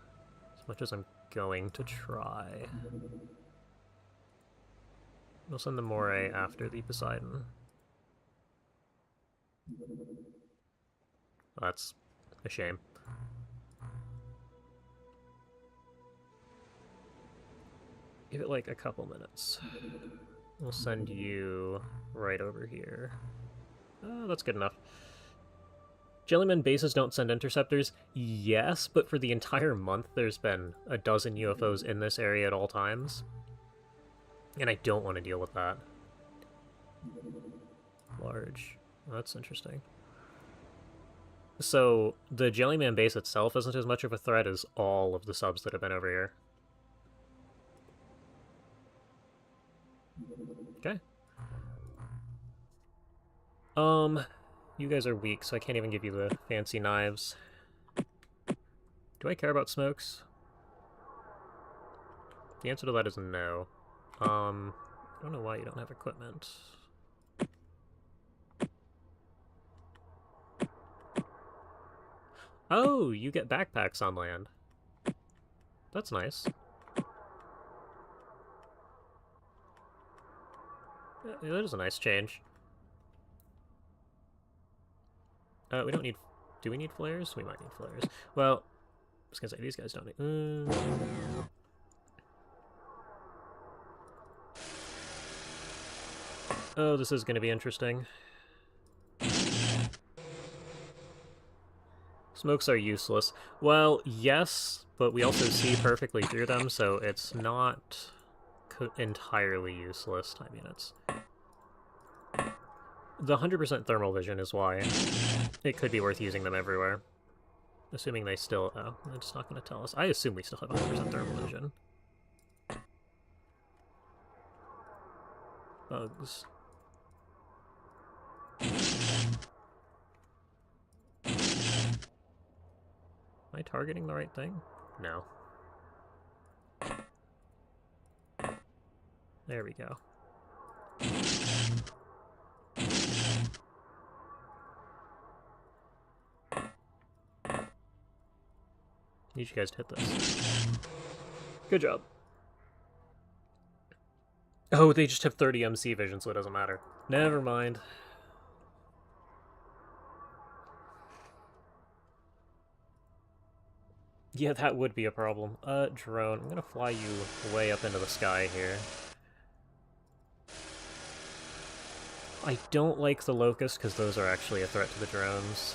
as much as I'm going to try. We'll send the Moray after the Poseidon. That's a shame. Give it like a couple minutes. We'll send you right over here. Oh, that's good enough. Jellyman bases don't send interceptors? Yes, but for the entire month there's been a dozen UFOs in this area at all times. And I don't want to deal with that. Large. Oh, that's interesting. So, the Jellyman base itself isn't as much of a threat as all of the subs that have been over here. Okay. You guys are weak, so I can't even give you the fancy knives. Do I care about smokes? The answer to that is no. I don't know why you don't have equipment. Oh, you get backpacks on land. That's nice. Yeah, that is a nice change. We don't need... Do we need flares? We might need flares. Well, I was gonna say, these guys don't need... Oh, this is gonna be interesting. Smokes are useless. Well, yes, but we also see perfectly through them, so it's not entirely useless. I mean, it's... The 100% thermal vision is why it could be worth using them everywhere. Assuming they still... Oh, it's not going to tell us. I assume we still have 100% thermal vision. Bugs. Am I targeting the right thing? No. There we go. Need you guys to hit this. Good job. Oh, they just have 30 MC vision, so it doesn't matter. Never mind. Yeah, that would be a problem. Drone, I'm gonna fly you way up into the sky here. I don't like the Locust, because those are actually a threat to the drones.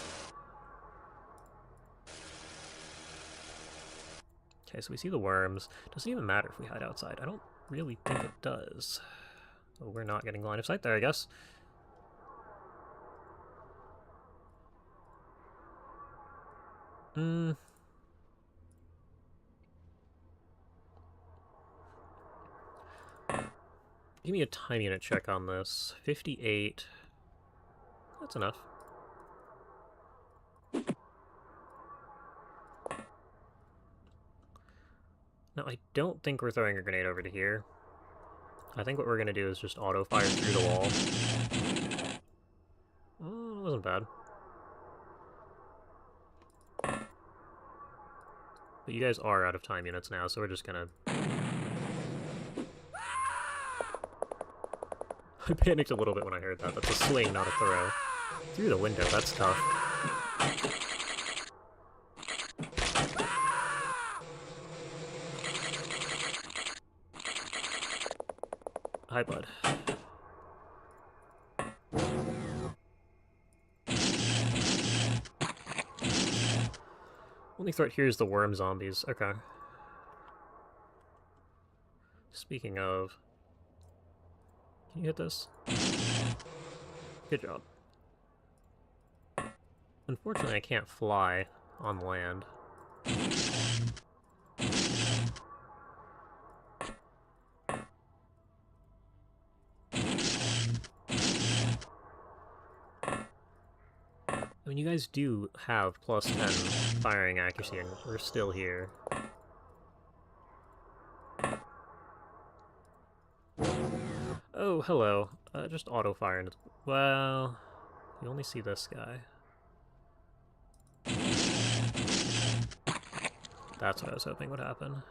Okay, so we see the worms. Doesn't even matter if we hide outside. I don't really think it does. Oh, we're not getting line of sight there, I guess. Give me a time unit check on this. 58. That's enough. No, I don't think we're throwing a grenade over to here. I think what we're gonna do is just auto-fire through the wall. Oh, it wasn't bad. But you guys are out of time units now, so we're just gonna... I panicked a little bit when I heard that. That's a swing, not a throw. Through the window, that's tough. Hi, bud. Only threat here is the worm zombies. Okay. Speaking of... Can you hit this? Good job. Unfortunately, I can't fly on land. I mean, you guys do have plus 10 firing accuracy, and we're still here. Oh, hello. Just auto-fire into... Well... You only see this guy. That's what I was hoping would happen.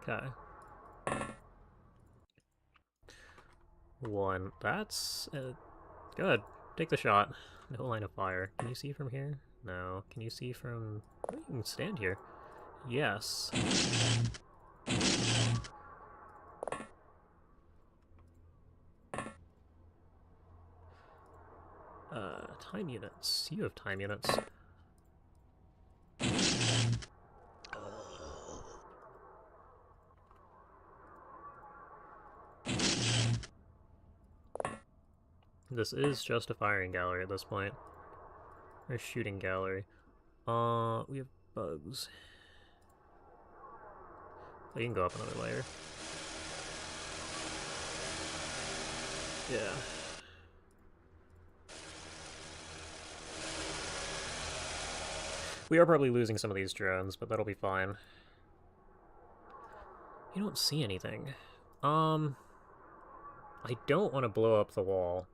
Okay. One. That's... good. Take the shot. No line of fire. Can you see from here? No. Can you see from... Oh, you can stand here. Yes. Time units. You have time units. This is just a firing gallery at this point. Or shooting gallery. We have bugs. Oh, you can go up another layer. Yeah. We are probably losing some of these drones, but that'll be fine. You don't see anything. I don't want to blow up the wall.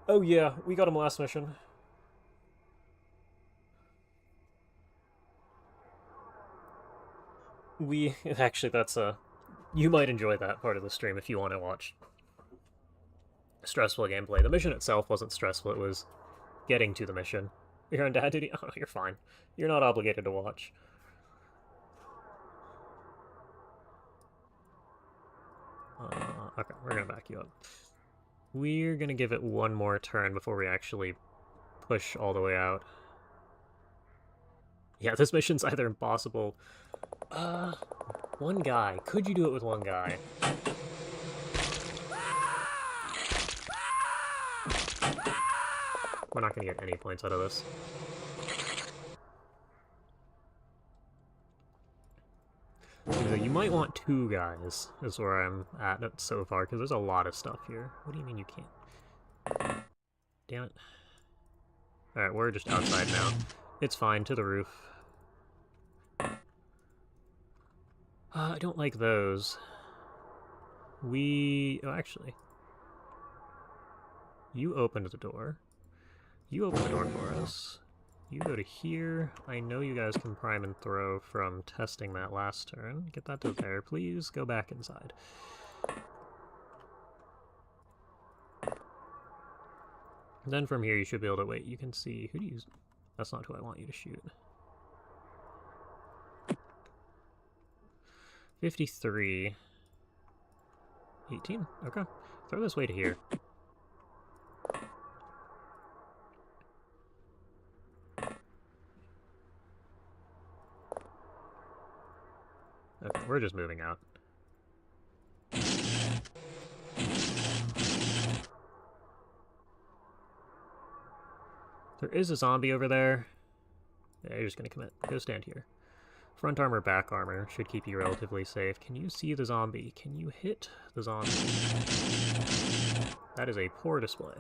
Oh yeah, we got him last mission. Actually, that's you might enjoy that part of the stream if you want to watch stressful gameplay. The mission itself wasn't stressful, it was getting to the mission. You're on dad duty? Oh, you're fine. You're not obligated to watch. Okay, we're gonna back you up. We're gonna give it one more turn before we actually push all the way out. Yeah, this mission's either impossible... one guy. Could you do it with one guy? We're not gonna get any points out of this. So you might want two guys, is where I'm at so far, because there's a lot of stuff here. What do you mean you can't? Damn it. Alright, we're just outside now. It's fine, to the roof. I don't like those. Oh, actually. You opened the door. You opened the door for us. You go to here. I know you guys can prime and throw from testing that last turn. Get that to there, please. Go back inside. Then from here you should be able to wait. You can see... Who do you... That's not who I want you to shoot. 53. 18? Okay. Throw this way to here. Okay, we're just moving out. There is a zombie over there. Yeah, you're just gonna commit. Go stand here. Front armor, back armor should keep you relatively safe. Can you see the zombie? Can you hit the zombie? That is a poor display.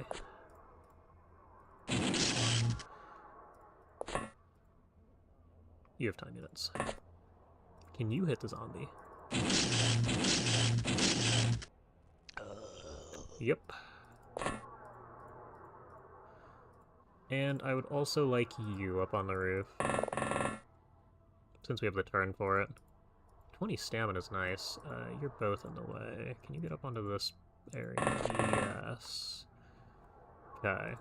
You have time units. Can you hit the zombie? Yep. And I would also like you up on the roof. Since we have the turn for it. 20 stamina is nice. You're both in the way. Can you get up onto this area? Yes. Okay.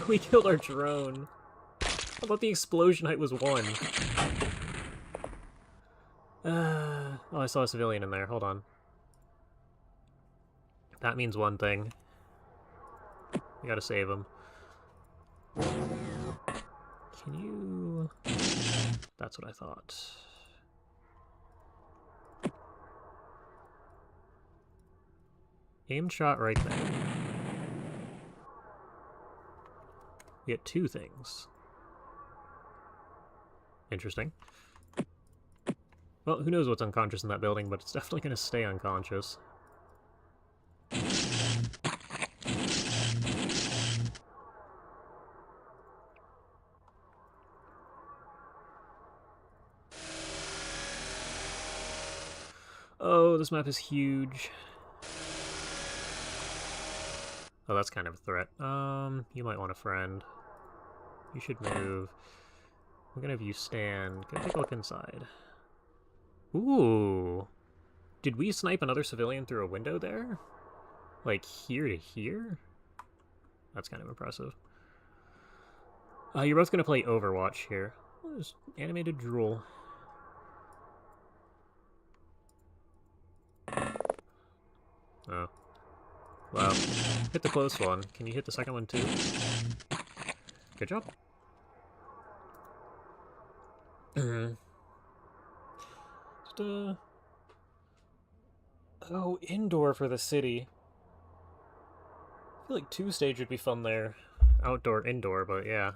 We killed our drone. How about the explosion height was 1? Oh, I saw a civilian in there. Hold on. That means one thing. We gotta save him. Can you... That's what I thought. Aim shot right there. We get 2 things. Interesting. Well, who knows what's unconscious in that building, but it's definitely gonna stay unconscious. Oh, this map is huge. Oh, that's kind of a threat. You might want a friend. You should move. I'm gonna have you stand. Go take a look inside. Ooh. Did we snipe another civilian through a window there? Like, here to here? That's kind of impressive. You're both gonna play Overwatch here. Oh, there's animated drool. Oh. Wow. Hit the close one. Can you hit the second one too? Good job. Oh, indoor for the city. I feel like 2-stage would be fun there. Outdoor, indoor, but yeah.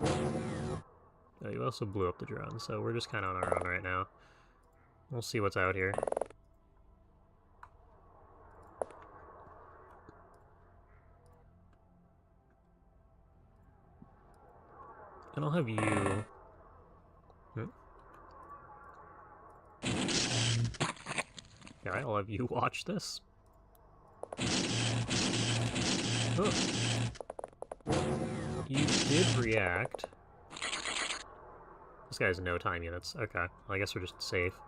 Oh, you also blew up the drone, so we're just kind of on our own right now. We'll see what's out here. And I'll have you... Yeah, I'll have you watch this. Oh. You did react. This guy has no time units. Okay, well, I guess we're just safe.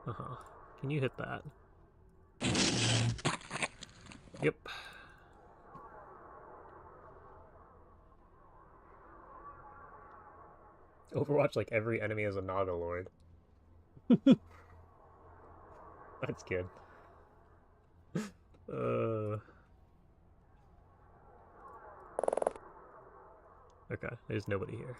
Uh-huh. Can you hit that? Yep. Overwatch, like, every enemy is a Naga Lord. That's good. Okay, there's nobody here.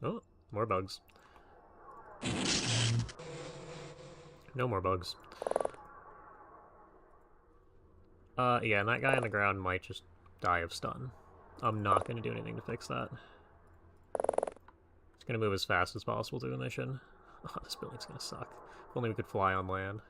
Oh, more bugs. No more bugs. Yeah, and that guy on the ground might just die of stun. I'm not going to do anything to fix that. Just going to move as fast as possible through the mission. Oh, this building's going to suck. If only we could fly on land.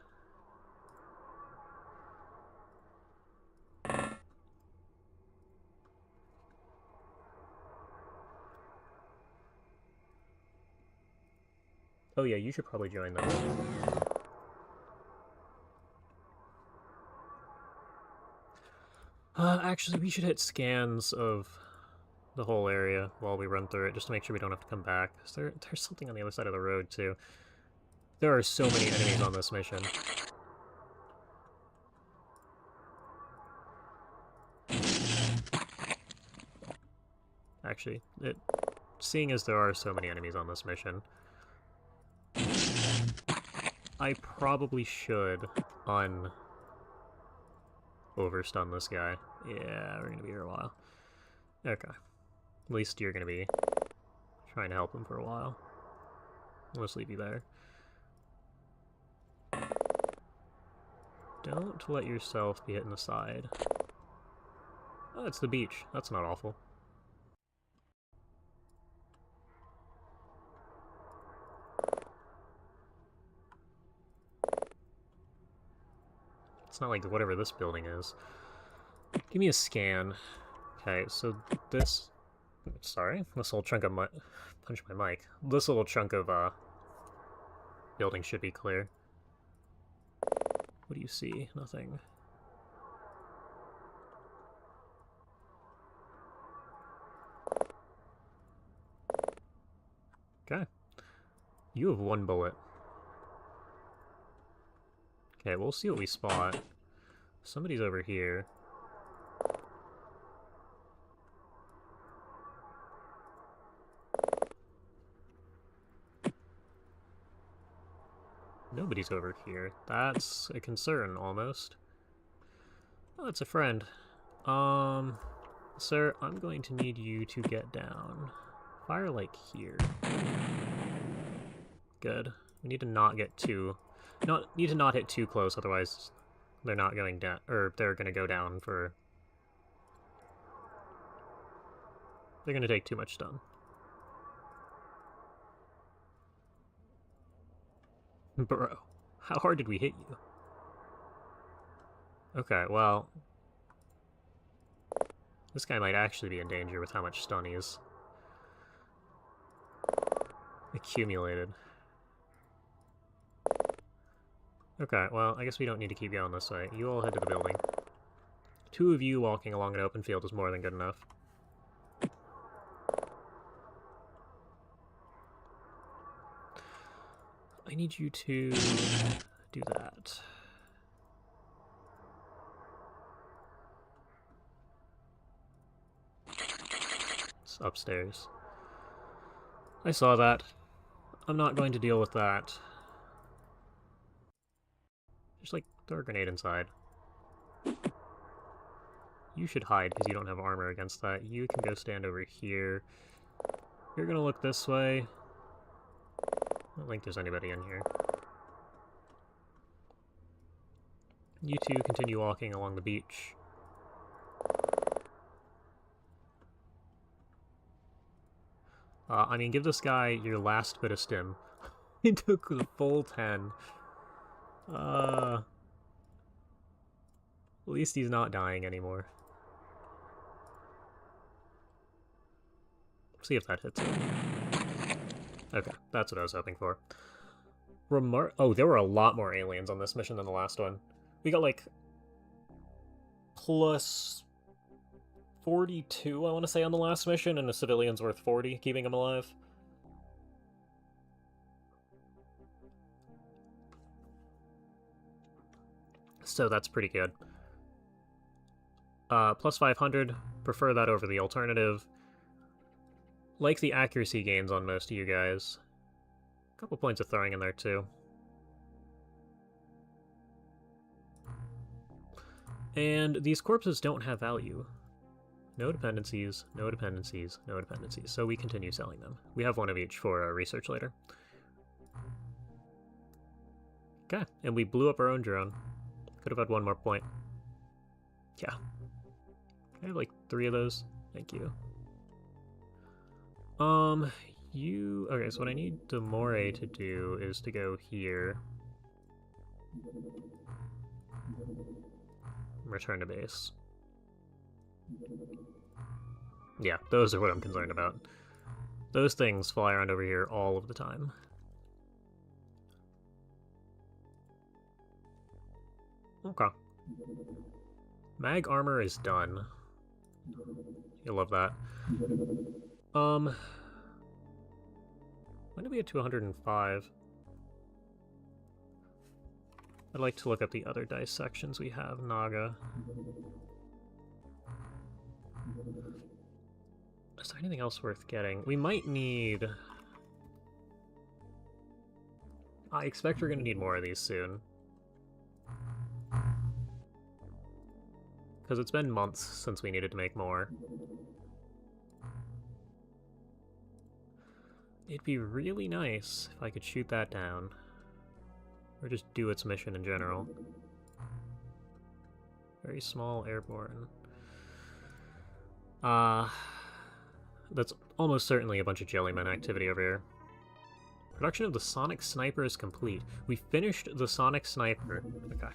Oh yeah, you should probably join them. Actually, we should hit scans of the whole area while we run through it, just to make sure we don't have to come back. There's something on the other side of the road, too. There are so many enemies on this mission. Actually, seeing as there are so many enemies on this mission, I probably should overstun this guy. Yeah, we're gonna be here a while. Okay. At least you're gonna be trying to help him for a while. I'll just leave you there. Don't let yourself be hit in the side. Oh, it's the beach. That's not awful. It's not like whatever this building is. Give me a scan. Okay, so this... Sorry, this little chunk of my... Punch my mic. This little chunk of, building should be clear. What do you see? Nothing. Okay. You have 1 bullet. Okay, we'll see what we spot. Somebody's over here. Nobody's over here. That's a concern, almost. Oh, it's a friend. Sir, I'm going to need you to get down. Fire, like, here. Good. We need to not get too... need to not hit too close, otherwise they're not going down... Or they're gonna go down for... They're gonna take too much stun. Bro, how hard did we hit you? Okay, well... This guy might actually be in danger with how much stun he's accumulated. Okay, well, I guess we don't need to keep going this way. You all head to the building. 2 of you walking along an open field is more than good enough. I need you to do that. It's upstairs. I saw that. I'm not going to deal with that. Just, like, throw a grenade inside. You should hide, because you don't have armor against that. You can go stand over here. You're gonna look this way. I don't think there's anybody in here. You two continue walking along the beach. I mean, give this guy your last bit of stim. He took the full 10. At least he's not dying anymore. See if that hits him. Okay, that's what I was hoping for. Oh, there were a lot more aliens on this mission than the last one. We got, like, plus 42, I want to say, on the last mission, and the civilian's worth 40, keeping him alive. So that's pretty good. Plus 500, prefer that over the alternative. Like the accuracy gains on most of you guys. A couple points of throwing in there, too. And these corpses don't have value. No dependencies, no dependencies, no dependencies. So we continue selling them. We have 1 of each for research later. Okay, and we blew up our own drone. Could have had 1 more point. Yeah. I have like 3 of those. Thank you. Okay, so what I need Demore to do is to go here. Return to base. Yeah, those are what I'm concerned about. Those things fly around over here all of the time. Okay. Mag armor is done. You'll love that. When did we get to 105? I'd like to look at the other dissections we have, Naga. Is there anything else worth getting? We might need... I expect we're going to need more of these soon. Because it's been months since we needed to make more. It'd be really nice if I could shoot that down. Or just do its mission in general. Very small airborne. That's almost certainly a bunch of Jellyman activity over here. Production of the Sonic Sniper is complete. We finished the Sonic Sniper. Okay.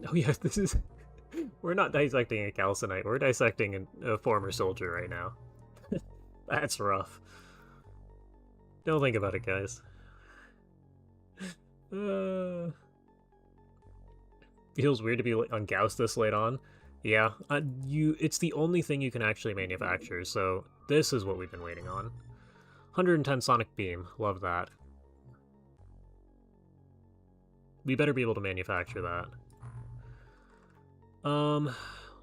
Oh yeah, this is... We're not dissecting a calcinite, we're dissecting a former soldier right now. That's rough. Don't think about it, guys. Feels weird to be on Gauss this late on. Yeah, it's the only thing you can actually manufacture, so this is what we've been waiting on. 110 Sonic Beam, love that. We better be able to manufacture that.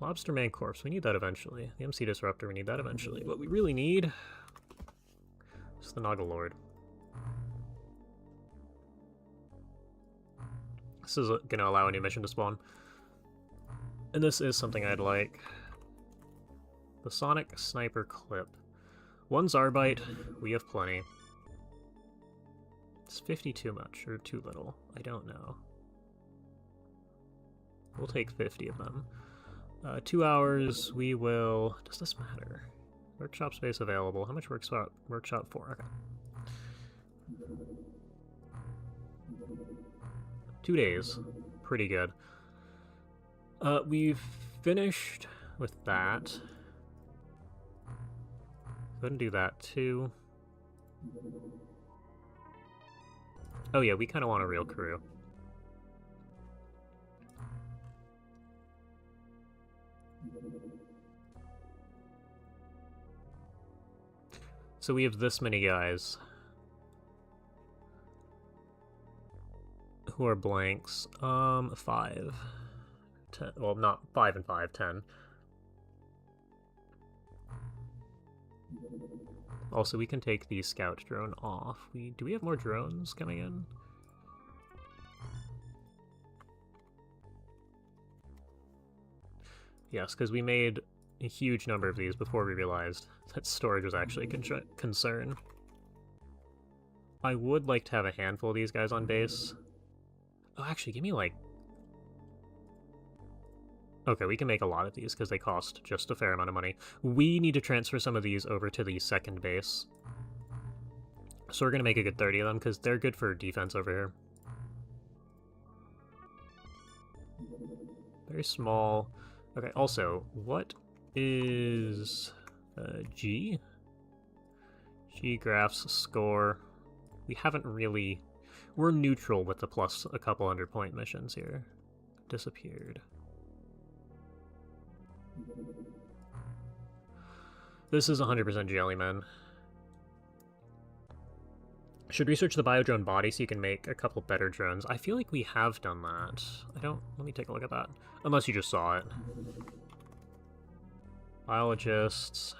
Lobster Man Corpse, we need that eventually. The MC Disruptor, we need that eventually. What we really need is the Naga Lord. This is going to allow a new mission to spawn. And this is something I'd like. The Sonic Sniper Clip. 1 Zarbite, we have plenty. It's 50 too much, or too little. I don't know. We'll take 50 of them. 2 hours, we will... Does this matter? Workshop space available. How much workshop for? Okay. 2 days. Pretty good. We've finished with that. Go ahead and do that too. Oh yeah, we kind of want a real crew. So we have this many guys who are blanks. 5. 10. Well, not 5 and 5, 10. Also, we can take the scout drone off. Do we have more drones coming in? Yes, because we made a huge number of these before we realized that storage was actually a concern. I would like to have a handful of these guys on base. Oh, actually, give me like... Okay, we can make a lot of these because they cost just a fair amount of money. We need to transfer some of these over to the second base. So we're going to make a good 30 of them because they're good for defense over here. Very small. Okay, also, what is G? G graphs score. We haven't really... We're neutral with the plus a couple 100-point missions here. Disappeared. This is 100% Jellyman. Should research the biodrone body so you can make a couple better drones. I feel like we have done that. Let me take a look at that. Unless you just saw it. Biologists.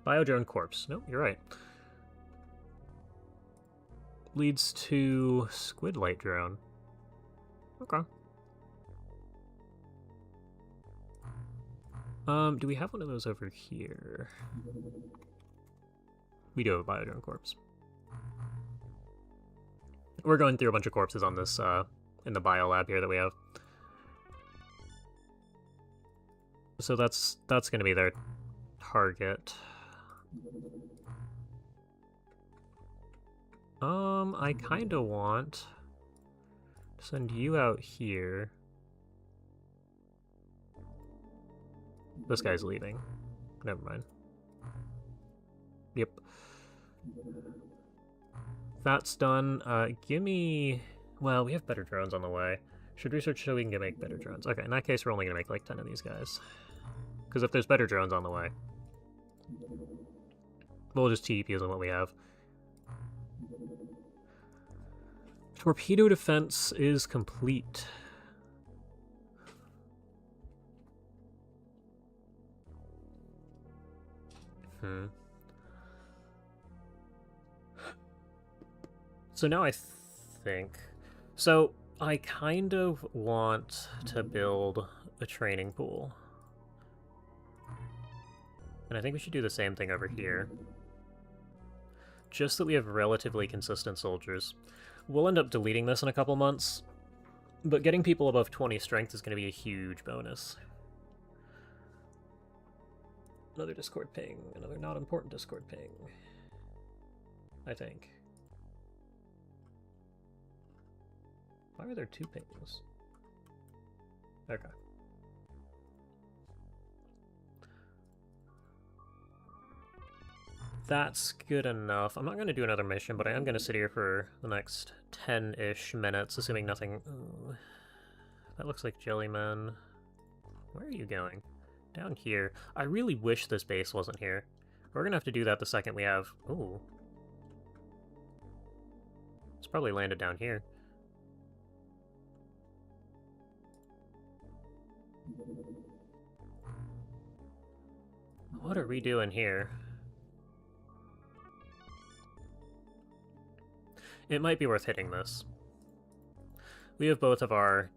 Biodrone corpse. Nope, you're right. Leads to squid light drone. Okay. Do we have one of those over here? We do have a biodrone corpse. We're going through a bunch of corpses on this, in the bio lab here that we have. So that's gonna be their target. I kinda want to send you out here. This guy's leaving. Never mind. Yep. That's done. Give me... Well, we have better drones on the way. Should research so we can make better drones. Okay, in that case, we're only going to make like 10 of these guys. Because if there's better drones on the way, we'll just TP on what we have. Torpedo defense is complete. So now I think... So, I kind of want to build a training pool. And I think we should do the same thing over here. Just that we have relatively consistent soldiers. We'll end up deleting this in a couple months, but getting people above 20 strength is going to be a huge bonus. Another Discord ping. Another not important Discord ping. I think. Why are there 2 pings? Okay. That's good enough. I'm not going to do another mission, but I am going to sit here for the next 10-ish minutes, assuming nothing... Ooh. That looks like Jellyman. Where are you going? Down here. I really wish this base wasn't here. We're going to have to do that the second we have... Ooh. It's probably landed down here. What are we doing here? It might be worth hitting this. We have both of our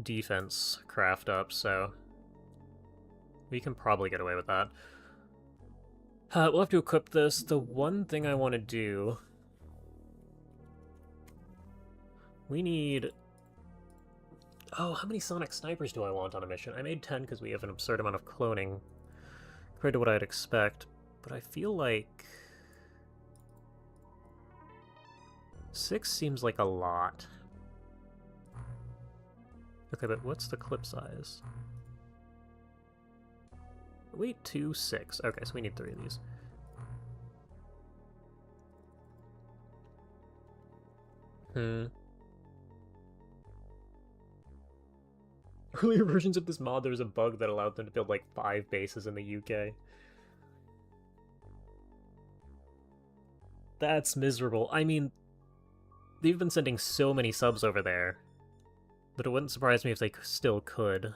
defense craft up, so we can probably get away with that. We'll have to equip this. The one thing I want to do... We need... Oh, how many sonic snipers do I want on a mission? I made 10 because we have an absurd amount of cloning compared to what I'd expect, but I feel like 6 seems like a lot. Okay, but what's the clip size? Wait, 2, 6. Okay, so we need 3 of these. Earlier versions of this mod, there was a bug that allowed them to build like 5 bases in the UK. That's miserable. I mean, they've been sending so many subs over there that it wouldn't surprise me if they still could.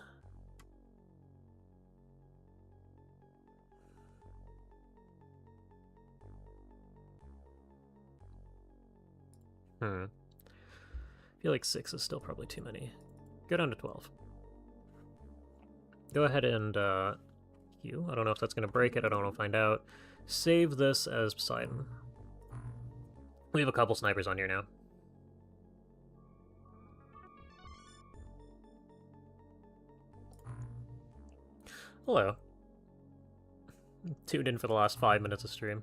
I feel like 6 is still probably too many. Go down to 12. Go ahead and, heal. I don't know if that's going to break it. I don't want to find out. Save this as Poseidon. We have a couple snipers on here now. Hello. Tuned in for the last 5 minutes of stream.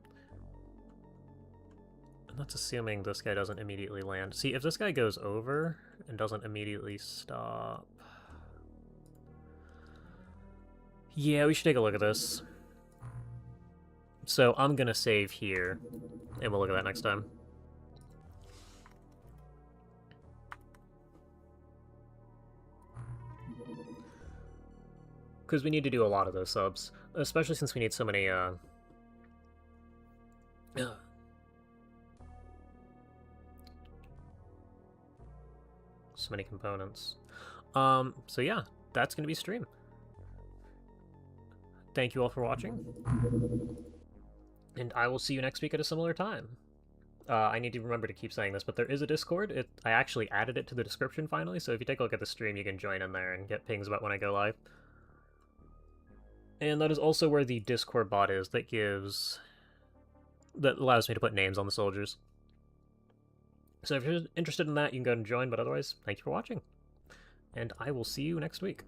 And that's assuming this guy doesn't immediately land. See, if this guy goes over and doesn't immediately stop... Yeah, we should take a look at this. So I'm gonna save here, and we'll look at that next time. Because we need to do a lot of those subs, especially since we need so many, so many components. So yeah, that's gonna be stream. Thank you all for watching, and I will see you next week at a similar time. I need to remember to keep saying this, but there is a Discord. I actually added it to the description finally, so if you take a look at the stream, you can join in there and get pings about when I go live. And that is also where the Discord bot is that allows me to put names on the soldiers. So if you're interested in that, you can go and join, but otherwise, thank you for watching. And I will see you next week.